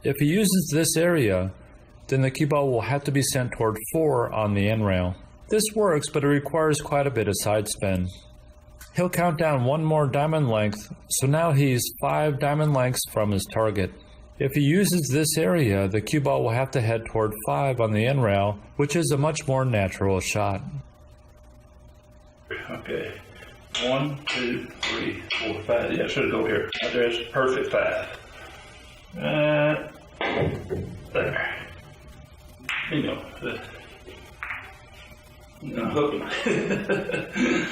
If he uses this area, then the cue ball will have to be sent toward 4 on the end rail. This works, but it requires quite a bit of side spin. He'll count down one more diamond length, so now he's 5 diamond lengths from his target. If he uses this area, the cue ball will have to head toward 5 on the end rail, which is a much more natural shot. Okay, 1, 2, 3, 4, 5. Yeah, it should go here. There's perfect 5. There. You know, hook 'em.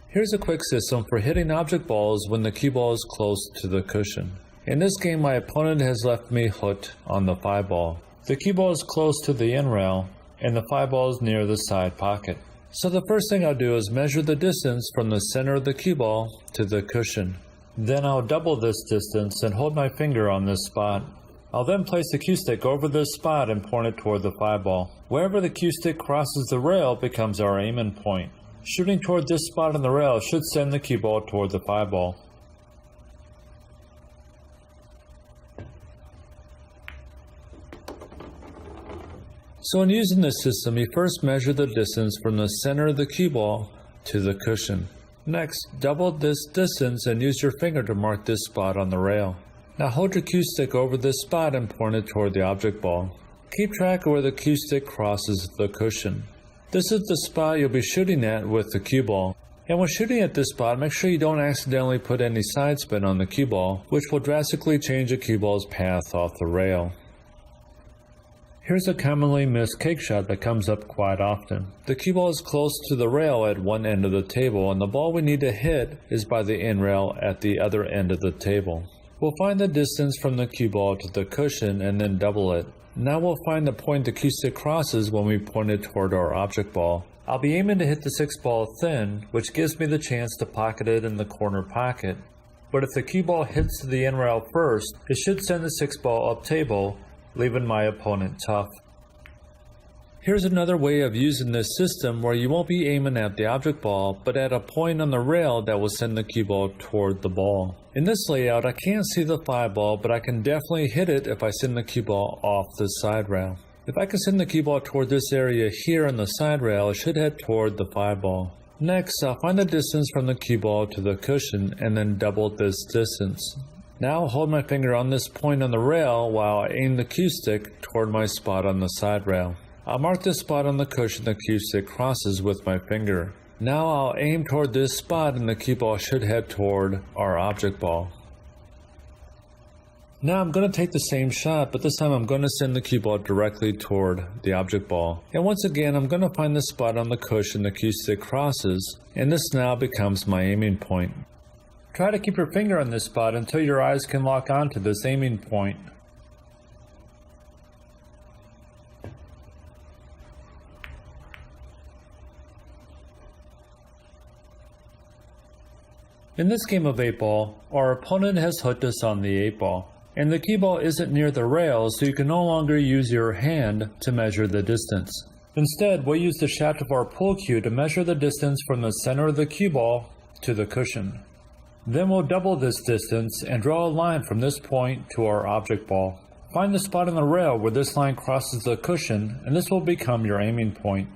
Here's a quick system for hitting object balls when the cue ball is close to the cushion. In this game, my opponent has left me hooked on the 5 ball. The cue ball is close to the end rail, and the 5 ball is near the side pocket. So the first thing I'll do is measure the distance from the center of the cue ball to the cushion. Then I'll double this distance and hold my finger on this spot. I'll then place the cue stick over this spot and point it toward the 5 ball. Wherever the cue stick crosses the rail becomes our aiming point. Shooting toward this spot on the rail should send the cue ball toward the 5 ball. So in using this system, you first measure the distance from the center of the cue ball to the cushion. Next, double this distance and use your finger to mark this spot on the rail. Now hold your cue stick over this spot and point it toward the object ball. Keep track of where the cue stick crosses the cushion. This is the spot you'll be shooting at with the cue ball. And when shooting at this spot, make sure you don't accidentally put any side spin on the cue ball, which will drastically change the cue ball's path off the rail. Here's a commonly missed cake shot that comes up quite often. The cue ball is close to the rail at one end of the table, and the ball we need to hit is by the end rail at the other end of the table. We'll find the distance from the cue ball to the cushion and then double it. Now we'll find the point the cue stick crosses when we point it toward our object ball. I'll be aiming to hit the 6 ball thin, which gives me the chance to pocket it in the corner pocket. But if the cue ball hits the end rail first, it should send the 6 ball up table, leaving my opponent tough. Here's another way of using this system where you won't be aiming at the object ball, but at a point on the rail that will send the cue ball toward the ball. In this layout, I can't see the 5 ball, but I can definitely hit it if I send the cue ball off the side rail. If I can send the cue ball toward this area here on the side rail, it should head toward the 5 ball. Next, I'll find the distance from the cue ball to the cushion and then double this distance. Now I'll hold my finger on this point on the rail while I aim the cue stick toward my spot on the side rail. I'll mark this spot on the cushion the cue stick crosses with my finger. Now I'll aim toward this spot and the cue ball should head toward our object ball. Now I'm going to take the same shot, but this time I'm going to send the cue ball directly toward the object ball. And once again, I'm going to find the spot on the cushion the cue stick crosses, and this now becomes my aiming point. Try to keep your finger on this spot until your eyes can lock onto this aiming point. In this game of 8 ball, our opponent has hooked us on the 8 ball, and the cue ball isn't near the rail, so you can no longer use your hand to measure the distance. Instead, we'll use the shaft of our pool cue to measure the distance from the center of the cue ball to the cushion. Then we'll double this distance and draw a line from this point to our object ball. Find the spot on the rail where this line crosses the cushion, and this will become your aiming point.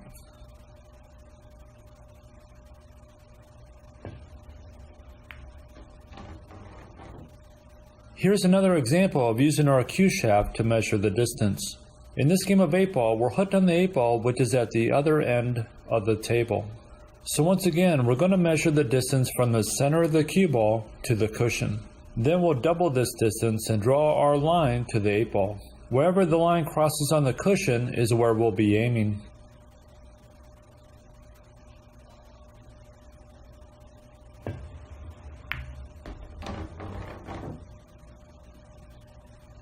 Here's another example of using our cue shaft to measure the distance. In this game of 8 ball, we're hooked on the 8 ball, which is at the other end of the table. So once again, we're going to measure the distance from the center of the cue ball to the cushion. Then we'll double this distance and draw our line to the 8 ball. Wherever the line crosses on the cushion is where we'll be aiming.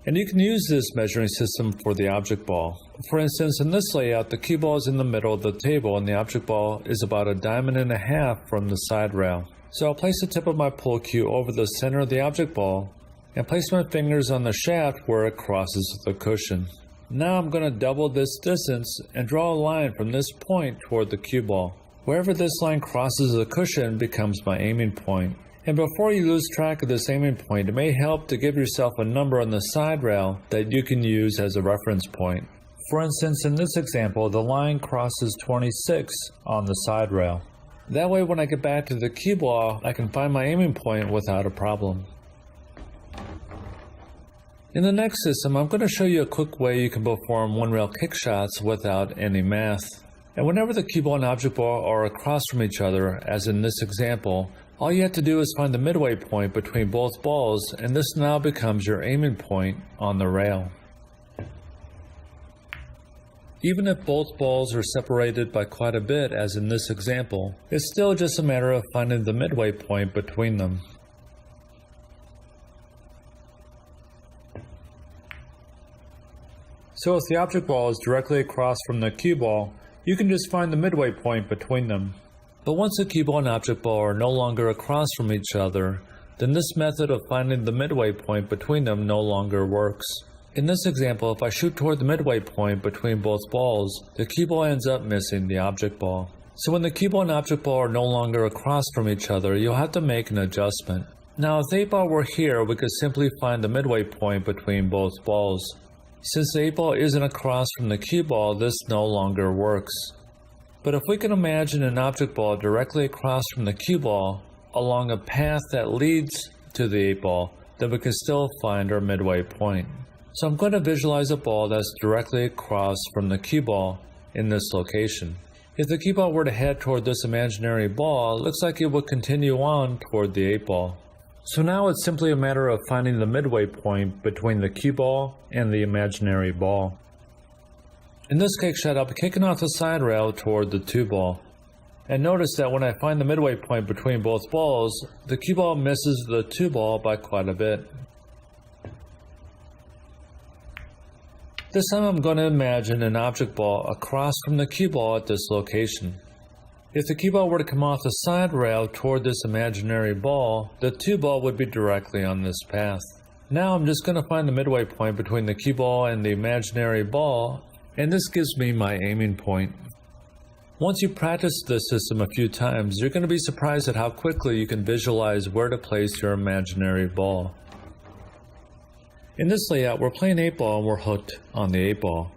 And you can use this measuring system for the object ball. For instance, in this layout, the cue ball is in the middle of the table and the object ball is about 1.5 diamonds from the side rail. So I'll place the tip of my pool cue over the center of the object ball and place my fingers on the shaft where it crosses the cushion. Now I'm going to double this distance and draw a line from this point toward the cue ball. Wherever this line crosses the cushion becomes my aiming point. And before you lose track of this aiming point, it may help to give yourself a number on the side rail that you can use as a reference point. For instance, in this example, the line crosses 26 on the side rail. That way when I get back to the cue ball, I can find my aiming point without a problem. In the next system, I'm going to show you a quick way you can perform one-rail kick shots without any math. And whenever the cue ball and object ball are across from each other, as in this example, all you have to do is find the midway point between both balls, and this now becomes your aiming point on the rail. Even if both balls are separated by quite a bit, as in this example, it's still just a matter of finding the midway point between them. So if the object ball is directly across from the cue ball, you can just find the midway point between them. But once the cue ball and object ball are no longer across from each other, then this method of finding the midway point between them no longer works. In this example, if I shoot toward the midway point between both balls, the cue ball ends up missing the object ball. So when the cue ball and object ball are no longer across from each other, you'll have to make an adjustment. Now if the 8-ball were here, we could simply find the midway point between both balls. Since the 8-ball isn't across from the cue ball, this no longer works. But if we can imagine an object ball directly across from the cue ball along a path that leads to the 8-ball, then we can still find our midway point. So I'm going to visualize a ball that's directly across from the cue ball in this location. If the cue ball were to head toward this imaginary ball, it looks like it would continue on toward the 8-ball. So now it's simply a matter of finding the midway point between the cue ball and the imaginary ball. In this kick shot, I'll be kicking off the side rail toward the 2-ball. And notice that when I find the midway point between both balls, the cue ball misses the 2-ball by quite a bit. This time I'm going to imagine an object ball across from the cue ball at this location. If the cue ball were to come off the side rail toward this imaginary ball, the 2-ball would be directly on this path. Now I'm just going to find the midway point between the cue ball and the imaginary ball, and this gives me my aiming point. Once you practice this system a few times, you're going to be surprised at how quickly you can visualize where to place your imaginary ball. In this layout, we're playing 8-ball and we're hooked on the 8-ball.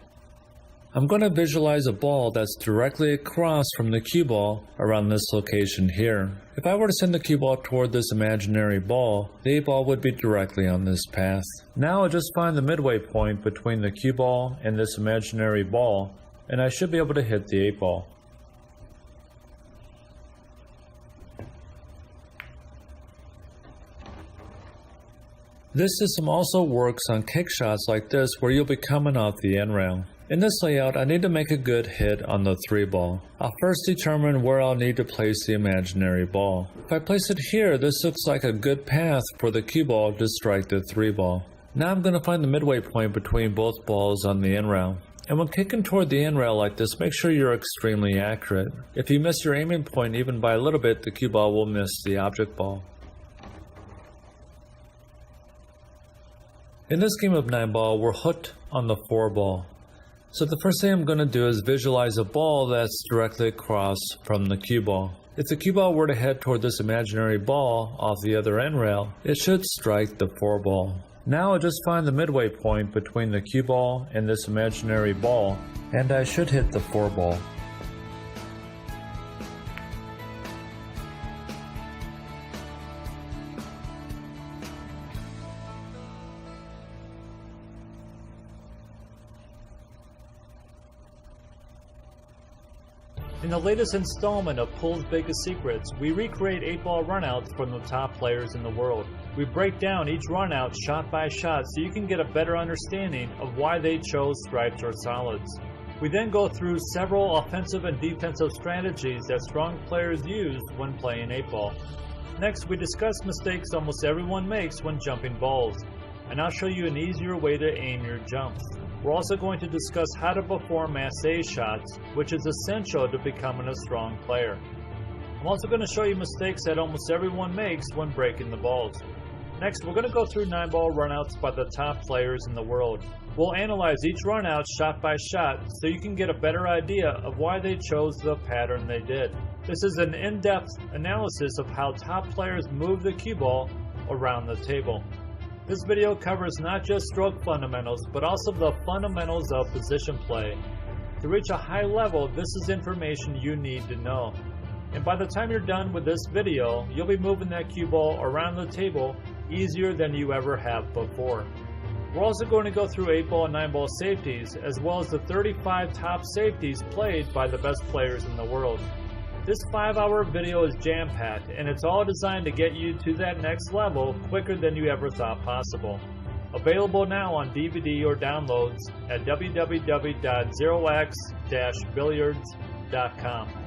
I'm going to visualize a ball that's directly across from the cue ball around this location here. If I were to send the cue ball toward this imaginary ball, the 8-ball would be directly on this path. Now I'll just find the midway point between the cue ball and this imaginary ball, and I should be able to hit the 8-ball. This system also works on kick shots like this where you'll be coming off the end rail. In this layout, I need to make a good hit on the 3-ball. I'll first determine where I'll need to place the imaginary ball. If I place it here, this looks like a good path for the cue ball to strike the 3-ball. Now I'm going to find the midway point between both balls on the end rail. And when kicking toward the end rail like this, make sure you're extremely accurate. If you miss your aiming point even by a little bit, the cue ball will miss the object ball. In this game of 9-ball, we're hooked on the 4-ball. So the first thing I'm going to do is visualize a ball that's directly across from the cue ball. If the cue ball were to head toward this imaginary ball off the other end rail, it should strike the 4-ball. Now I'll just find the midway point between the cue ball and this imaginary ball, and I should hit the 4-ball. In the latest installment of Pool's Biggest Secrets, we recreate 8-ball runouts from the top players in the world. We break down each runout shot by shot so you can get a better understanding of why they chose stripes or solids. We then go through several offensive and defensive strategies that strong players use when playing 8-ball. Next, we discuss mistakes almost everyone makes when jumping balls, and I'll show you an easier way to aim your jumps. We're also going to discuss how to perform massé shots, which is essential to becoming a strong player. I'm also going to show you mistakes that almost everyone makes when breaking the balls. Next, we're going to go through 9-ball runouts by the top players in the world. We'll analyze each runout shot by shot so you can get a better idea of why they chose the pattern they did. This is an in-depth analysis of how top players move the cue ball around the table. This video covers not just stroke fundamentals, but also the fundamentals of position play. To reach a high level, this is information you need to know. And by the time you're done with this video, you'll be moving that cue ball around the table easier than you ever have before. We're also going to go through 8-ball and 9-ball safeties, as well as the 35 top safeties played by the best players in the world. This 5-hour video is jam-packed, and it's all designed to get you to that next level quicker than you ever thought possible. Available now on DVD or downloads at www.zerox-billiards.com.